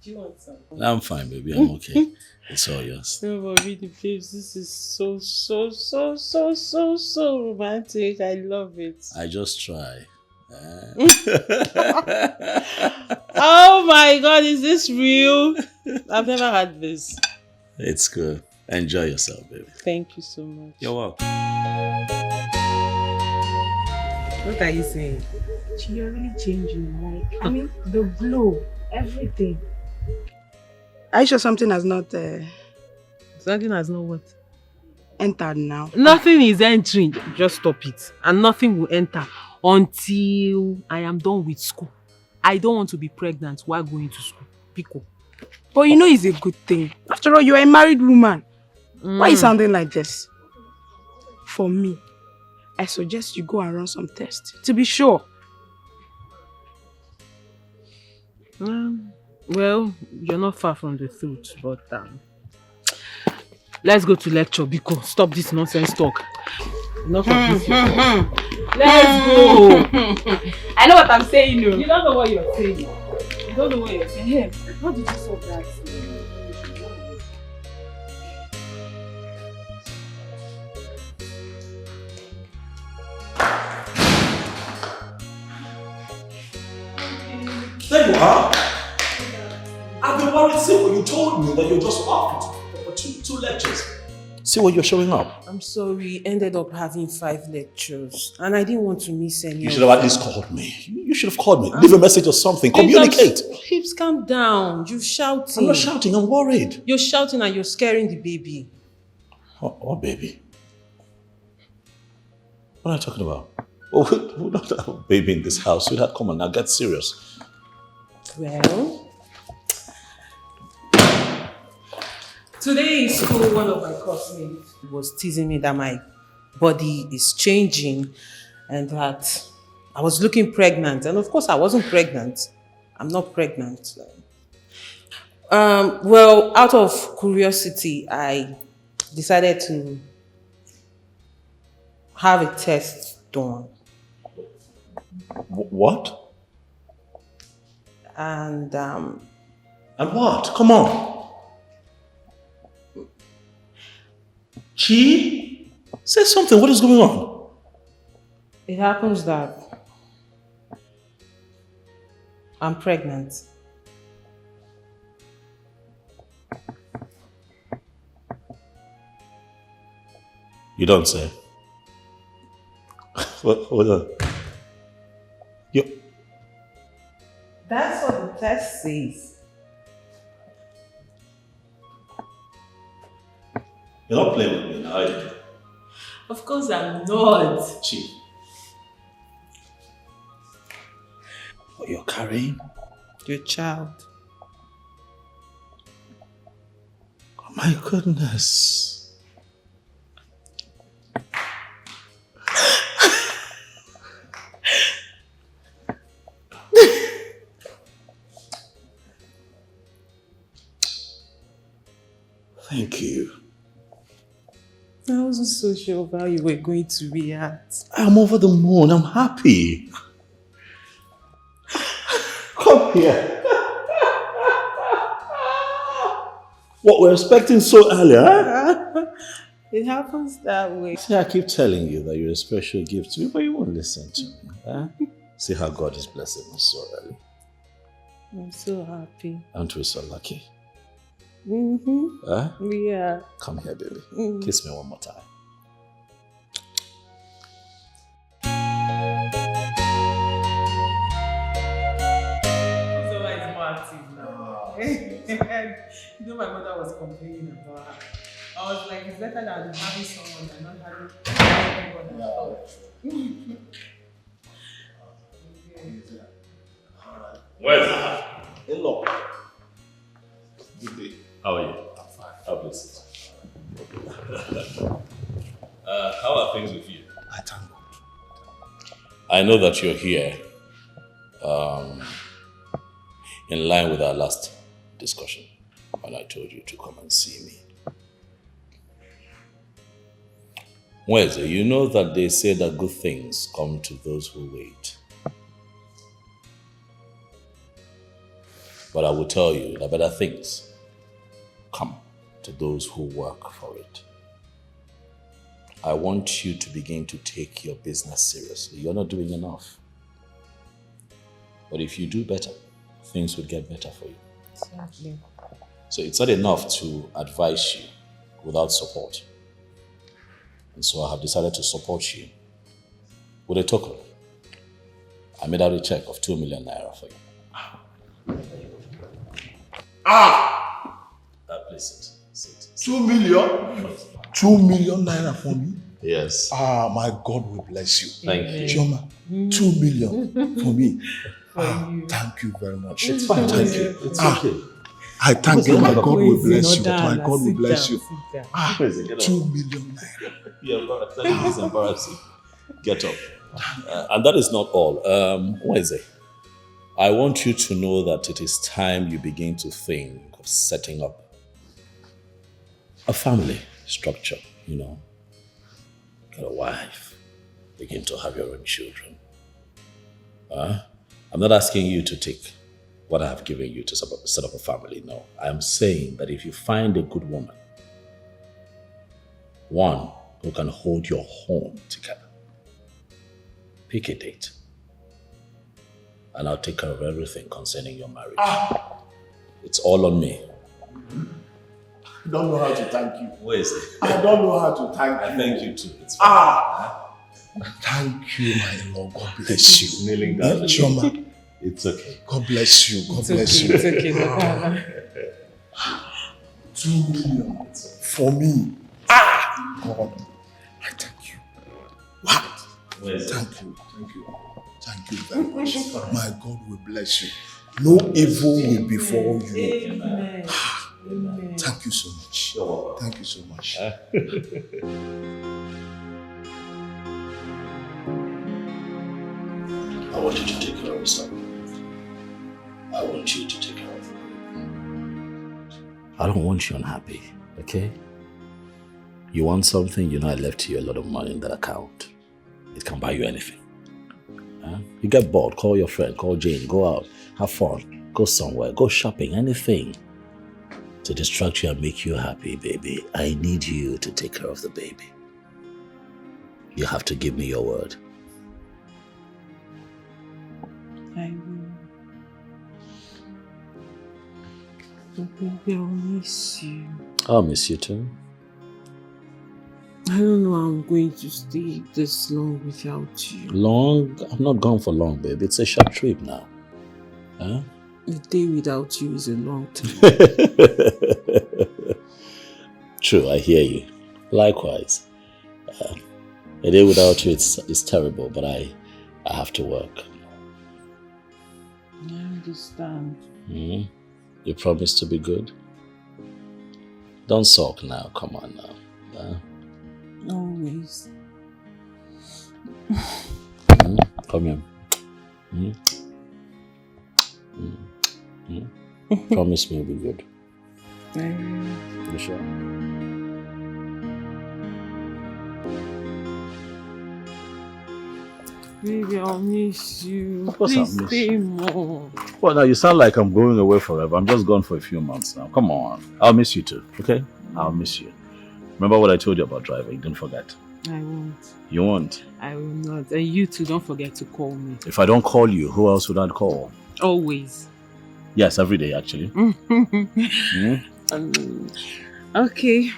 Do you want some? I'm fine, baby. I'm okay. It's all yours. No, but really, babes, this is so romantic. I love it. I just try. Oh my God, is this real? I've never had this. It's good. Enjoy yourself, baby. Thank you so much. You're welcome. What are you saying? You're really changing. Like, I mean, the glow, everything. Are you sure something has not... Something has not what? Entered now. Nothing is entering. Just stop it. And nothing will enter until I am done with school. I don't want to be pregnant while going to school. Pico. But you know it's a good thing. After all, you're a married woman. Why are you sounding like this? For me, I suggest you go and run some tests. To be sure. Well, you're not far from the truth, but let's go to lecture, Biko. Stop this nonsense talk. Enough of this. Let's go. I know what I'm saying. You don't know what you're saying. You don't know what you're saying. Hey, how did you solve that? There you are. I've been worried since when you told me that you're just off for two lectures. See what you're showing up. I'm sorry, ended up having 5 lectures and I didn't want to miss any. You should have at least called me. You should have called me. Leave a message or something. Communicate. Hips, calm down. You're shouting. I'm not shouting. I'm worried. You're shouting and you're scaring the baby. What baby? What are you talking about? Oh, we don't have a baby in this house. Sweetheart, come on now. Get serious. Well, today in school, one of my classmates was teasing me that my body is changing and that I was looking pregnant. And of course, I wasn't pregnant. I'm not pregnant. Well, out of curiosity, I decided to have a test done. What? And what? Come on. Chi? Say something. What is going on? It happens that I'm pregnant. You don't say. Hold on. That's what the test says. You're not playing with me now, are you? Of course I'm not. Chi. What you're carrying? Your child. Oh my goodness. Thank you. I wasn't so sure of how you were going to react. I'm over the moon. I'm happy. Come here. What we're expecting so early, huh? It happens that way. See, I keep telling you that you're a special gift to me, but you won't listen to me. Huh? See how God is blessing us so early. I'm so happy. Aren't we so lucky? Huh? Yeah. Come here, baby. Kiss me one more time. You know, my mother was complaining about her. I was like, it's better than having someone than not having anyone at all. Where's that? Hello. Good day. How are you? I'm fine. How bless how are things with you? I thank God. I know that you're here in line with our last discussion when I told you to come and see me. Wednesday, you know that they say that good things come to those who wait. But I will tell you that better things come to those who work for it. I want you to begin to take your business seriously. You're not doing enough. But if you do better, things will get better for you. Exactly. So it's not enough to advise you without support. And so I have decided to support you with a token. I made out a check of 2 million naira for you. Please sit. 2 million? 2 million naira for me? Yes. My God will bless you. Thank you. Chioma, 2 million for me. Thank you very much. It's fine. Thank you. It's okay. I thank you. My God will bless you. Not My down, God will sit bless down, you. sit down. 2 million naira. You're embarrassed. It's embarrassing. Get up. And that is not all. Wednesday, I want you to know that it is time you begin to think of setting up a family structure, you know. Get a wife. Begin to have your own children. I'm not asking you to take what I have given you to set up a family. No. I'm saying that if you find a good woman, one who can hold your home together, pick a date. And I'll take care of everything concerning your marriage. It's all on me. I don't know how to thank you. Where is it? I don't know how to thank you. I thank you too. It's fine. Thank you, my Lord. God bless you. Kneeling down. Chioma. It's okay. God bless you. God bless you. It's okay, no problem. 2 million for me. God. I thank you. What? Thank you. Thank you. Thank you very much. My God will bless you. No evil will befall you. Amen. Amen. Thank you so much. Thank you so much. I want you to take care of yourself. I want you to take care of me. I don't want you unhappy, okay? You want something, you know I left you a lot of money in that account. It can buy you anything. You get bored, call your friend, call Jane, go out, have fun, go somewhere, go shopping, anything to distract you and make you happy, baby. I need you to take care of the baby. You have to give me your word. I will. But baby, I'll miss you. I'll miss you too. I don't know how I'm going to stay this long without you. Long? I'm not gone for long, babe. It's a short trip now. Huh? A day without you is a long time. True, I hear you. Likewise. A day without you it's terrible, but I have to work. I understand. You promise to be good? Don't sulk now. Come on now. Always. Come here. Promise me you'll be good. I will. You sure? Baby, I'll miss you. Of course I'll Please miss stay you. more. Well, now you sound like I'm going away forever. I'm just gone for a few months now. Come on. I'll miss you too, okay? I'll miss you. Remember what I told you about driving? Don't forget. I won't. You won't? I will not. And you too, don't forget to call me. If I don't call you, who else would I call? Always. Yes, every day actually. Okay.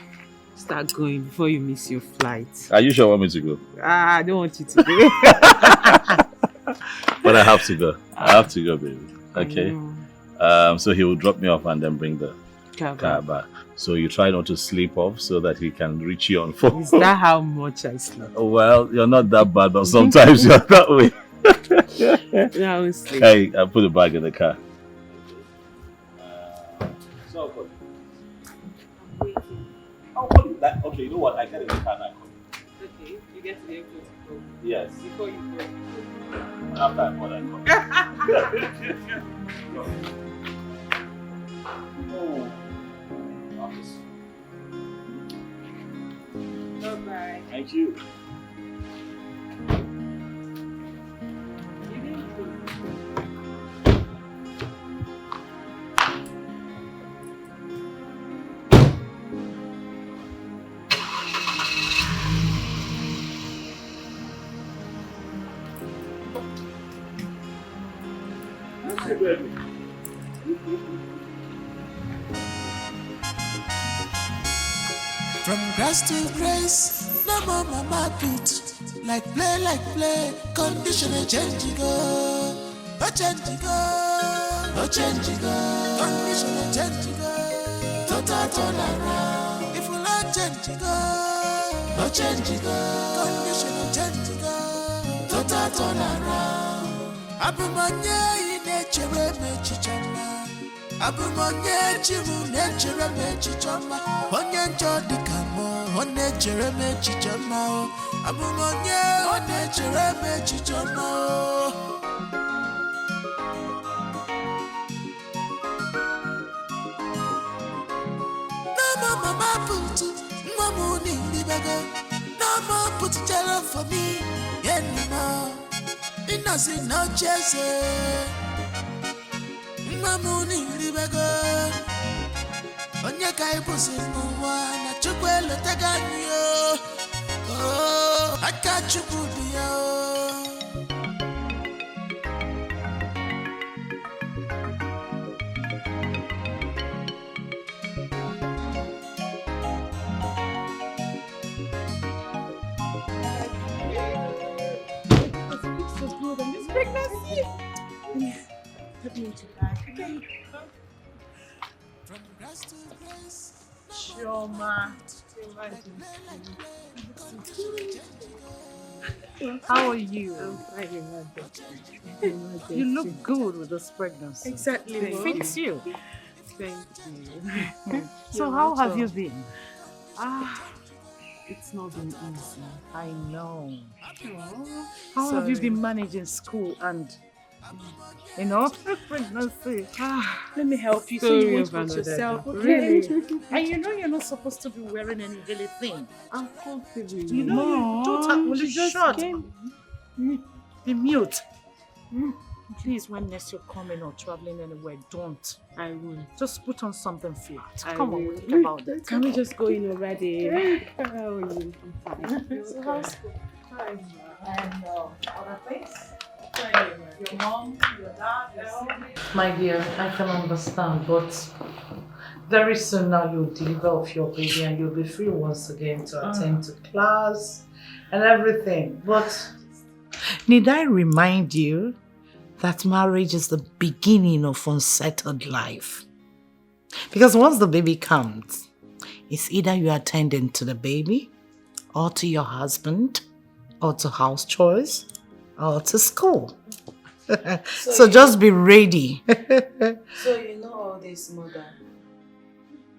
Start going before you miss your flight. Are you sure you want me to go? I don't want you to go. But I have to go. I have to go, baby. Okay. So he will drop me off and then bring the car back. So you try not to sleep off so that he can reach you on phone. Is that how much I sleep? Well, you're not that bad, but sometimes you're that way. Yeah, I will sleep. Hey, I put the bag in the car. Okay, you know what? I get in the car now. Okay, you get to the airport to go. Yes. Before you go. After I call, I call. Oh. Bye-bye. Thank you. From grass to grace, no more mama put. Like play, condition a change go. A change go, a change go. Condition a change go. Total turn around. If you like change go, a change go. Condition a change go. Total turn around. Abumanye nature me chichama. Abumanye chimu nature me chichama. Onye njodi kamo, nature me chichama. Abumanye nature me chichama. No more mama put, no more nili baga. No more put jello for me, anymore. Inasi no chase. Mamuni libego. Onye kai pusi mwa na chukwelo taganyo. Oh, akachukudio. Pregnancy. Put me into bag. Okay. Chioma. How are you? I'm fine, You look good with this pregnancy. Exactly. It fits you. Thank you. So You're how have welcome. you been? It's not been easy. I know. How have you been managing school and, pregnancy? Let me help you. So you Story won't of put another yourself, day. okay? Really? And you know you're not supposed to be wearing any really thing. I'm comfortable. You know you don't have She just shut. came. Be mute. Please, when next you're coming or traveling anywhere, don't. I will. Just put on something flat. I Come on, will. we'll think about that. Can we just go in already? How are you? I'm fine. So how's school? Fine. And other things? Your mom, your dad, your siblings? My dear, I can understand, but very soon now you'll deliver of your baby and you'll be free once again to attend to class and everything. But need I remind you that marriage is the beginning of unsettled life? Because once the baby comes, it's either you attending to the baby, or to your husband, or to house chores, or to school. So just be ready. So you know all this, mother?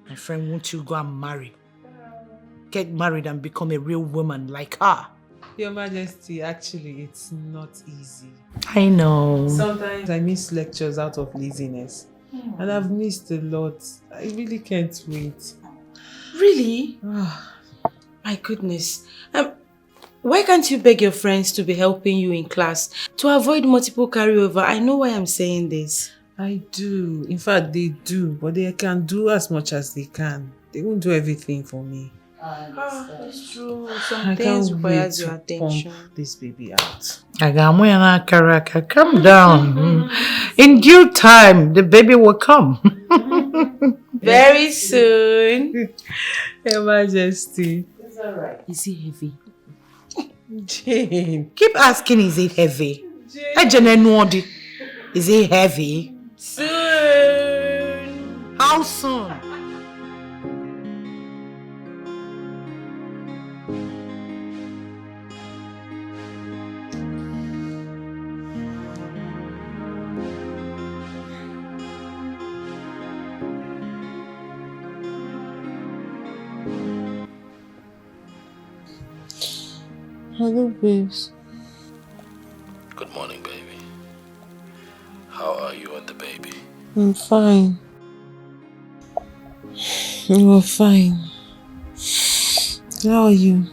My friend, won't you go and marry? Get married and become a real woman like her. Your Majesty, actually, it's not easy. I know. Sometimes I miss lectures out of laziness. And I've missed a lot. I really can't wait. Really? My goodness. Why can't you beg your friends to be helping you in class to avoid multiple carryover? I know why I'm saying this. I do. In fact, they do. But they can do as much as they can. They won't do everything for me. It's true. I Some can't things wait requires to your attention. pump this baby out. Calm down. In due time, the baby will come. Very soon. Your Majesty. It's alright. Is he heavy? Jane. Keep asking, is it heavy? Jane. Is it heavy? Soon. How soon? Hello, babes. Good morning, baby. How are you and the baby? I'm fine. You're fine. How are you?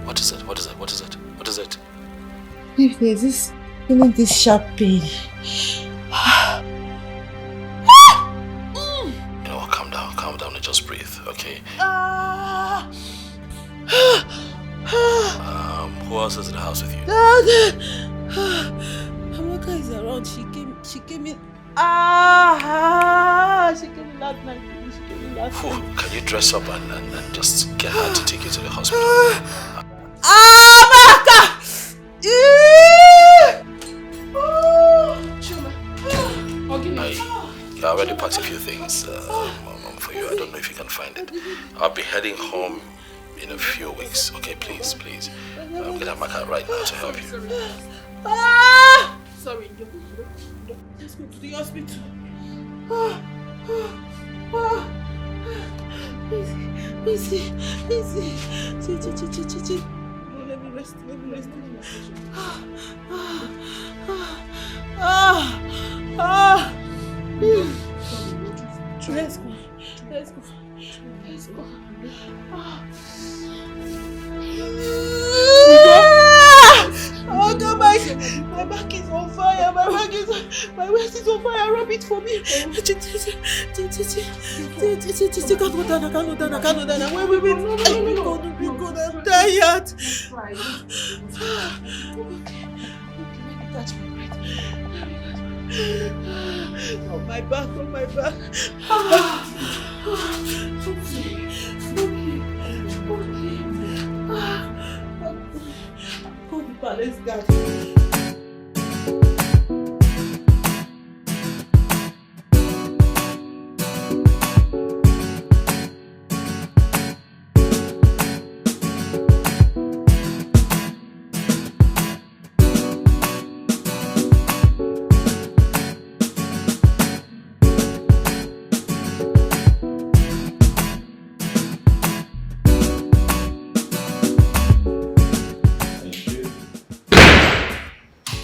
What is it? What is it? What is it? What is it? If there's this, feeling this sharp pain. You know what? Calm down and just breathe, okay? Who else is in the house with you? Amaka is around. She came in. She came in last night. Can you dress up and just get her to take you to the hospital? Amaka! I already packed a few things for you. I don't know if you can find it. I'll be heading home in a few weeks. Okay, please. I'm gonna back out right now to help you. Sorry, let's go to the hospital. Easy. Let me rest. Let's go. Oh God, my back is on fire. My waist is on fire. Rub it for me. I can't go down. Wait. Be good. I'm tired. Okay, let me catch my breath. On my back. Go the palace garden.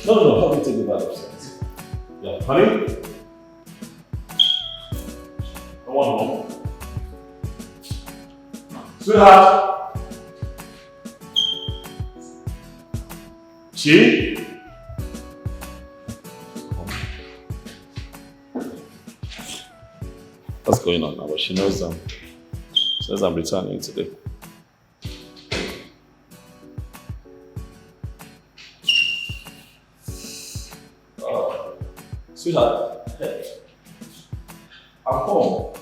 No, help me take the bag upstairs. Yeah, honey? Come on home. Sweetheart! Chi? What's going on now? Well, she knows says I'm returning today. Sweetheart, hey, I'm home.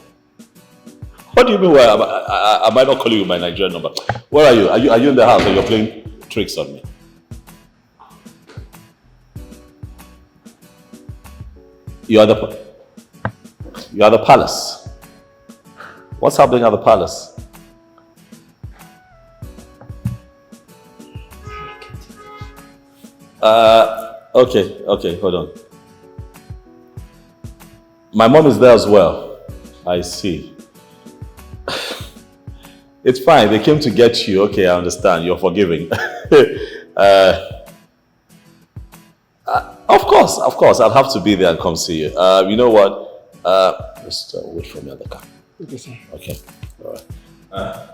What do you mean? Why I might not call you with my Nigerian number? Where are you? Are you in the house or you're playing tricks on me? You are the palace. What's happening at the palace? Okay, hold on. My mom is there as well. I see. It's fine. They came to get you. Okay, I understand. You're forgiving. Of course. I'll have to be there and come see you. You know what? Just wait for me at the car. Okay, sir. Okay. All right.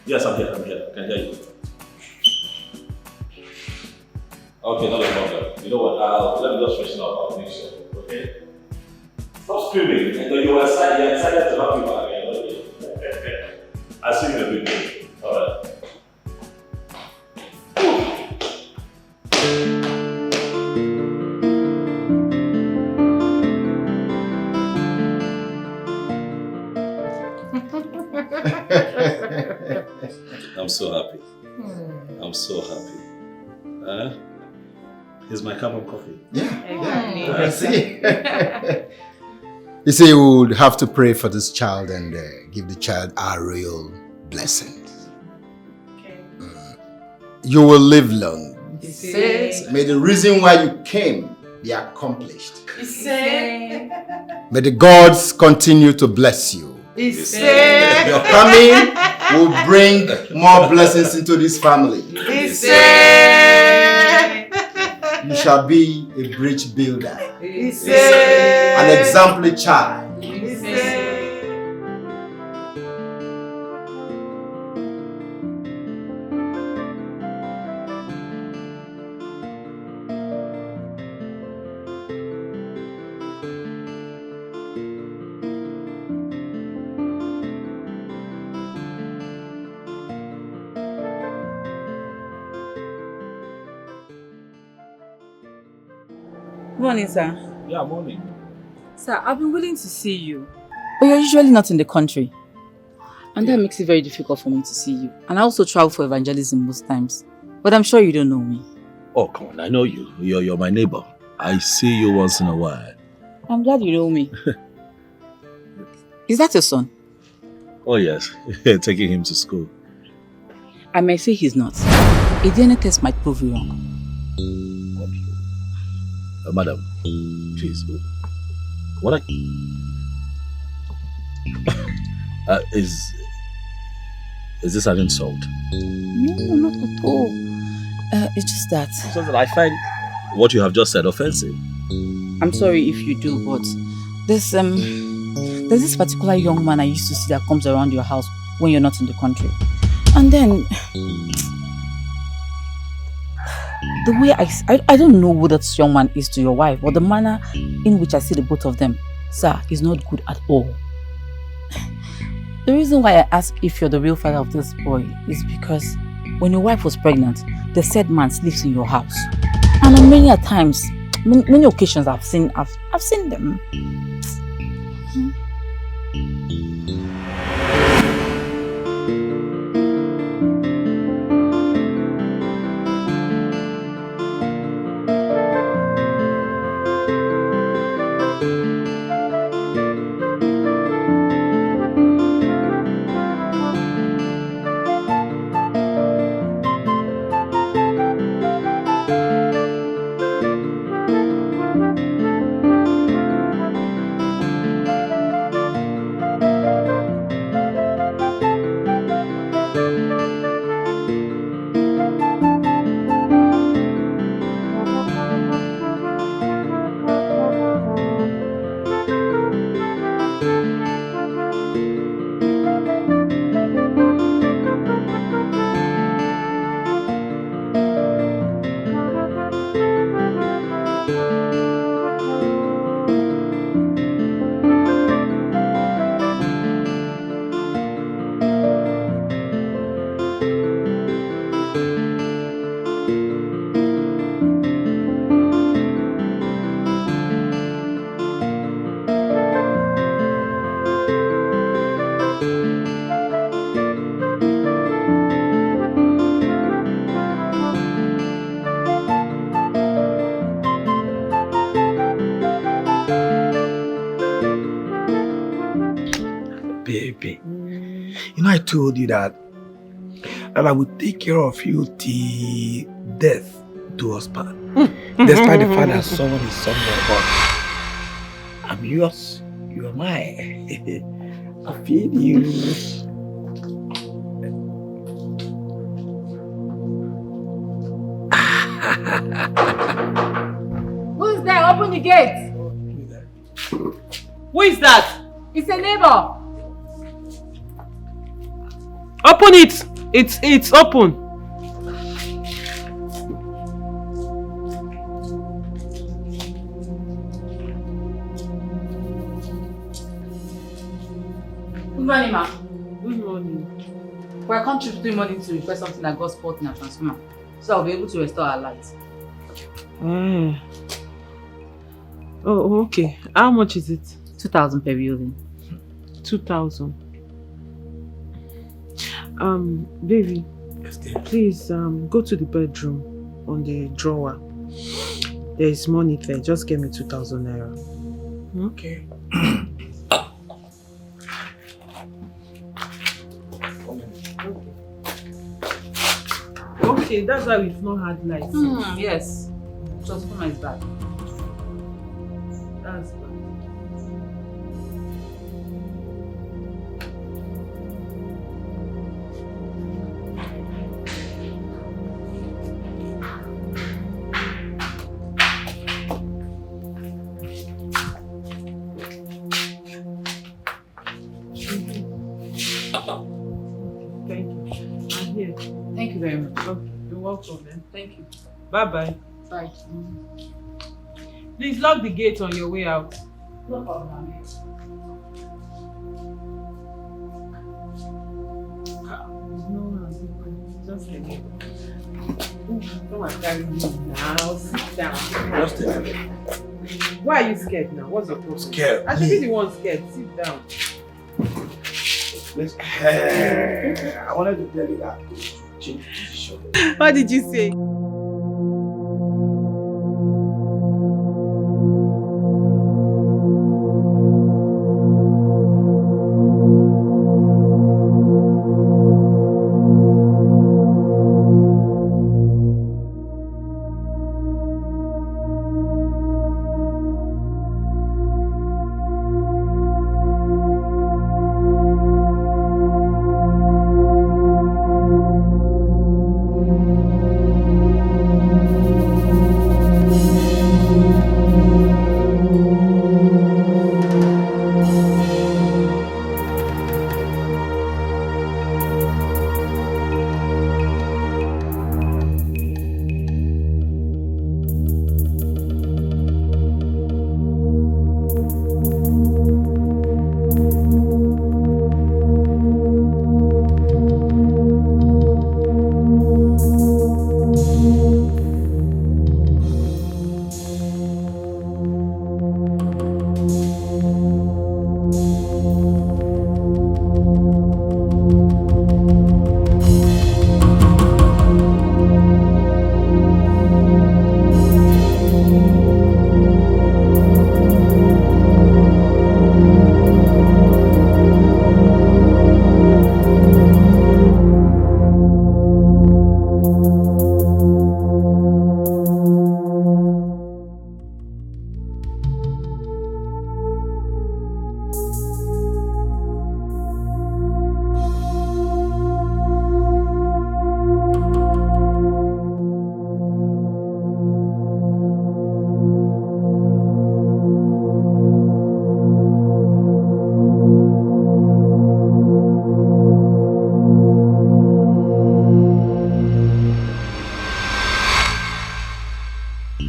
Yes, I'm here. I can hear you. Okay, not a problem. You know what? Let me just freshen up. I'll make sure. Okay? Stop screaming. I know you're excited to help you back again. I'll see you in a bit. Alright. I'm so happy. I'm so happy. Here's my cup of coffee. Yeah. See. You see, you would have to pray for this child and give the child our royal blessings. Okay. You will live long. May the reason why you came be accomplished. May the gods continue to bless you. Your coming will bring more blessings into this family. You shall be a bridge builder. An exemplary child. Morning, sir. Yeah, morning. Sir, I've been willing to see you, but you're usually not in the country. And that makes it very difficult for me to see you. And I also travel for evangelism most times. But I'm sure you don't know me. Oh, come on. I know you. You're my neighbor. I see you once in a while. I'm glad you know me. Is that your son? Oh, yes. Taking him to school. I may say he's not. A DNA test might prove you wrong. Madam, please. What is this an insult? No, not at all. It's just that. It's just that I find what you have just said offensive. I'm sorry if you do, but there's this particular young man I used to see that comes around your house when you're not in the country. And then the way I don't know who that young man is to your wife, but the manner in which I see the both of them, sir, is not good at all. The reason why I ask if you're the real father of this boy is because when your wife was pregnant, the said man sleeps in your house. And on many occasions I've seen them. Baby, you know I told you that I would take care of you till death do us part. Despite the fact that someone is somewhere, but I'm yours, you are mine. I feel you. Who's there? Open the gate. Who is that? It's a neighbor. Open it. It's open. morning, ma. Good morning. We're contributing money to repair something that got spoiled in our transformer, so I'll be able to restore our lights. Oh, okay. How much is it? 2,000 per building. 2,000. Baby. Yes, dear. Please, go to the bedroom on the drawer. There is money there. Just give me 2,000 naira. Okay. Okay, that's why we've not had lights. Yes. Transformer is bad. That's bad. Thank you. I'm here. Thank you very much. Okay, you're welcome, man. Thank you. Bye-bye. Bye. Please lock the gate on your way out. No problem. Just a minute. Come and carry me now. Sit down. Just a minute. Why are you scared now? What's your problem? Scared. I should be the one scared. Sit down. I wanted to tell you that. Change position. What did you say?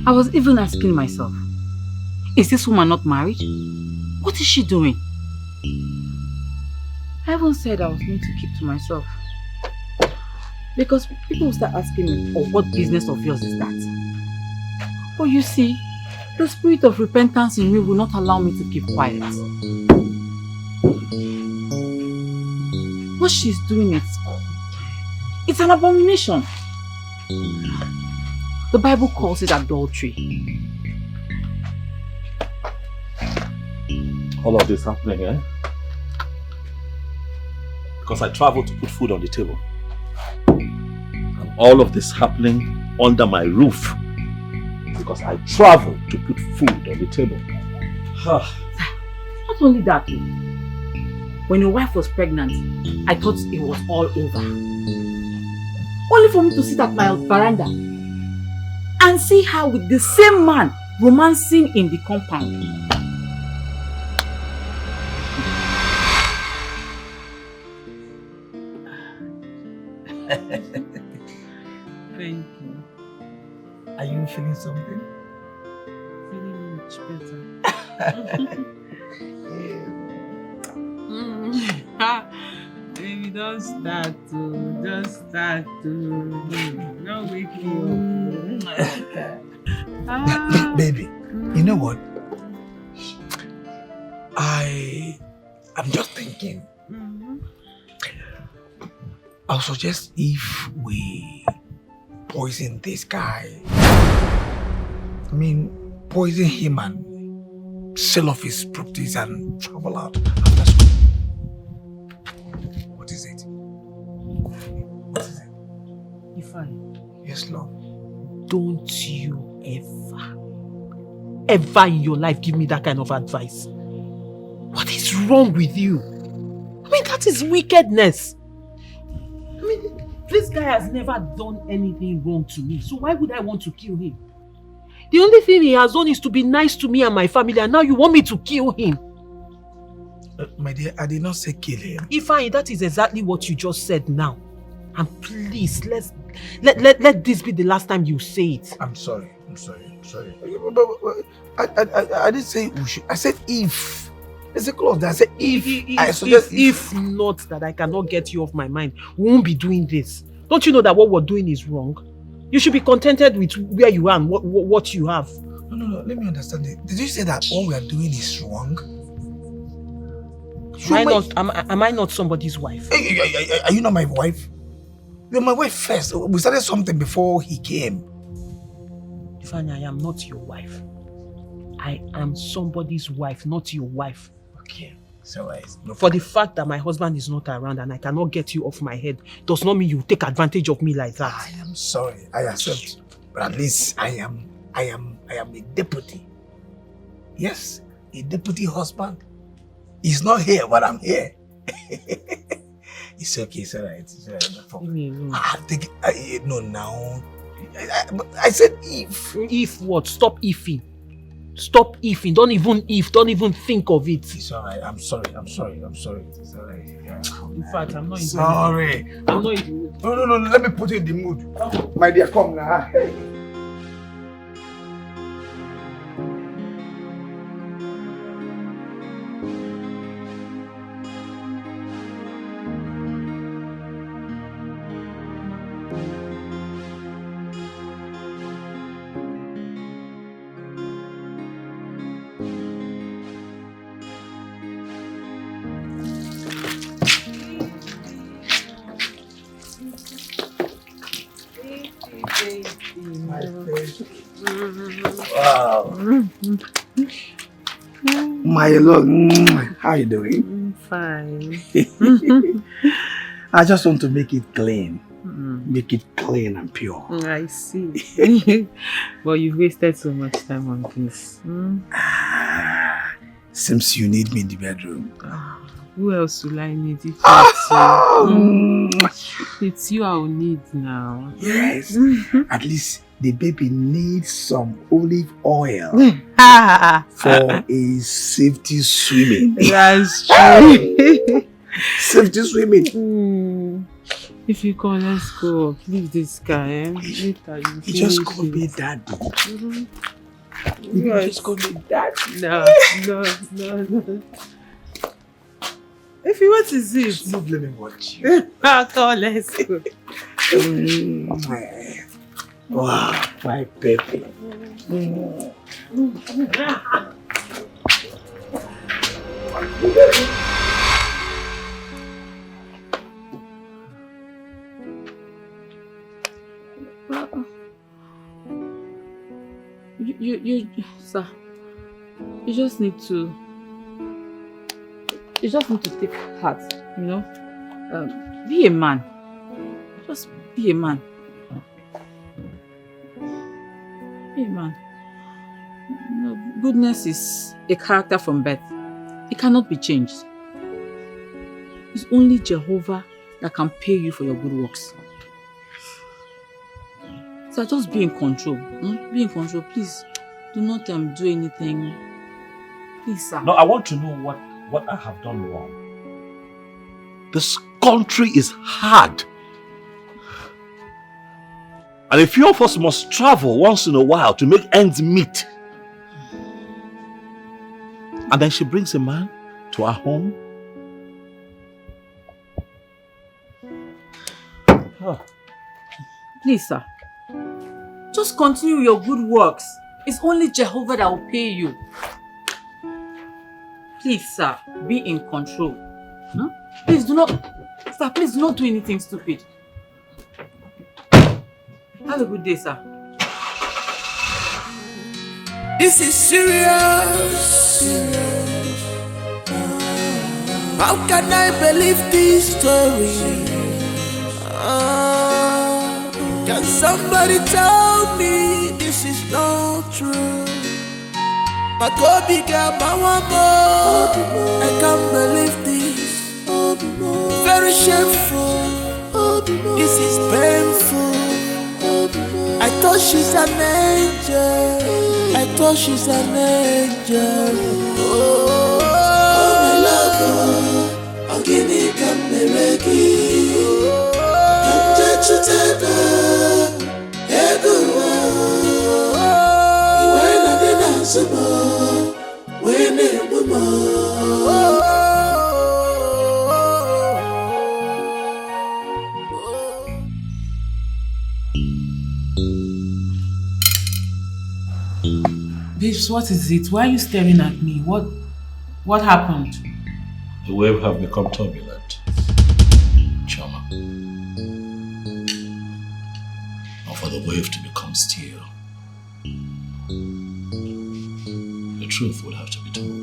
I was even asking myself, is this woman not married? What is she doing? I even said I was going to keep to myself. Because people will start asking me, oh, what business of yours is that? But you see, the spirit of repentance in me will not allow me to keep quiet. What she's doing it's an abomination. The Bible calls it adultery. All of this happening, eh? Because I traveled to put food on the table. And all of this happening under my roof. Because I traveled to put food on the table. Not only that, when your wife was pregnant, I thought it was all over. Only for me to sit at my veranda and see her with the same man romancing in the compound. Thank you. Are you feeling something? Feeling much better. Baby, don't start to, just start to. Don't wake me up. Baby, you know what? I'm just thinking. I'll suggest if we poison this guy. I mean, poison him and sell off his properties and travel out after school. What is it? What is it? Ifeanyi. Yes, love. Don't you ever in your life give me that kind of advice. What is wrong with you? I mean, that is wickedness. I mean, this guy has never done anything wrong to me, so why would I want to kill him? The only thing he has done is to be nice to me and my family, and now you want me to kill him? My dear, I did not say kill him. Ifeanyi, that is exactly what you just said now. And please, let this be the last time you say it. I'm sorry. I didn't say we should. I said if. It's a clause that I said if not that I cannot get you off my mind, we won't be doing this. Don't you know that what we're doing is wrong? You should be contented with where you are and what you have. No. Let me understand it. Did you say that what we are doing is wrong? Am I not somebody's wife? Are you not my wife? You're my wife first. We started something before he came. Ifeanyi, I am not your wife. I am somebody's wife, not your wife. Okay. So for the fact that my husband is not around and I cannot get you off my head does not mean you take advantage of me like that. I am sorry. I accept. But at least I am a deputy. Yes, a deputy husband. He's not here, but I'm here. It's okay, it's alright. It's alright. No, now. I said if. If what? Stop ifing. Stop ifing. Don't even think of it. It's alright. I'm sorry. It's alright. Yeah. In fact, I'm not even. Sorry. I'm not even. No. Let me put you in the mood. My dear, come now. Wow. My love, how you doing? Fine. I just want to make it clean. Make it clean and pure. I see. But you've wasted so much time on this. Seems you need me in the bedroom. Who else will I need? It's you I will need now. Yes. At least the baby needs some olive oil for a safety swimming. That's true. Safety swimming. If you call, let's go. Leave this guy. Later you just call me daddy. You just call me daddy. No. If you want to see it, not let me watch you. Come, let's go. Wow, my baby. You, sir, you just need to take heart, you know. Be a man. Just be a man. Be a man. You know, goodness is a character from birth. It cannot be changed. It's only Jehovah that can pay you for your good works. So just be in control. Be in control. Please do not do anything. Please, sir. No, I want to know what I have done wrong. This country is hard. And a few of us must travel once in a while to make ends meet. And then she brings a man to our home. Please, sir. Just continue your good works. It's only Jehovah that will pay you. Please, sir, be in control. Huh? Please do not do anything stupid. Have a good day, sir. This is serious. How can I believe this story? Can somebody tell me this is not true? My Kobe girl, my woman, I can't believe this. Very shameful. This is painful. I thought she's an angel. I thought she's an angel. Oh, my lover, I'm gonna come mereki. Come touch your tether, ego. When I did answer, when it was Babes, what is it? Why are you staring at me? What happened? The wave have become turbulent, Chama. Or for the wave to become still, the truth would have to be told.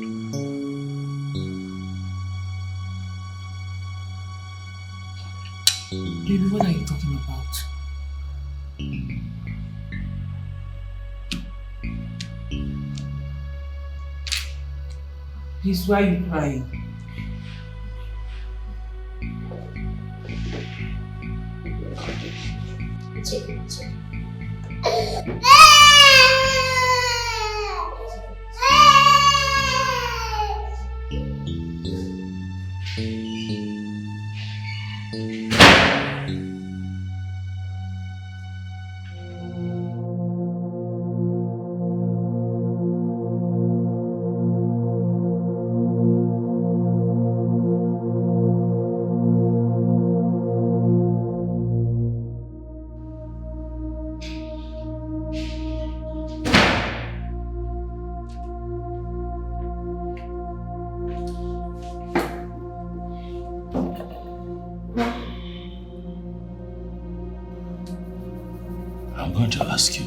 Baby, what are you talking about? Please, why are you crying? It's okay, it's okay. I'm going to ask you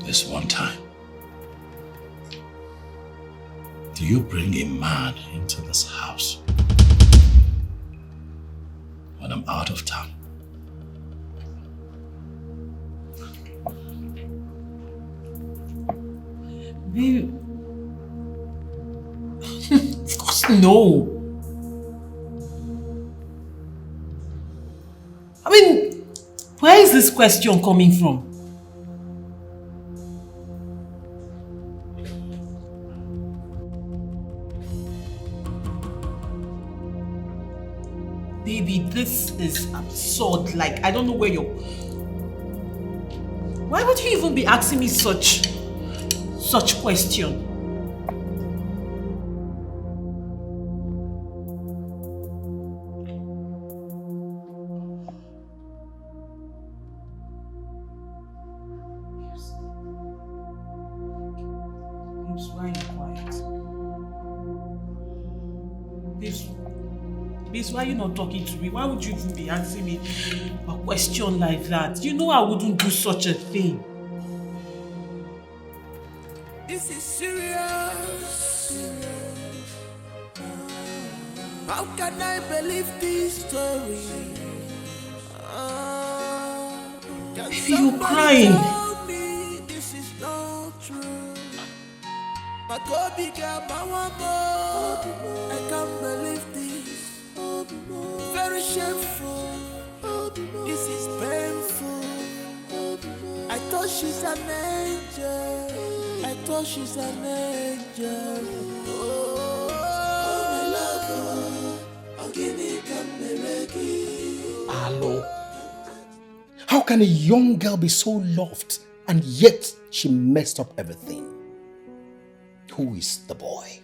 this one time. Do you bring a man into this house when I'm out of town? Baby. Of course no. I mean, where is this question coming from? Baby, this is absurd. Like, I don't know where you're... Why would you even be asking me such question? Why are you quiet? Babes, why are you not talking to me? Why would you even be asking me a question like that? You know I wouldn't do such a thing. This is serious. How can I believe this story? You're crying. This is not true. My Kobe girl, my woman, I can't believe this. Very shameful. This is painful. I thought she's an angel. I thought she's an angel. Oh, my lover, I'm gonna come mereki. Hello. How can a young girl be so loved and yet she messed up everything? Who is the boy?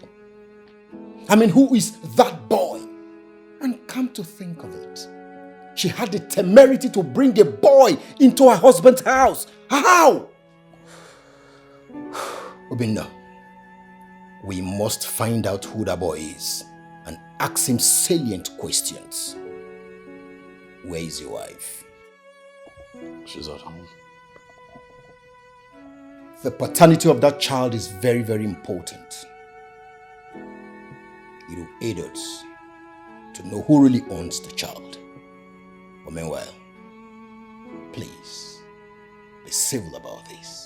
I mean, who is that boy? And come to think of it, she had the temerity to bring a boy into her husband's house. How? Obinna, we must find out who that boy is and ask him salient questions. Where is your wife? She's at home. The paternity of that child is very, very important. It will aid us to know who really owns the child. But meanwhile, please, be civil about this.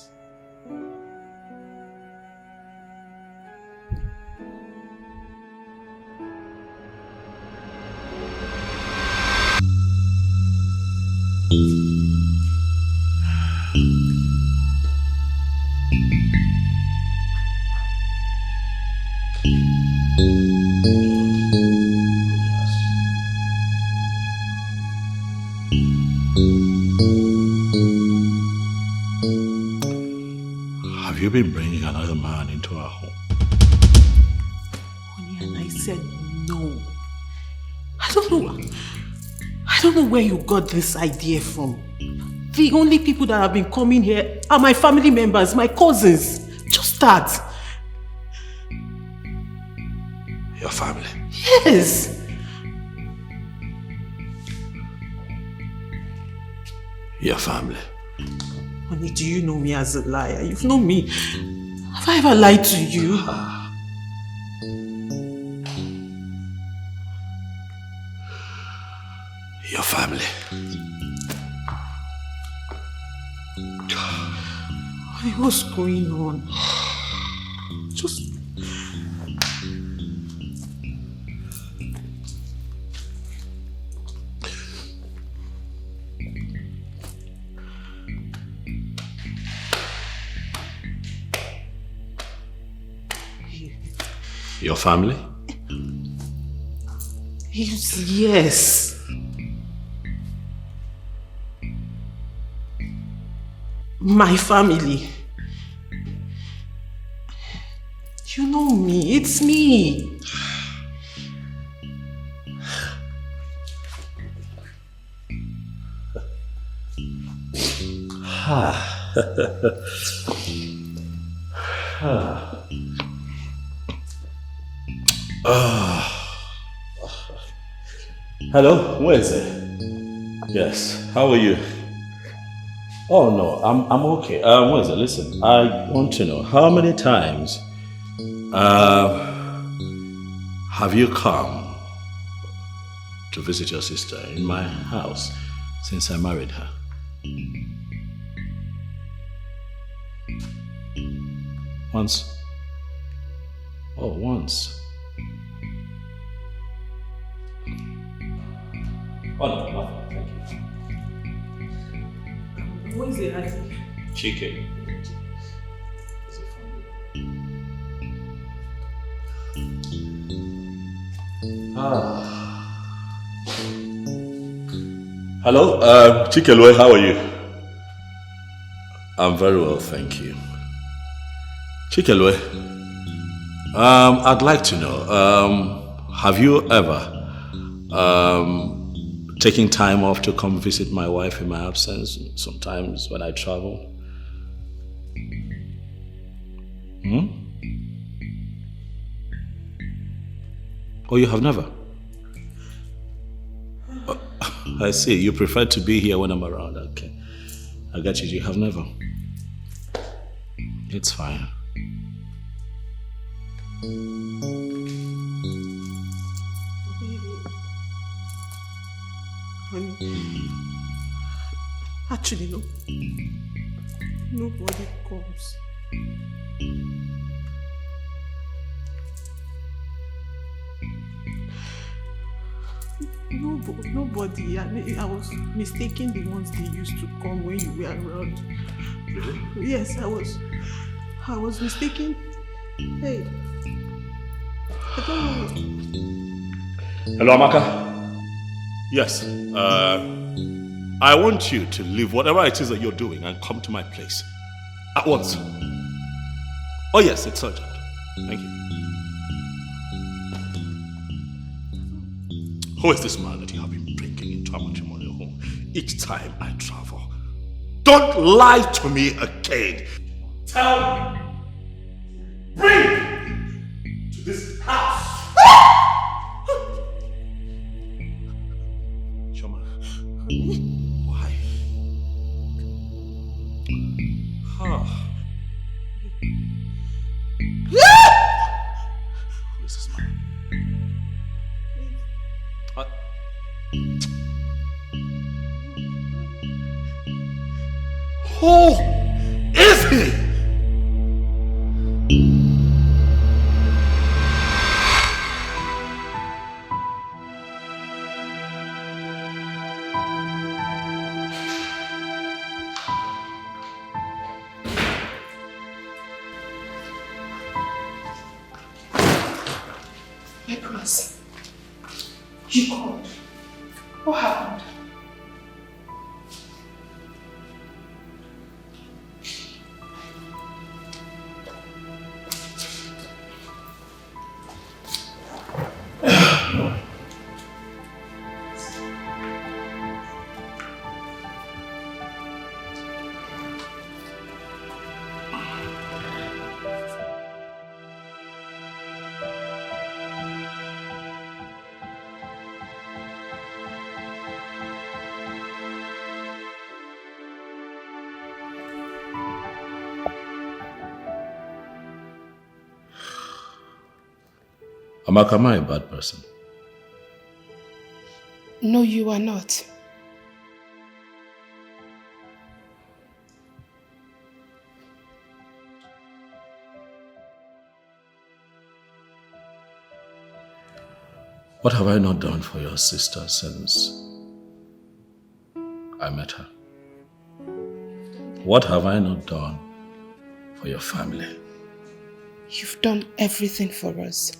Have you been bringing another man into our home? Honey, and I said no. I don't know where you got this idea from. The only people that have been coming here are my family members, my cousins. Just that. Your family? Yes. Your family? Honey, do you know me as a liar? You've known me. Have I ever lied to you? Your family? Honey, what's going on? Just... Your family? Yes. My family. You know me, it's me. Hello, where is it? Yes, how are you? Oh no, I'm okay. What is it? Listen, I want to know how many times have you come to visit your sister in my house since I married her? Once? Oh, once. Oh no, nothing. Thank you. What is it? Chicken. Hello, Chikelwe, how are you? I'm very well, thank you. Chikelwe, I'd like to know, have you ever taking time off to come visit my wife in my absence, sometimes when I travel? Oh, you have never? I see, you prefer to be here when I'm around. Okay, I got you, you have never. It's fine. Honey, actually, no. Nobody comes. Nobody. I was mistaking the ones they used to come when you were around. Really? Yes, I was mistaken. Hey, I don't know. Hello, Amaka. Yes, I want you to leave whatever it is that you're doing and come to my place at once. Oh yes, it's urgent. Thank you. Who is this man that you have been bringing into our matrimonial home each time I travel? Don't lie to me again. Tell me. Bring me to this house. Shoma. Why? Who is this man? Who is he? Nicholas, you called. What happened? Amaka, am I a bad person? No, you are not. What have I not done for your sister since I met her? What have I not done for your family? You've done everything for us.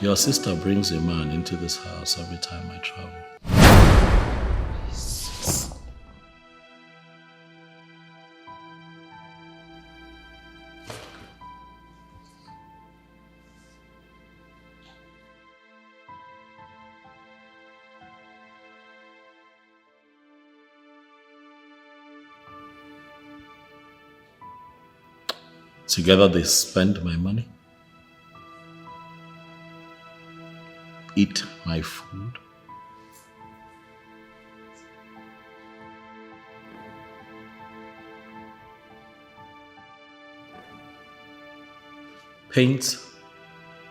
Your sister brings a man into this house every time I travel. Together they spend my money, eat my food, paint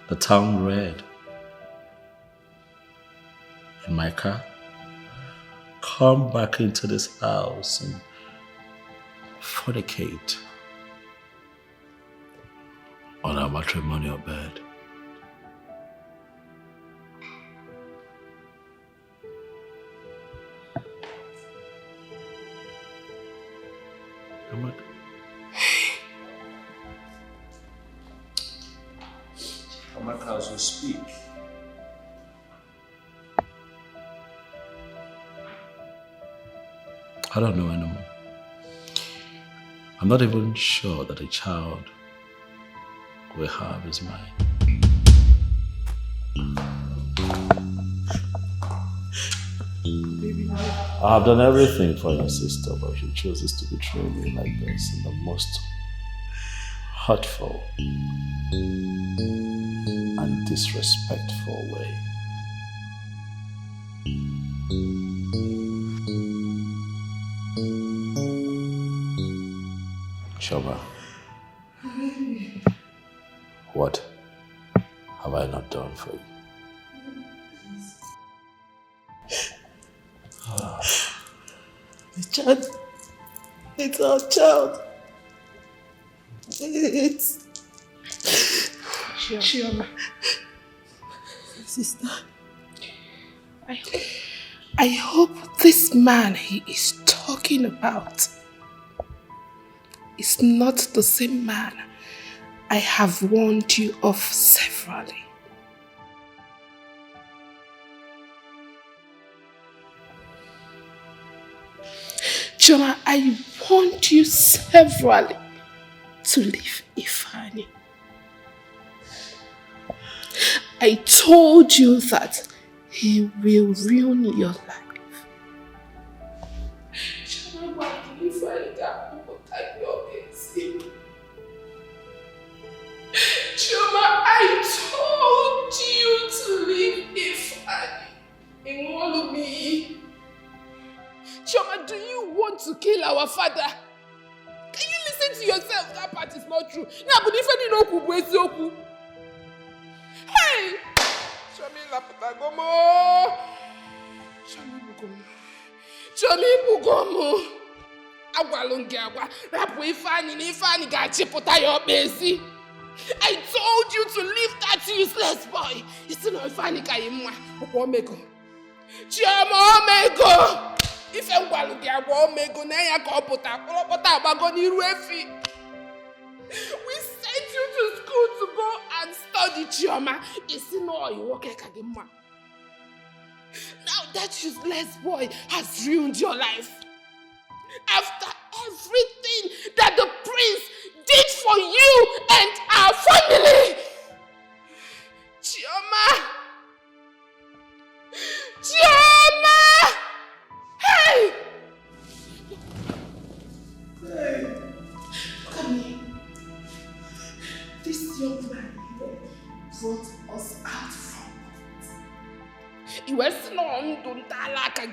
the town red in my car, come back into this house and fornicate on our matrimonial bed. Amaka, as we speak, I don't know anymore. I'm not even sure that a child we have is mine. I have done everything for your sister, but she chooses to betray me like this in the most hurtful and disrespectful way. Shoma, what have I not done for you? The child, it's our child. It's Chioma. Sister. I hope this man he is talking about is not the same man I have warned you of severally. Chioma, I warned you severally to leave Ifeanyi. I told you that he will ruin your life. Chioma, why do you find out what I'm saying? Chioma, I told you to leave Ifeanyi. Inwolumi. Chioma, do you want to kill our father? Can you listen to yourself? That part is not true. Hey! Chomi Bugomo. Agwalonge agwa. Rapu Ifeanyi ni Ifeanyi ga-achịpụta ya okpezi. I told you to leave that useless boy. Isi na Ifeanyi ka yi mma. Omego. Chioma Omego. Ife ngwalu gị agwa Omego na ya ka ọ pụta agbago n'iru efi. We sent you to school to go and study, Chioma. Isi na oyi nwoke ka gị mma. Now that useless boy has ruined your life. After everything that the prince did for you and our family. Chioma! Chioma! Hey! Hey! Come here. This young man brought us out from it. He was not to Talaka.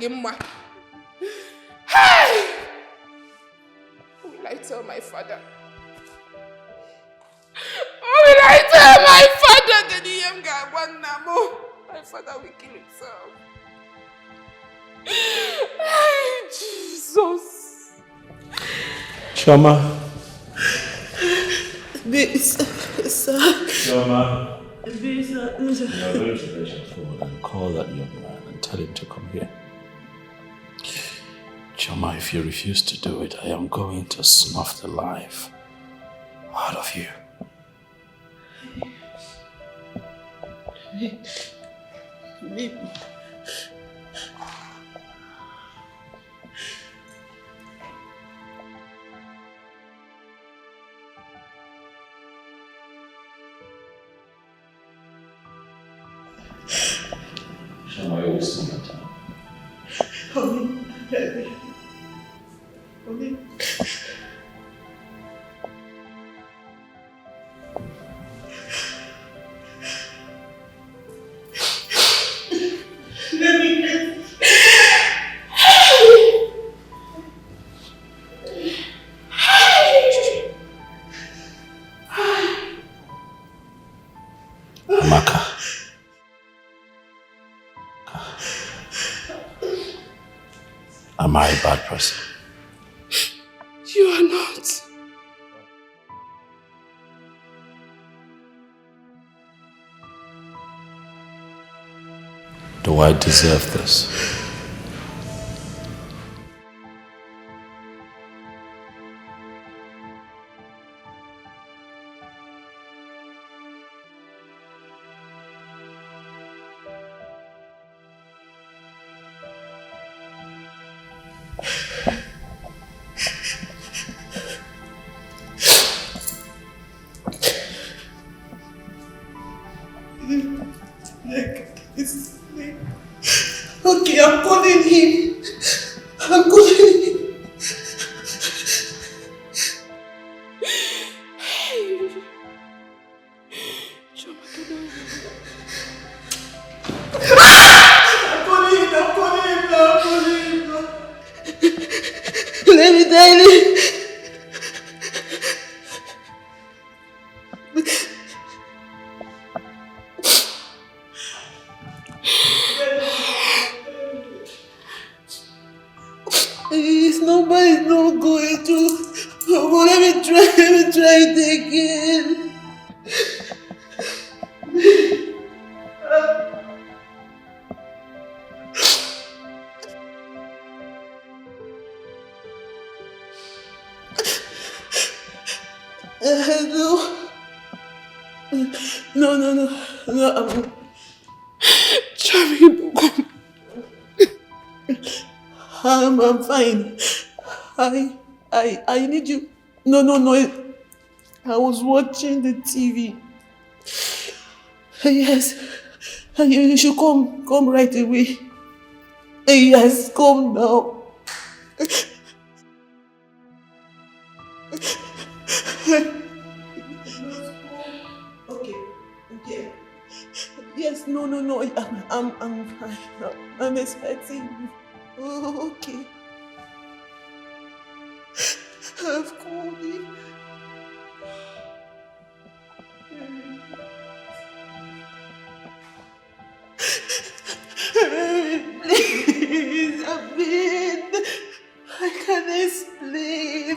Hey! Will I tell my father? Will I tell my father that he am one namo? My father will kill himself. Hey, Jesus. Chioma. Chioma. You're going to rush forward and call that young man and tell him to come here. Chioma, if you refuse to do it, I am going to snuff the life out of you. Chioma, I always see that time. Am I a bad person? You are not. Do I deserve this? Okay, I'm calling him. I'm calling him. Let me tell you. Nobody's not going to. Oh, let me try it again. No. Charlie, I'm fine. I need you. No. I was watching the TV. Yes. You should come right away. Yes, come now. Okay. Yes, no. I'm fine. I'm expecting you. Oh, okay. I've called you. Please, I can't explain.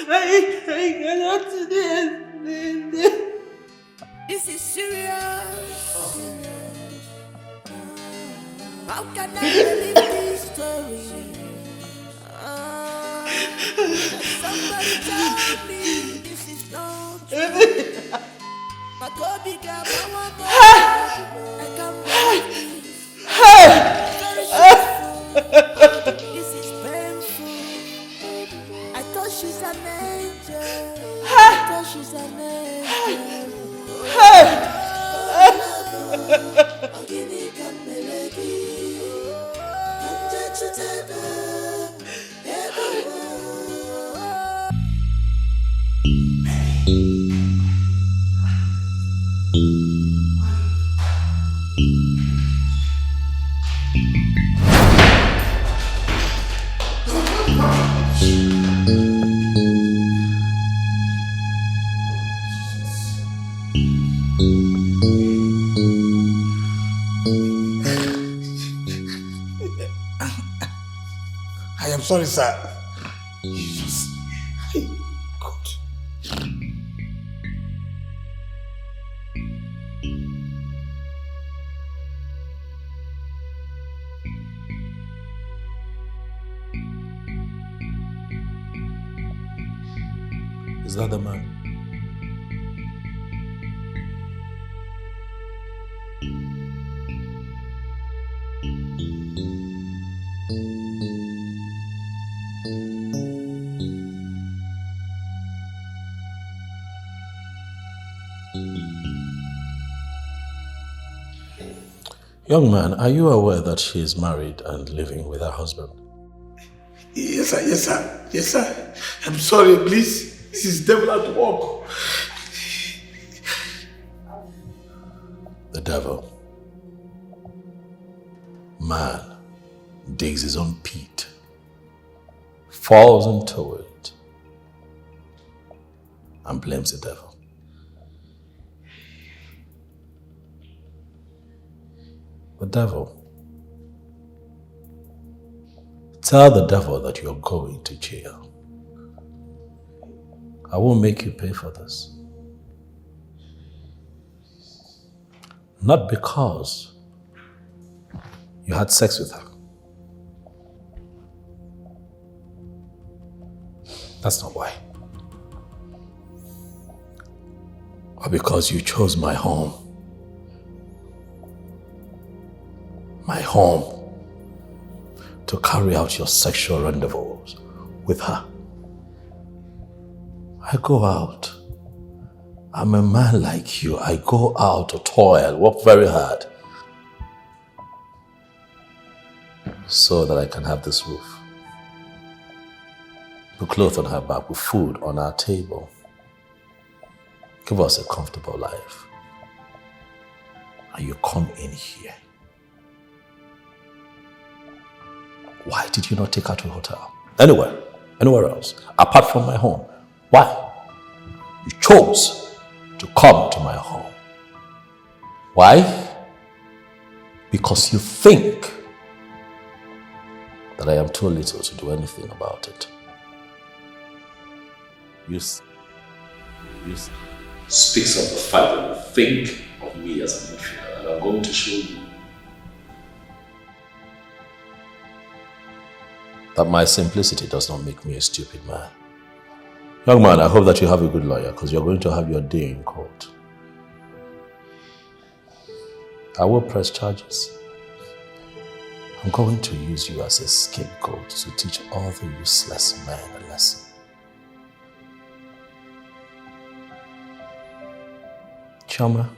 I cannot explain. This is serious. How can I believe this story? Somebody tell me this is not true. But what big I can't believe this. Very shameful. This is painful. I thought she's an angel. I thought she's an angel. I am sorry, sir. Jesus. God. Is that the man? Young man, are you aware that she is married and living with her husband? Yes, sir. I'm sorry, please. This is devil at work. The devil. Man digs his own pit, falls into it, and blames the devil. The devil. Tell the devil that you're going to jail. I won't make you pay for this. Not because you had sex with her. That's not why. Or because you chose my home. My home to carry out your sexual rendezvous with her. I go out. I'm a man like you. I go out to toil, work very hard, so that I can have this roof, put clothes on her back, with food on our table, give us a comfortable life. And you come in here. Why did you not take her to a hotel? Anywhere else, apart from my home? Why? You chose to come to my home. Why? Because you think that I am too little to do anything about it. You speaks of the fact that you think of me as an inferior, and I'm going to show you that my simplicity does not make me a stupid man. Young man, I hope that you have a good lawyer because you're going to have your day in court. I will press charges. I'm going to use you as a scapegoat to teach all the useless men a lesson. Chama.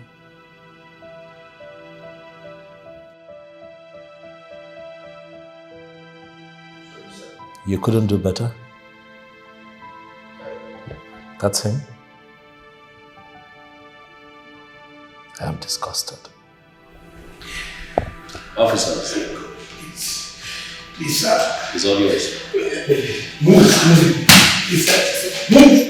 You couldn't do better? That's him? I am disgusted. Officers. Please, sir. It's all yours. Move. Please, sir. Move.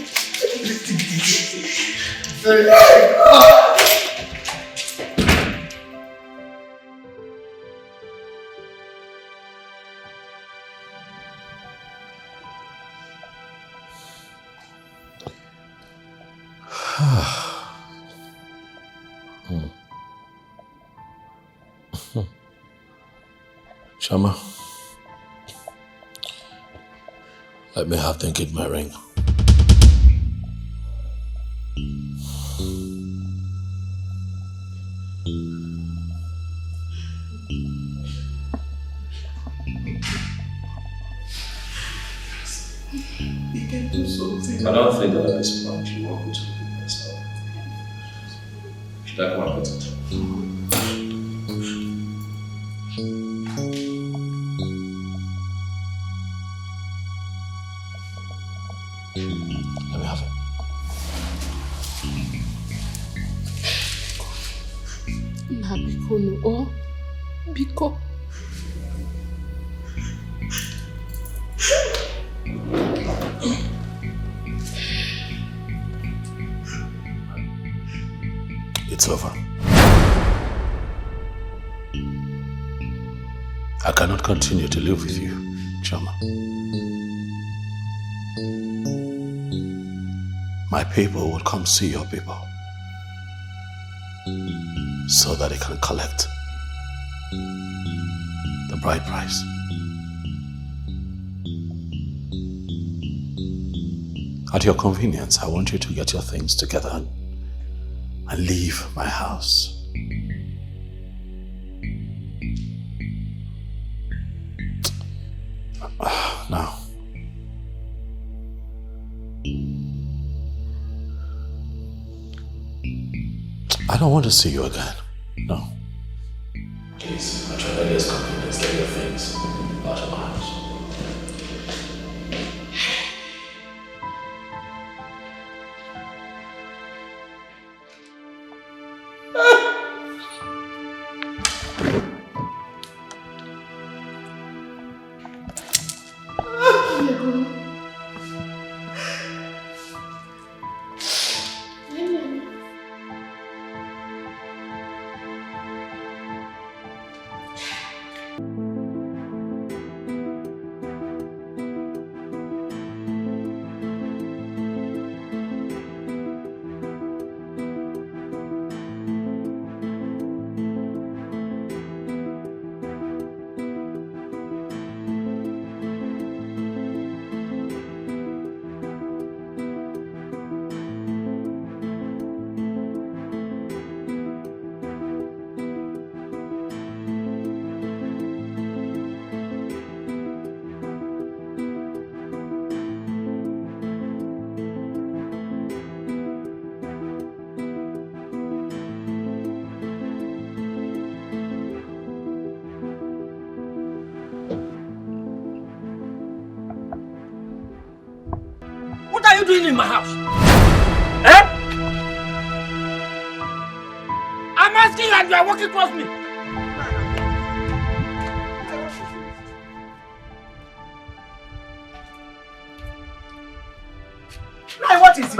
Chama, let me have them get my ring. You can do something. I don't think that at this point you want me to repeat myself. Should I come and put it? Let me have it. Na biko no o biko. It's over. I cannot continue to live with you, Chama. My people will come see your people so that they can collect the bride price. At your convenience, I want you to get your things together and leave my house. Now, I don't want to see you again. No. Please, at your earliest convenience, get your things out of my house. What are you doing in my house? Eh? I'm asking you and you are walking towards me. Now what is it?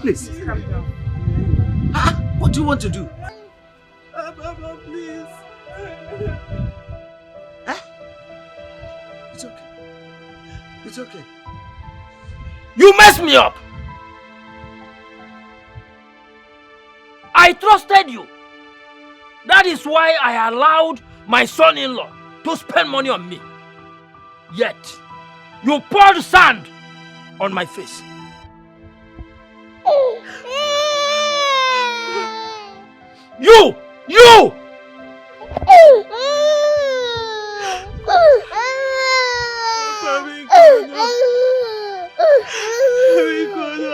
Please. Calm down. What do you want to do? Papa, please. It's okay. It's okay. You messed me up! I trusted you. That is why I allowed my son-in-law to spend money on me. Yet, you poured sand on my face. You!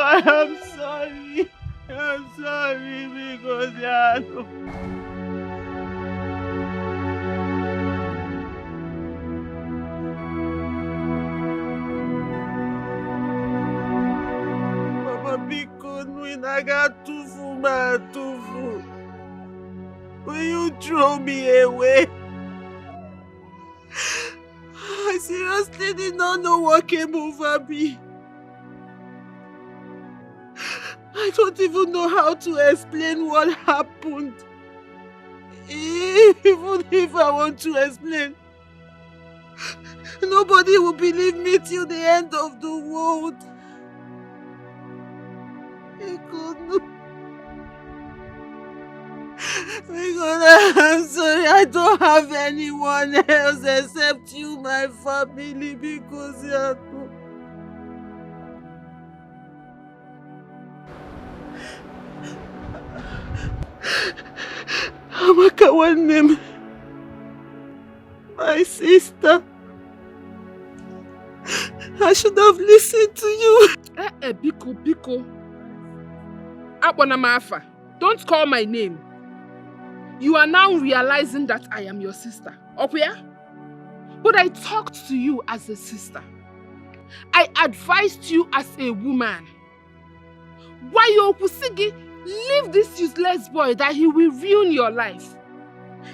I am sorry. I'm sorry because Papa Biko Nwinaga tufu. Will you throw me away? I seriously did not know what came over me. I don't even know how to explain what happened. Even if I want to explain, nobody will believe me till the end of the world. I'm sorry, I don't have anyone else except you, my family, because you are too. Amaka, what name? My sister. I should have listened to you. Biko. Abonamafa, don't call my name. You are now realizing that I am your sister. Okay? But I talked to you as a sister. I advised you as a woman. Why you Okusigi, leave this useless boy that he will ruin your life.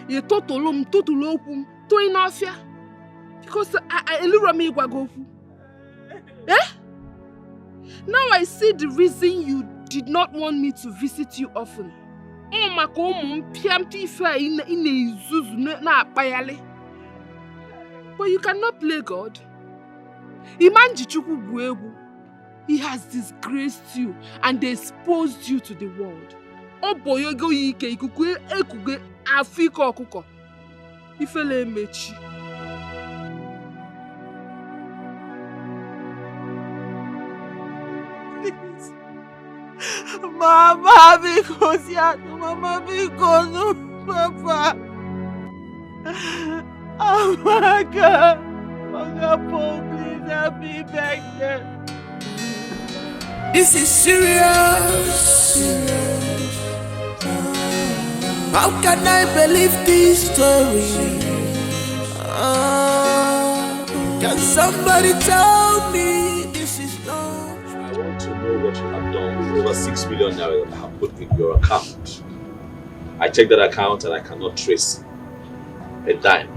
You totolum totulopum to inafia. Because I elurami gwagofu. Eh? Now I see the reason you did not want me to visit you often. But you cannot play God. He has disgraced you and exposed you to the world. Please. Mama, because you are Mama, because no, Papa. Oh my God. Please help me back there. This is serious. How can I believe this story? Can somebody tell me this is not? I want to know what you have done with over 6 million naira that I have put in your account. I checked that account and I cannot trace a dime.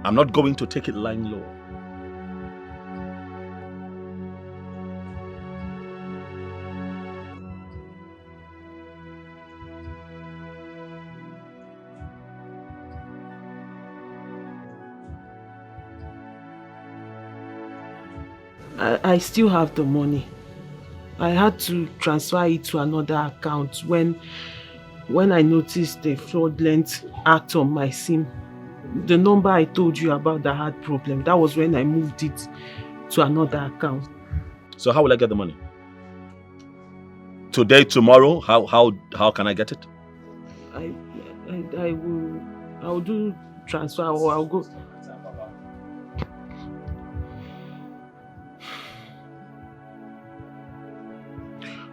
I'm not going to take it lying low. I still have the money. I had to transfer it to another account when I noticed the fraudulent act on my SIM. The number I told you about that had problem, that was when I moved it to another account. So how will I get the money? Today, tomorrow? How can I get it? I will do transfer, or I'll go.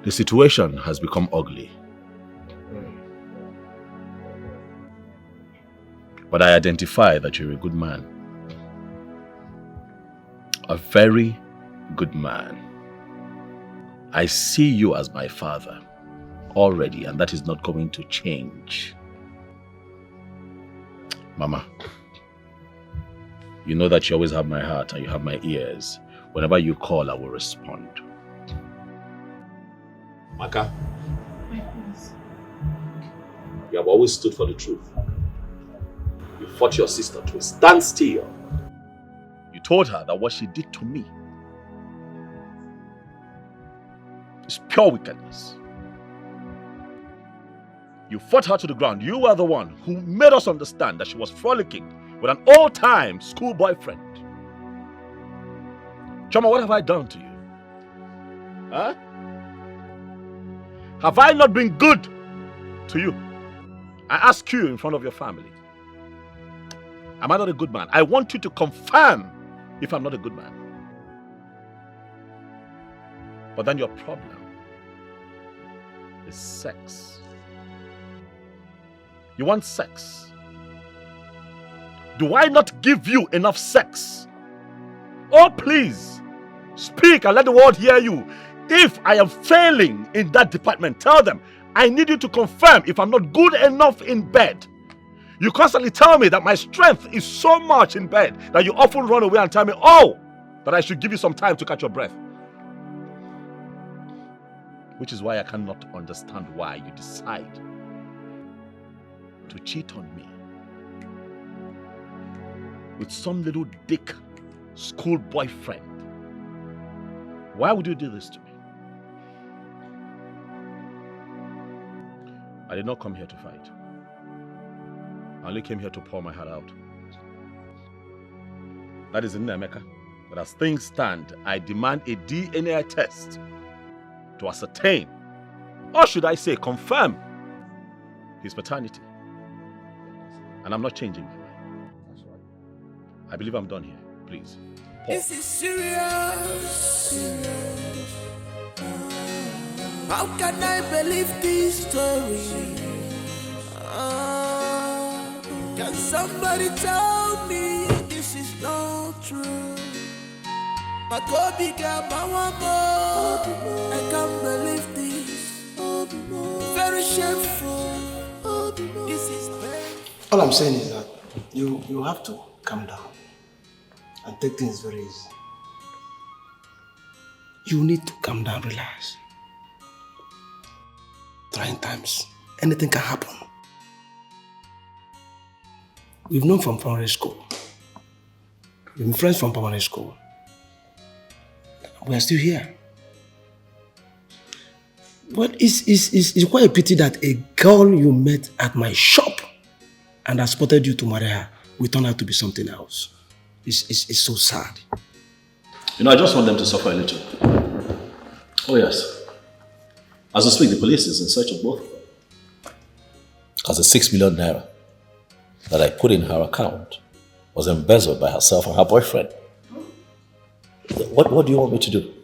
The situation has become ugly. But I identify that you're a good man. A very good man. I see you as my father already, and that is not going to change. Mama, you know that you always have my heart and you have my ears. Whenever you call, I will respond. Maka, you have always stood for the truth. You fought your sister to a standstill. You told her that what she did to me is pure wickedness. You fought her to the ground. You were the one who made us understand that she was frolicking with an old-time school boyfriend. Choma, what have I done to you? Huh? Have I not been good to you? I ask you in front of your family. Am I not a good man? I want you to confirm if I'm not a good man. But then your problem is sex. You want sex. Do I not give you enough sex? Oh, please, speak and let the world hear you. If I am failing in that department, tell them I need you to confirm if I'm not good enough in bed. You constantly tell me that my strength is so much in bed that you often run away and tell me, oh, that I should give you some time to catch your breath. Which is why I cannot understand why you decide to cheat on me with some little dick school boyfriend. Why would you do this to me? I did not come here to fight. I only came here to pour my heart out. That is in Emeka. But as things stand, I demand a DNA test to ascertain, or should I say confirm, his paternity. And I'm not changing my mind. That's right. I believe I'm done here. Please. This is serious. How can I believe this story? Can somebody tell me this is not true? My Kobe got my one more. I can't believe this. Very shameful. This is bad. All I'm saying is that you have to calm down and take things very easy. You need to calm down, relax. Trying times, anything can happen. We've known from primary school. We've been friends from primary school. We are still here. But it's quite a pity that a girl you met at my shop and I spotted you to marry her will turn out to be something else. It's so sad. You know, I just want them to suffer a little. Oh yes. As we speak, the police is in search of both of them. Because the 6 million naira that I put in her account was embezzled by herself and her boyfriend. What do you want me to do?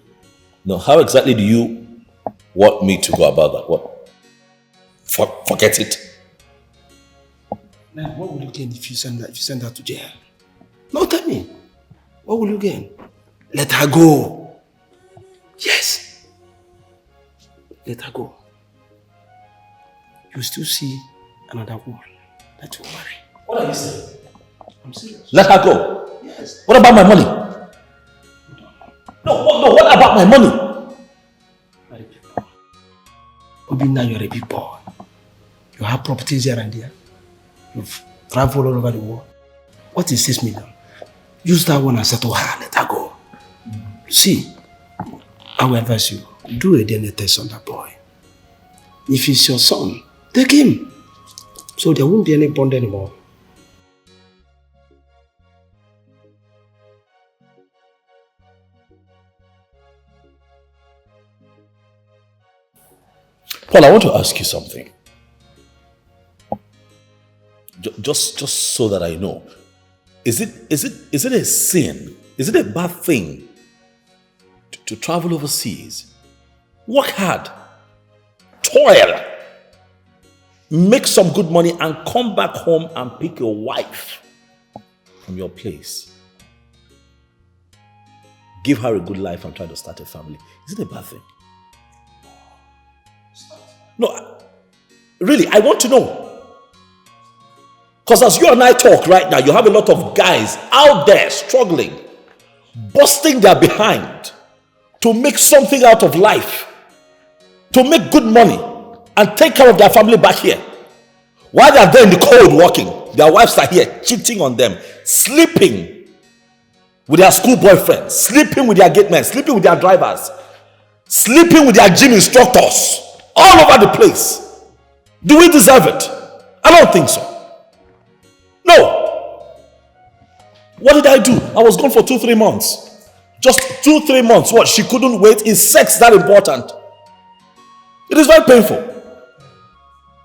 No, how exactly do you want me to go about that? What? Forget it. Man, what will you gain if you send her to jail? No, tell me. What will you gain? Let her go. Yes. Let her go. You still see another woman that will marry. What are you saying? I'm serious. Let her go? Yes. What about my money? No, what about my money? Obi, now you're a big boy. You have properties here and there. You've traveled all over the world. What is 6 million? Use that one and settle her. Let her go. See, I will advise you, do a DNA test on that boy. If he's your son, take him. So there won't be any bond anymore. Paul, I want to ask you something. Just so that I know. Is it a sin? Is it a bad thing to travel overseas, work hard, toil, make some good money and come back home and pick a wife from your place? Give her a good life and try to start a family. Is it a bad thing? No, really, I want to know. Because as you and I talk right now, you have a lot of guys out there struggling, busting their behind to make something out of life. to make good money and take care of their family back here. While they are there in the cold working, their wives are here cheating on them, sleeping with their school boyfriends, sleeping with their gate men, sleeping with their drivers, sleeping with their gym instructors, all over the place. Do we deserve it? I don't think so. No. What did I do? I was gone for 2-3 months. Just 2-3 months. What? She couldn't wait? Is sex that important? It is very painful.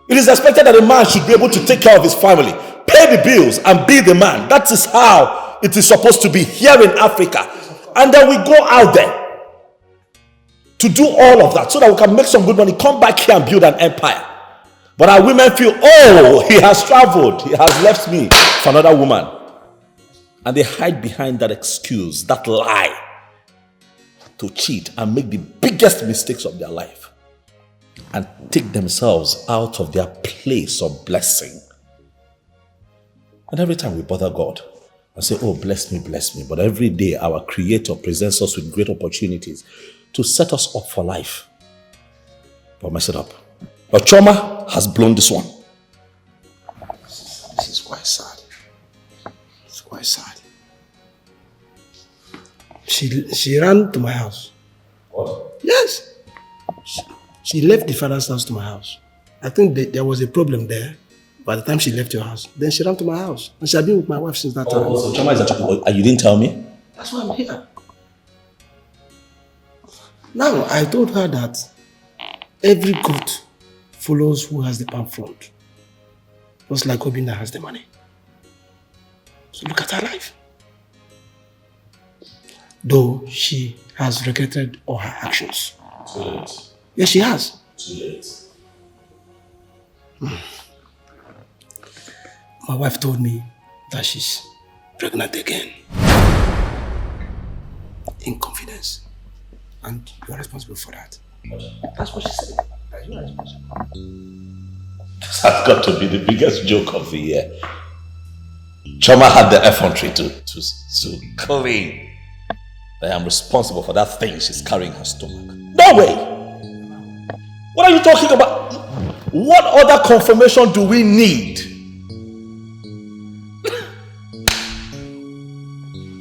It is expected that a man should be able to take care of his family, pay the bills, and be the man. That is how it is supposed to be here in Africa. And then we go out there to do all of that so that we can make some good money, come back here and build an empire. But our women feel, oh, he has traveled, he has left me for another woman. And they hide behind that excuse, that lie, to cheat and make the biggest mistakes of their life and take themselves out of their place of blessing. And every time we bother God and say, oh, bless me, but every day our Creator presents us with great opportunities to set us up for life, but mess it up. But trauma has blown this one. This is quite sad. It's quite sad. She ran to my house. What? Yes. She left the father's house to my house. I think there was a problem there. By the time she left your house, then she ran to my house. And she had been with my wife since that time. So trauma is and you didn't tell me? That's why I'm here. Now, I told her that every goat follows who has the palm front. Just like Obinna has the money. So look at her life. Though she has regretted all her actions. Too late. Yes, she has. Too late. My wife told me that she's pregnant again. In confidence. And you are responsible for that. That's what she said. That you are responsible. This has got to be the biggest joke of the year. Choma had the effrontery to claim that I am responsible for that thing she's carrying in her stomach. No way! What are you talking about? What other confirmation do we need?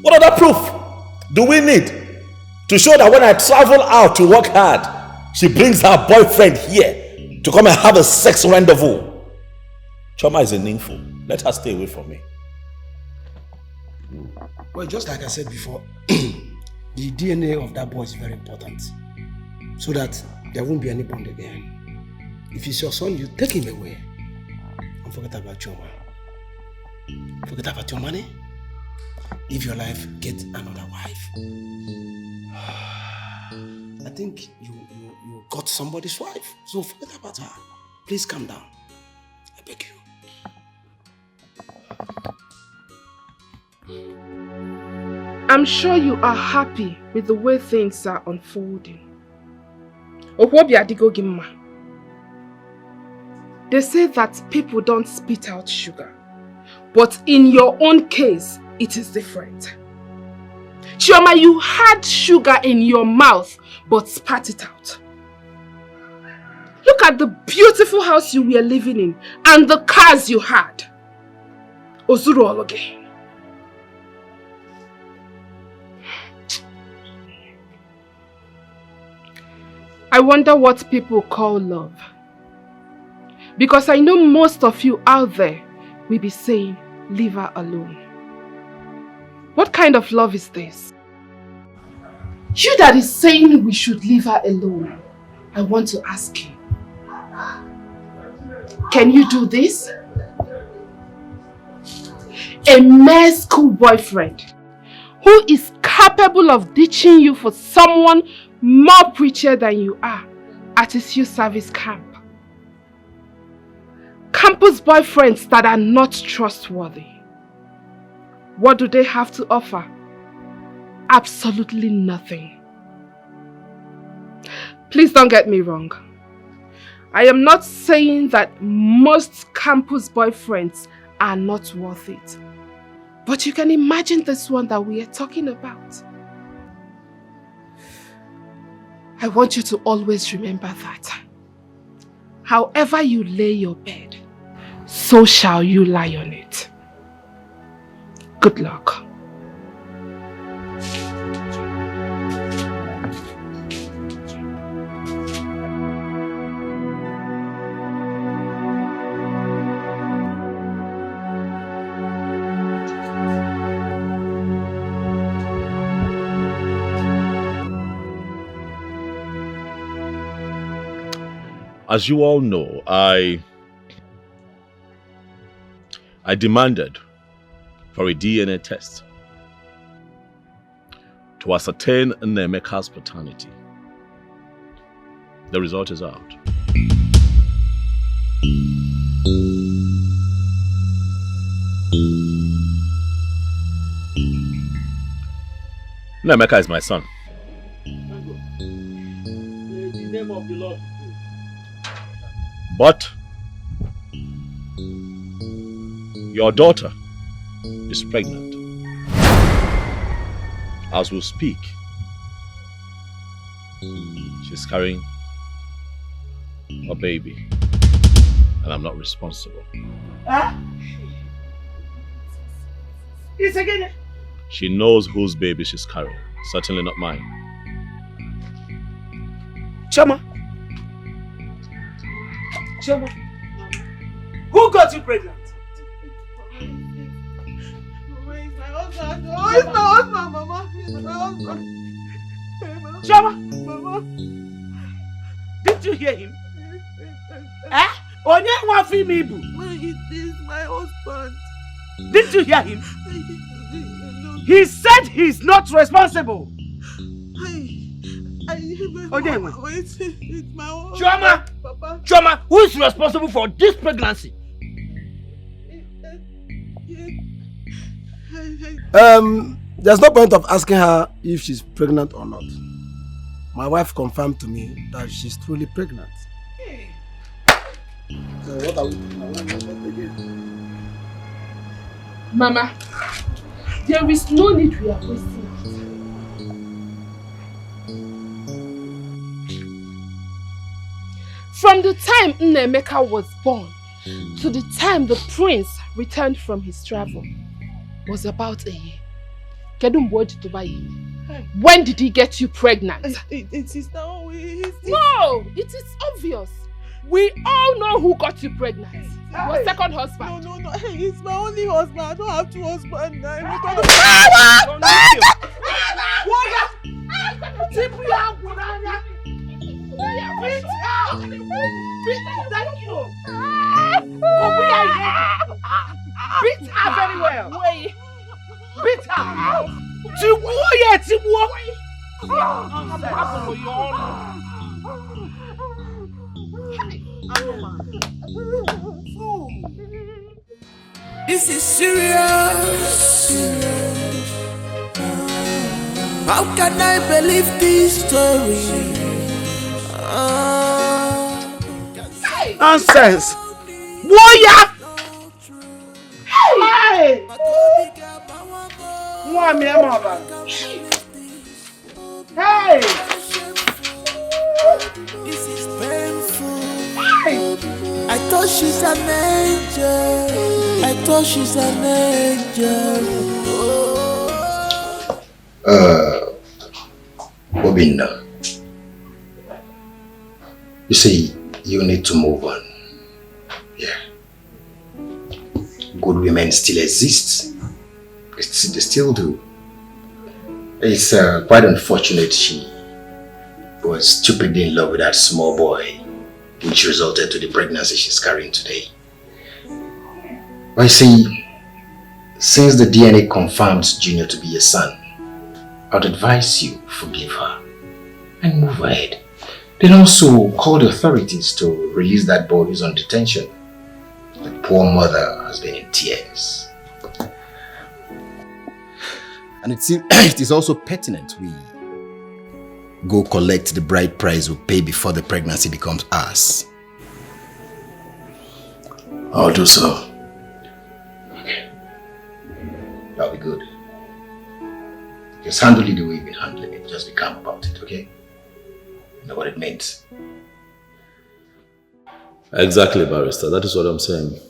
What other proof do we need to show that when I travel out to work hard, she brings her boyfriend here to come and have a sex rendezvous? Choma is a nympho. Let her stay away from me. Well, just like I said before, the DNA of that boy is very important. So that there won't be any bond again. If it's your son, you take him away. And forget about Choma. Forget about your money. Live your life, get another wife. I think you got somebody's wife. So forget about her. Please calm down. I beg you. I'm sure you are happy with the way things are unfolding. They say that people don't spit out sugar, but in your own case, it is different. Chioma, you had sugar in your mouth, but spat it out. Look at the beautiful house you were living in and the cars you had. Ozuru Ologe. I wonder what people call love. Because I know most of you out there will be saying, leave her alone. What kind of love is this? You that is saying we should leave her alone, I want to ask you, can you do this? A mere school boyfriend who is capable of ditching you for someone more preacher than you are at his youth service camp. Campus boyfriends that are not trustworthy. What do they have to offer? Absolutely nothing. Please don't get me wrong. I am not saying that most campus boyfriends are not worth it. But you can imagine this one that we are talking about. I want you to always remember that. However you lay your bed, so shall you lie on it. Good luck. As you all know, I demanded for a DNA test to ascertain Nnemeka's paternity. The result is out. Nnemeka is my son. In the name of the Lord. But your daughter is pregnant. As we speak, she's carrying a baby, and I'm not responsible. It's again. She knows whose baby she's carrying, certainly not mine. Chama. Chama. Who got you pregnant? Where is my husband? Oh, it's my husband, Mama. It's my husband. Chama. Mama. Did you hear him? Eh? Onye wafi mibu. It is my husband. Did you hear him? He said he's not responsible. Wait, it's my husband. Chama! Papa. Chama, who is responsible for this pregnancy? There's no point of asking her if she's pregnant or not. My wife confirmed to me that she's truly pregnant. So what are we doing now? Mama, there is no need we are wasting. From the time Nnemeka was born to the time the prince returned from his travel was about a year. When did he get you pregnant? It is now. No, it is obvious. We all know who got you pregnant. Your second husband. No. He's my only husband. I don't have two husbands. Beat her very well. Wait. Beat her. This is serious. How can I believe this story? Nonsense. Warrior. Hey. Hey. This is painful. I thought she's an angel. I thought she's an angel. Obinna, you see, you need to move on. Yeah. Good women still exist. They still do. It's quite unfortunate she was stupidly in love with that small boy, which resulted to the pregnancy she's carrying today. But you see, since the DNA confirms Junior to be your son, I'd advise you forgive her and move ahead. Then also call the authorities to release that boy who's on detention. The poor mother has been in tears. And it is also pertinent we go collect the bride price we pay before the pregnancy becomes ours. I'll do so. Okay. That'll be good. Just handle it the way you've been handling it. Just be calm about it, okay? know what it means. Exactly, barrister. That is what I'm saying.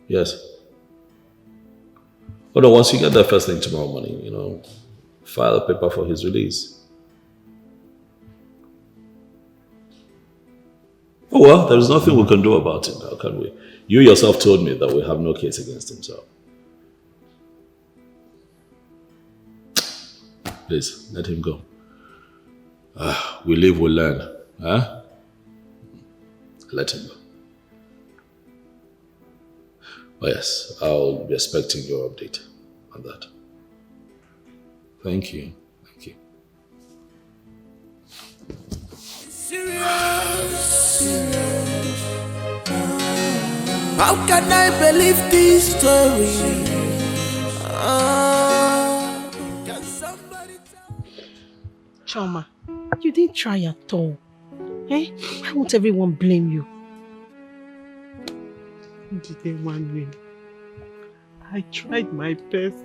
Yes. But once you get that first thing tomorrow morning, file a paper for his release. Oh well, there's nothing we can do about it now, can we? You yourself told me that we have no case against him, so. Please, let him go. We live, we learn. Huh? Let him go. Oh yes, I'll be expecting your update on that. Thank you. Thank you. Serious. How can I believe this story? Can somebody Choma, you didn't try at all. Eh? Why won't everyone blame you? I tried my best.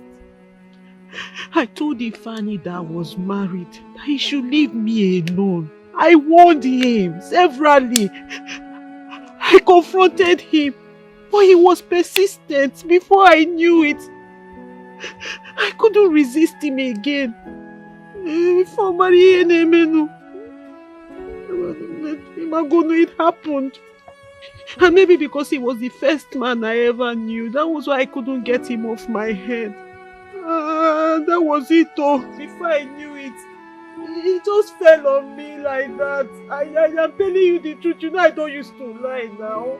I told Ifeanyi that I was married, that he should leave me alone. I warned him severally. I confronted him, but he was persistent. Before I knew it, I couldn't resist him again. It happened. And maybe because he was the first man I ever knew, that was why I couldn't get him off my head. That was it though. Before I knew it, he just fell on me like that. I am telling you the truth. I don't used to lie now.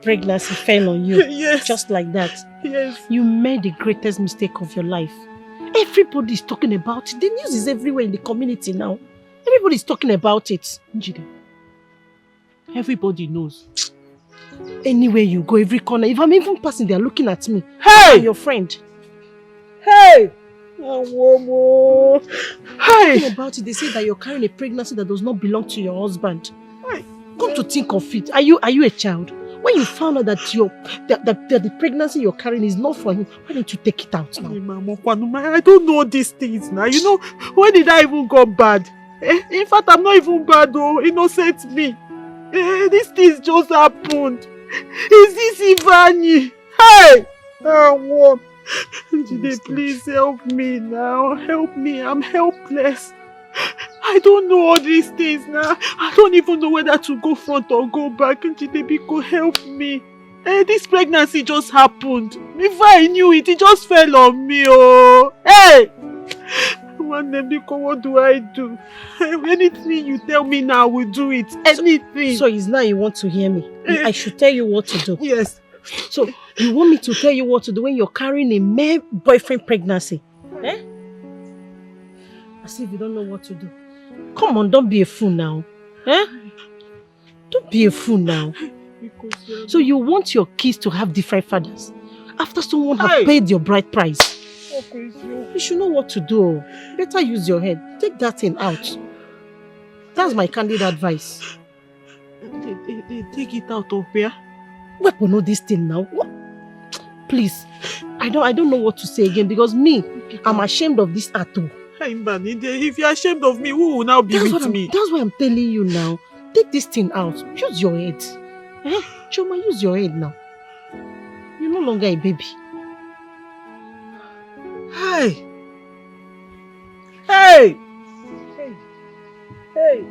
Pregnancy fell on you. Yes. Just like that. Yes. You made the greatest mistake of your life. Everybody's talking about it. The news is everywhere in the community now. Everybody's talking about it. Njide, everybody knows. Anywhere you go, every corner, if I'm even passing, they're looking at me. Hey! I'm your friend. Hey! Talking about it, they say that you're carrying a pregnancy that does not belong to your husband. Come to think of it, are you a child? When you found out that the pregnancy you're carrying is not for him, why don't you take it out now? I don't know these things now. When did I even go bad? In fact, I'm not even bad though. Innocent me. These things just happened. Is this Ifeanyi? Hey! Njide, please help me now. Help me. I'm helpless. I don't know all these things now. I don't even know whether to go front or go back. Njide, Biko, help me. This pregnancy just happened. Before I knew it, it just fell on me. Oh, hey! Biko, what do I do? Anything you tell me now, I will do it. Anything. So it's now you want to hear me? I should tell you what to do. Yes. So you want me to tell you what to do when you're carrying a mere boyfriend pregnancy? Eh? As if you don't know what to do. Come on, don't be a fool now. Eh? Don't be a fool now. So you want your kids to have different fathers after someone have paid your bride price? You should know what to do. Better use your head. Take that thing out. That's my candid advice. They take it out of where? We know this thing now. What? Please, I don't know what to say again because me, I'm ashamed of this atu. If you're ashamed of me, who will now be with me? That's why I'm telling you now. Take this thing out. Use your head. Eh? Choma, use your head now. You're no longer a baby. Hey! Hey! Hey! Hey!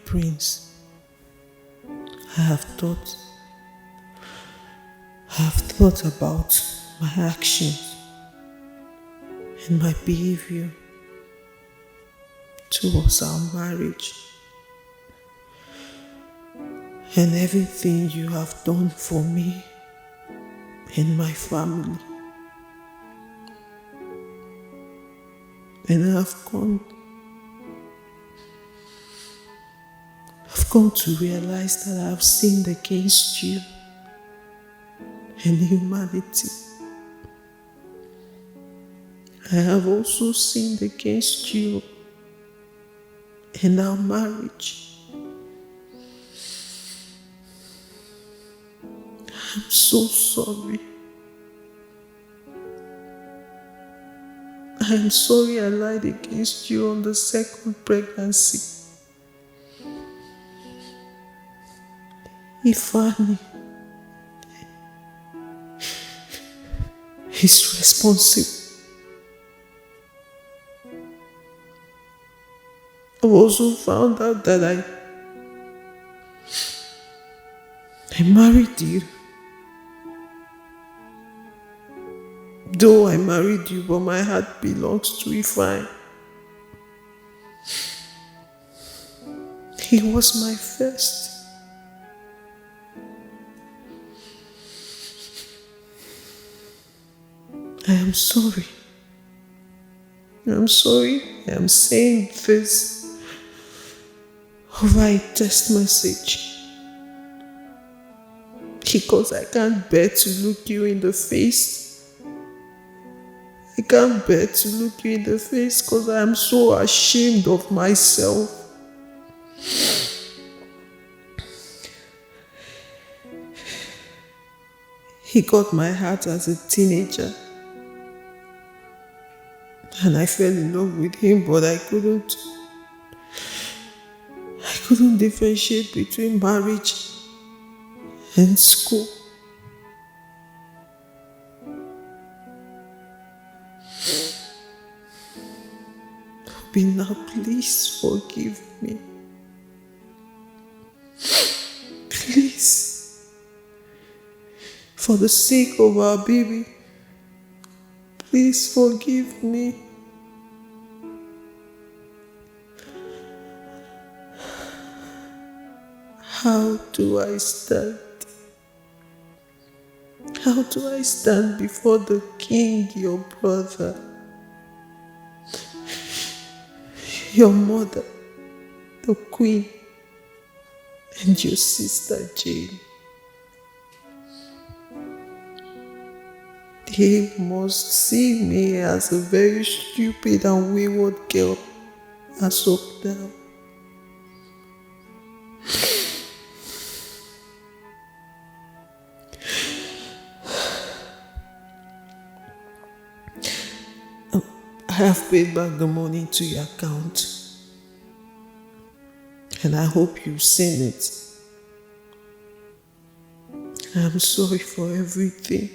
prince, I have thought about my actions and my behavior towards our marriage and everything you have done for me and my family. And I've come to realize that I've sinned against you and humanity. I have also sinned against you and our marriage. I'm so sorry. I'm sorry I lied against you on the second pregnancy. Ifeanyi is responsible. I've also found out that I married you. Though I married you, but my heart belongs to Ifeanyi. He was my first. I am sorry. I'm sorry I'm saying this over a text message. Because I can't bear to look you in the face. I can't bear to look you in the face because I am so ashamed of myself. He got my heart as a teenager. And I fell in love with him, but I couldn't differentiate between marriage and school. But now please forgive me. Please. For the sake of our baby, please forgive me. How do I stand? How do I stand before the king, your brother, your mother, the queen, and your sister Jane? They must see me as a very stupid and wayward girl as of now. I have paid back the money to your account, and I hope you've seen it. I'm sorry for everything.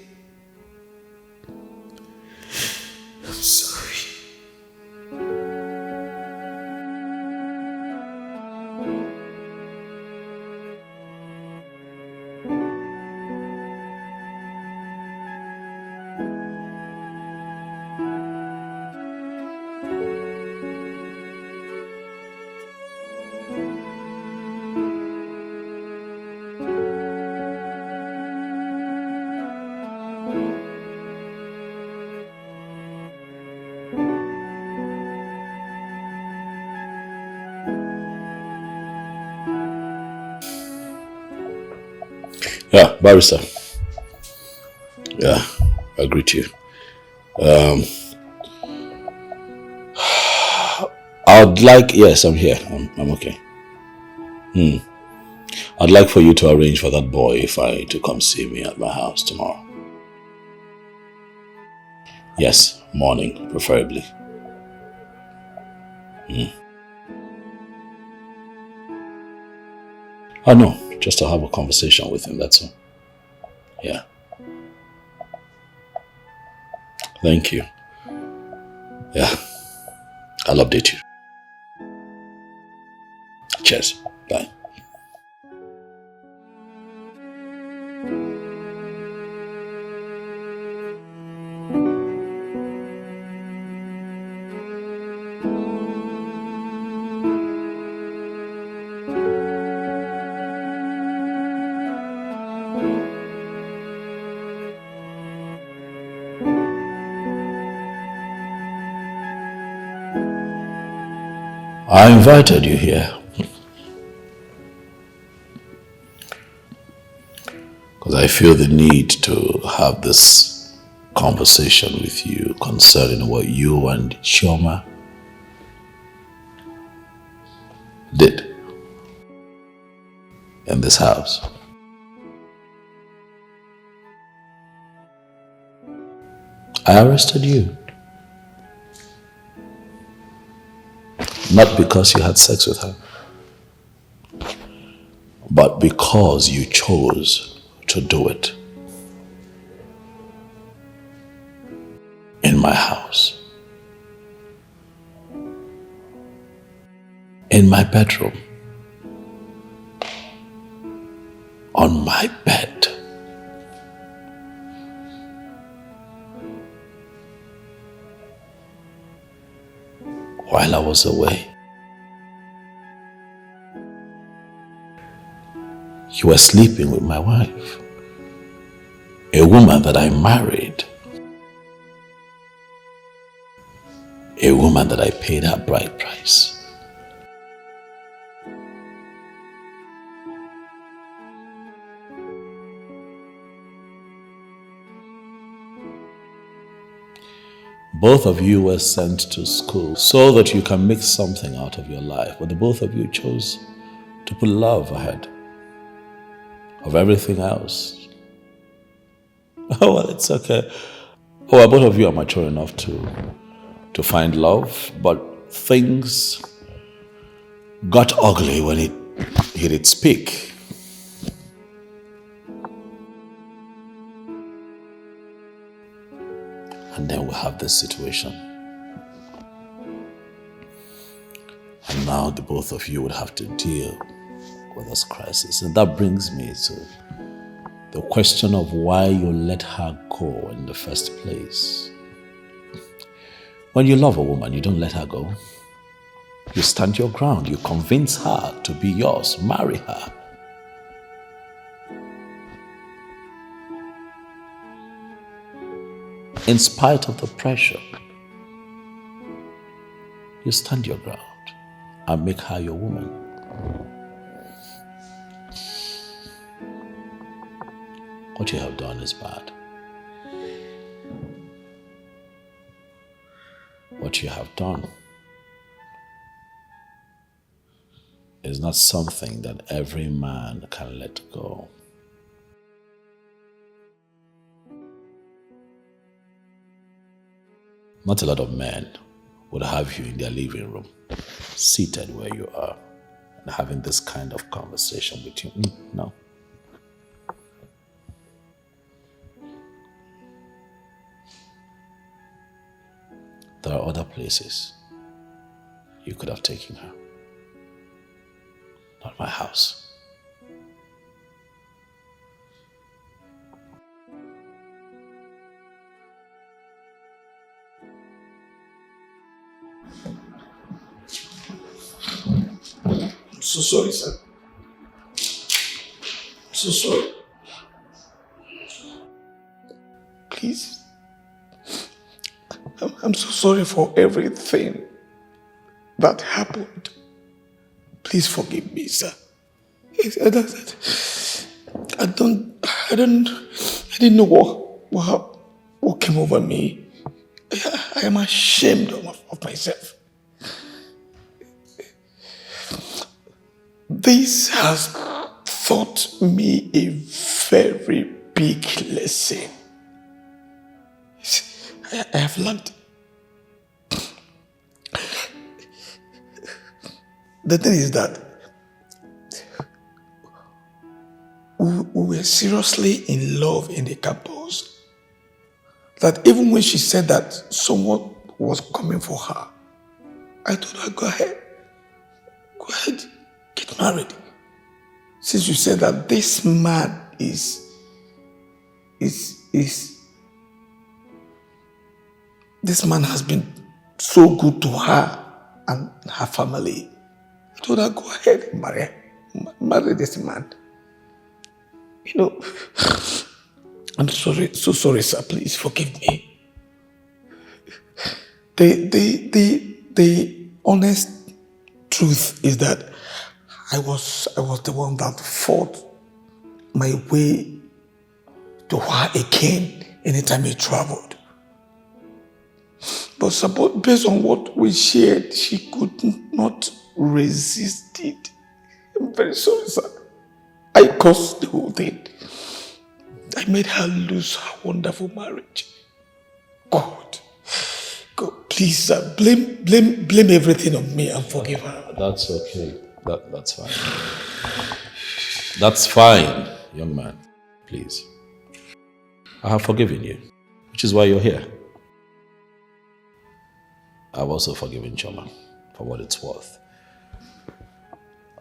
I'm sorry. Yeah, barrister. Yeah, I greet you. I'd like, yes, I'm here. I'm okay. I'd like for you to arrange for that boy Ifeanyi to come see me at my house tomorrow. Yes, morning, preferably. Oh no, just to have a conversation with him, that's all. Yeah. Thank you. Yeah, I'll update you. Cheers. Bye. I invited you here because I feel the need to have this conversation with you concerning what you and Chioma did in this house. I arrested you. Not because you had sex with her, but because you chose to do it in my house, in my bedroom, on my bed. While I was away. You were sleeping with my wife, a woman that I married, a woman that I paid her bride price. Both of you were sent to school so that you can make something out of your life, but the both of you chose to put love ahead of everything else. Oh, well, it's okay. Oh, well, both of you are mature enough to find love, but things got ugly when it hit its peak. And then we'll have this situation. And now the both of you would have to deal with this crisis. And that brings me to the question of why you let her go in the first place. When you love a woman, you don't let her go. You stand your ground. You convince her to be yours. Marry her. In spite of the pressure, you stand your ground and make her your woman. What you have done is bad. What you have done is not something that every man can let go. Not a lot of men would have you in their living room, seated where you are, and having this kind of conversation with you. No. There are other places you could have taken her. Not my house. I'm so sorry, sir. I'm so sorry. Please. I'm so sorry for everything that happened. Please forgive me, sir. I didn't know what came over me. I am ashamed of myself. This has taught me a very big lesson. I have learned. The thing is that we were seriously in love in the campus. That even when she said that someone was coming for her, I told her, go ahead. Go ahead. get married. Since you said that this man is this man has been so good to her and her family. I told her, go ahead and marry this man. You know, I'm sorry, so sorry, sir. Please forgive me. The honest truth is that I was the one that fought my way to her again anytime he traveled. But based on what we shared, she could not resist it. I'm very sorry, sir. I caused the whole thing. I made her lose her wonderful marriage. God, please, sir, blame everything on me and forgive her. That's okay. That's fine. That's fine, young man. Please. I have forgiven you, which is why you're here. I've also forgiven Choma for what it's worth.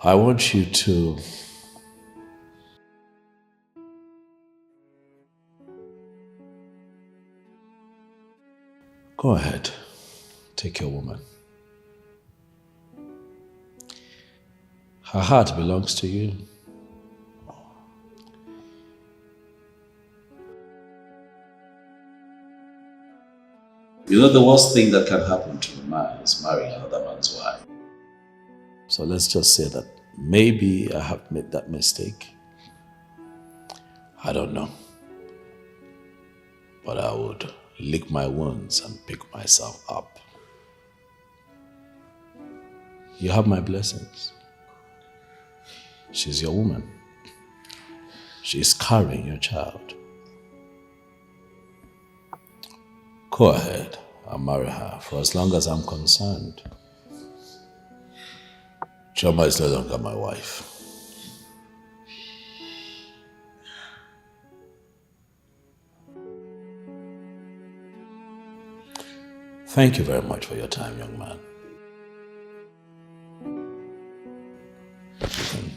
I want you to go ahead, take your woman. Her heart belongs to you. You know, the worst thing that can happen to a man is marrying another man's wife. So let's just say that maybe I have made that mistake. I don't know. But I would lick my wounds and pick myself up. You have my blessings. She's your woman. She's carrying your child. Go ahead and marry her. For as long as I'm concerned, Choma is no longer my wife. Thank you very much for your time, young man. You can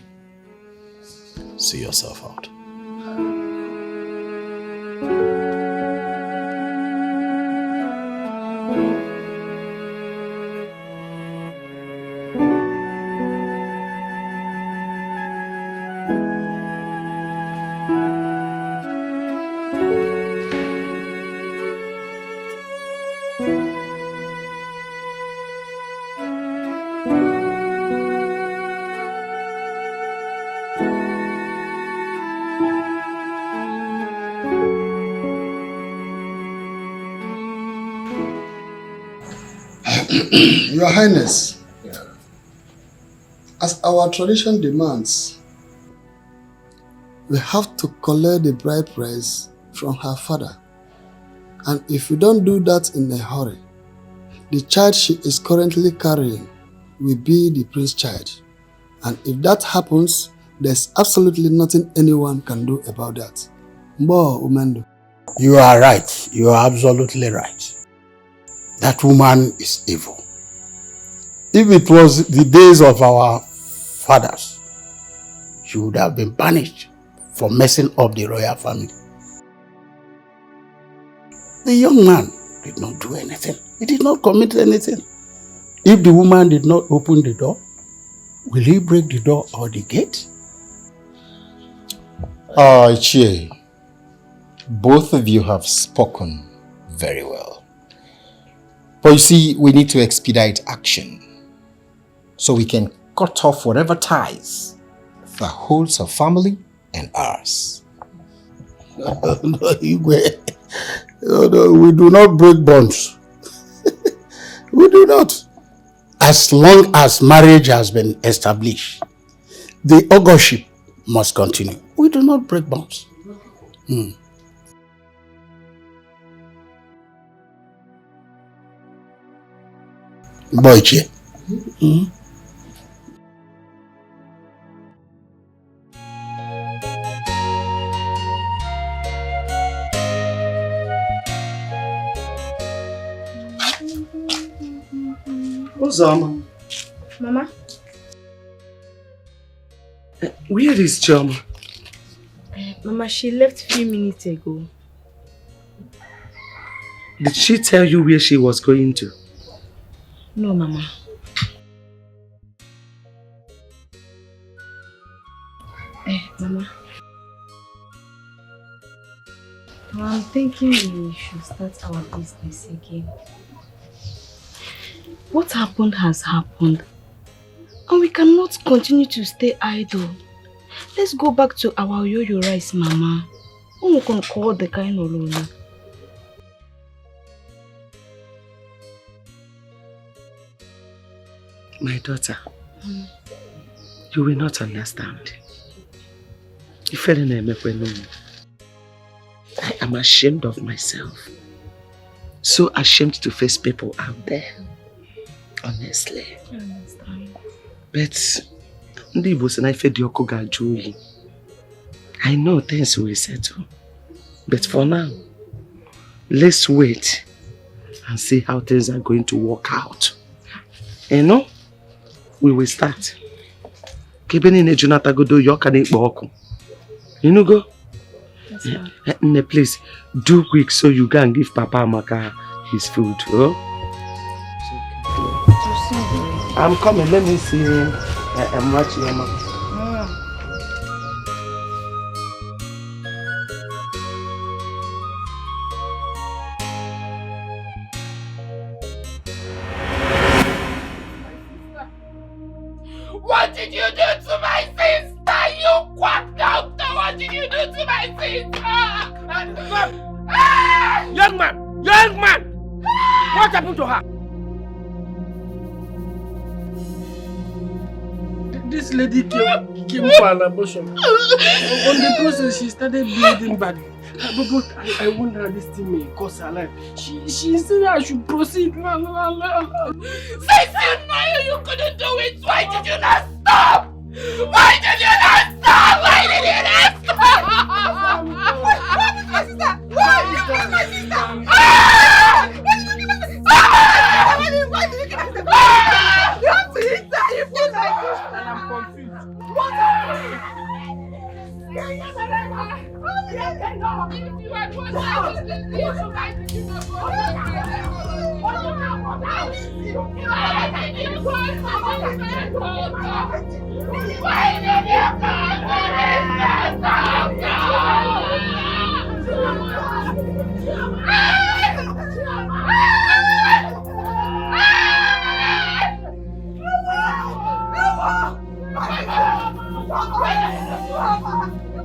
see yourself out. Your Highness, as our tradition demands, we have to collect the bride price from her father. And if we don't do that in a hurry, the child she is currently carrying will be the prince's child. And if that happens, there's absolutely nothing anyone can do about that. Mbo Umendo. You are right. You are absolutely right. That woman is evil. If it was the days of our fathers, she would have been banished for messing up the royal family. The young man did not do anything. He did not commit anything. If the woman did not open the door, will he break the door or the gate? Chie, both of you have spoken very well. But you see, we need to expedite action so we can cut off whatever ties that holds her family and ours. No, we do not break bonds. We do not. As long as marriage has been established, the augurship must continue. We do not break bonds. Boyche. Uzoma. Mama? Where is Chioma? Mama, she left a few minutes ago. Did she tell you where she was going to? No, Mama. Mama. I'm thinking we should start our business again. What happened has happened. And we cannot continue to stay idle. Let's go back to our yo-yo rice, Mama. We can call the kind of lolo. My daughter, you will not understand. I am ashamed of myself. So ashamed to face people out there. Honestly. I understand. But I know things will settle. But for now, let's wait and see how things are going to work out. You know, we will start. You know, go? Please, do quick so you can give Papa Amaka his food. Oh? I'm coming, let me see him. I'm watching him. What did you do to my sister? You quack doctor! What did you do to my sister? Young man! Young man! What happened to her? This lady came for an abortion. On the process, she started bleeding bad. But I wonder how this thing may cost her life. She said I should proceed. Since you know you couldn't do it, why did you not stop? Why did you not stop? Why did you not stop? My sister! Why did you kill my sister? Why did you kill my sister? You have to hit her! You killed my sister! And I'm confused. What happened? You are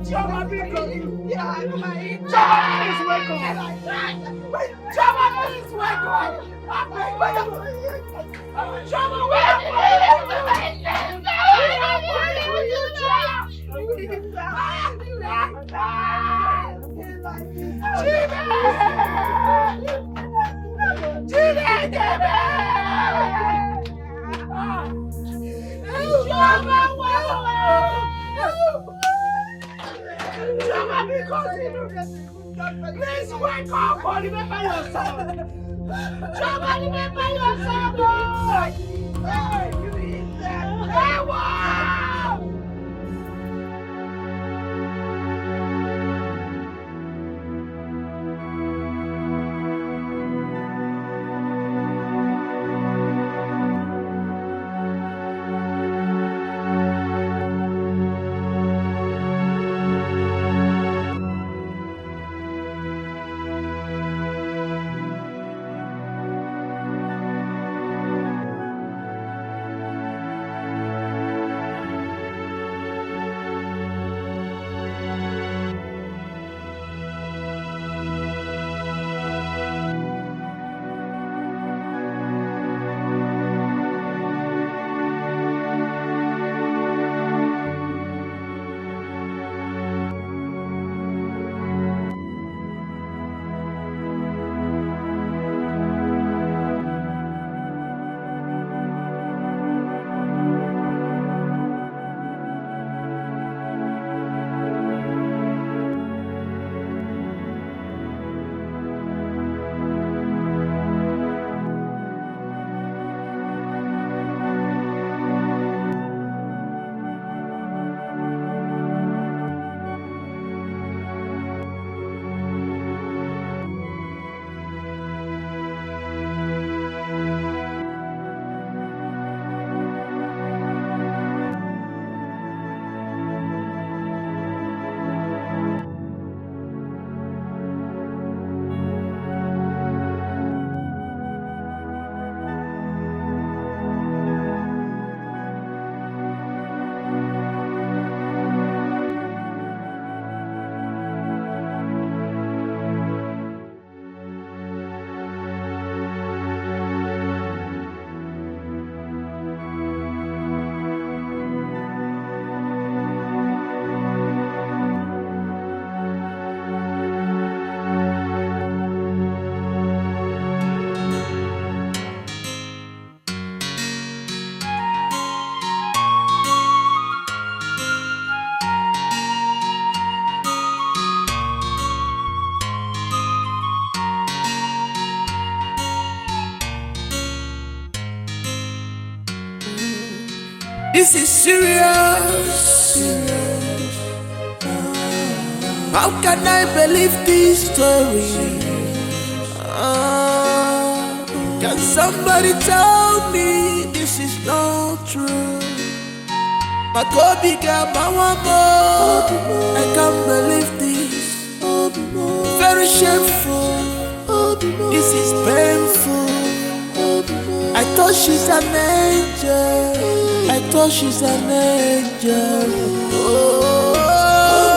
Choma, please welcome. Choma, please welcome. Choma, please wake up or remember yourself. Choma, remember yourself. Hey, you eat that. Hey, wow! This is serious. How can I believe this story? Can somebody tell me this is not true? My Kobe got my mama. I can't believe this. Very shameful. This is painful. I thought she's an angel. I thought she's an angel. Oh,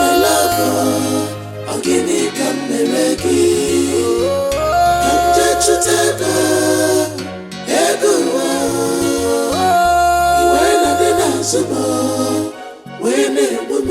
my love, I'm gonna come mereki. Come to teba, ego. When I did not sumo, when it was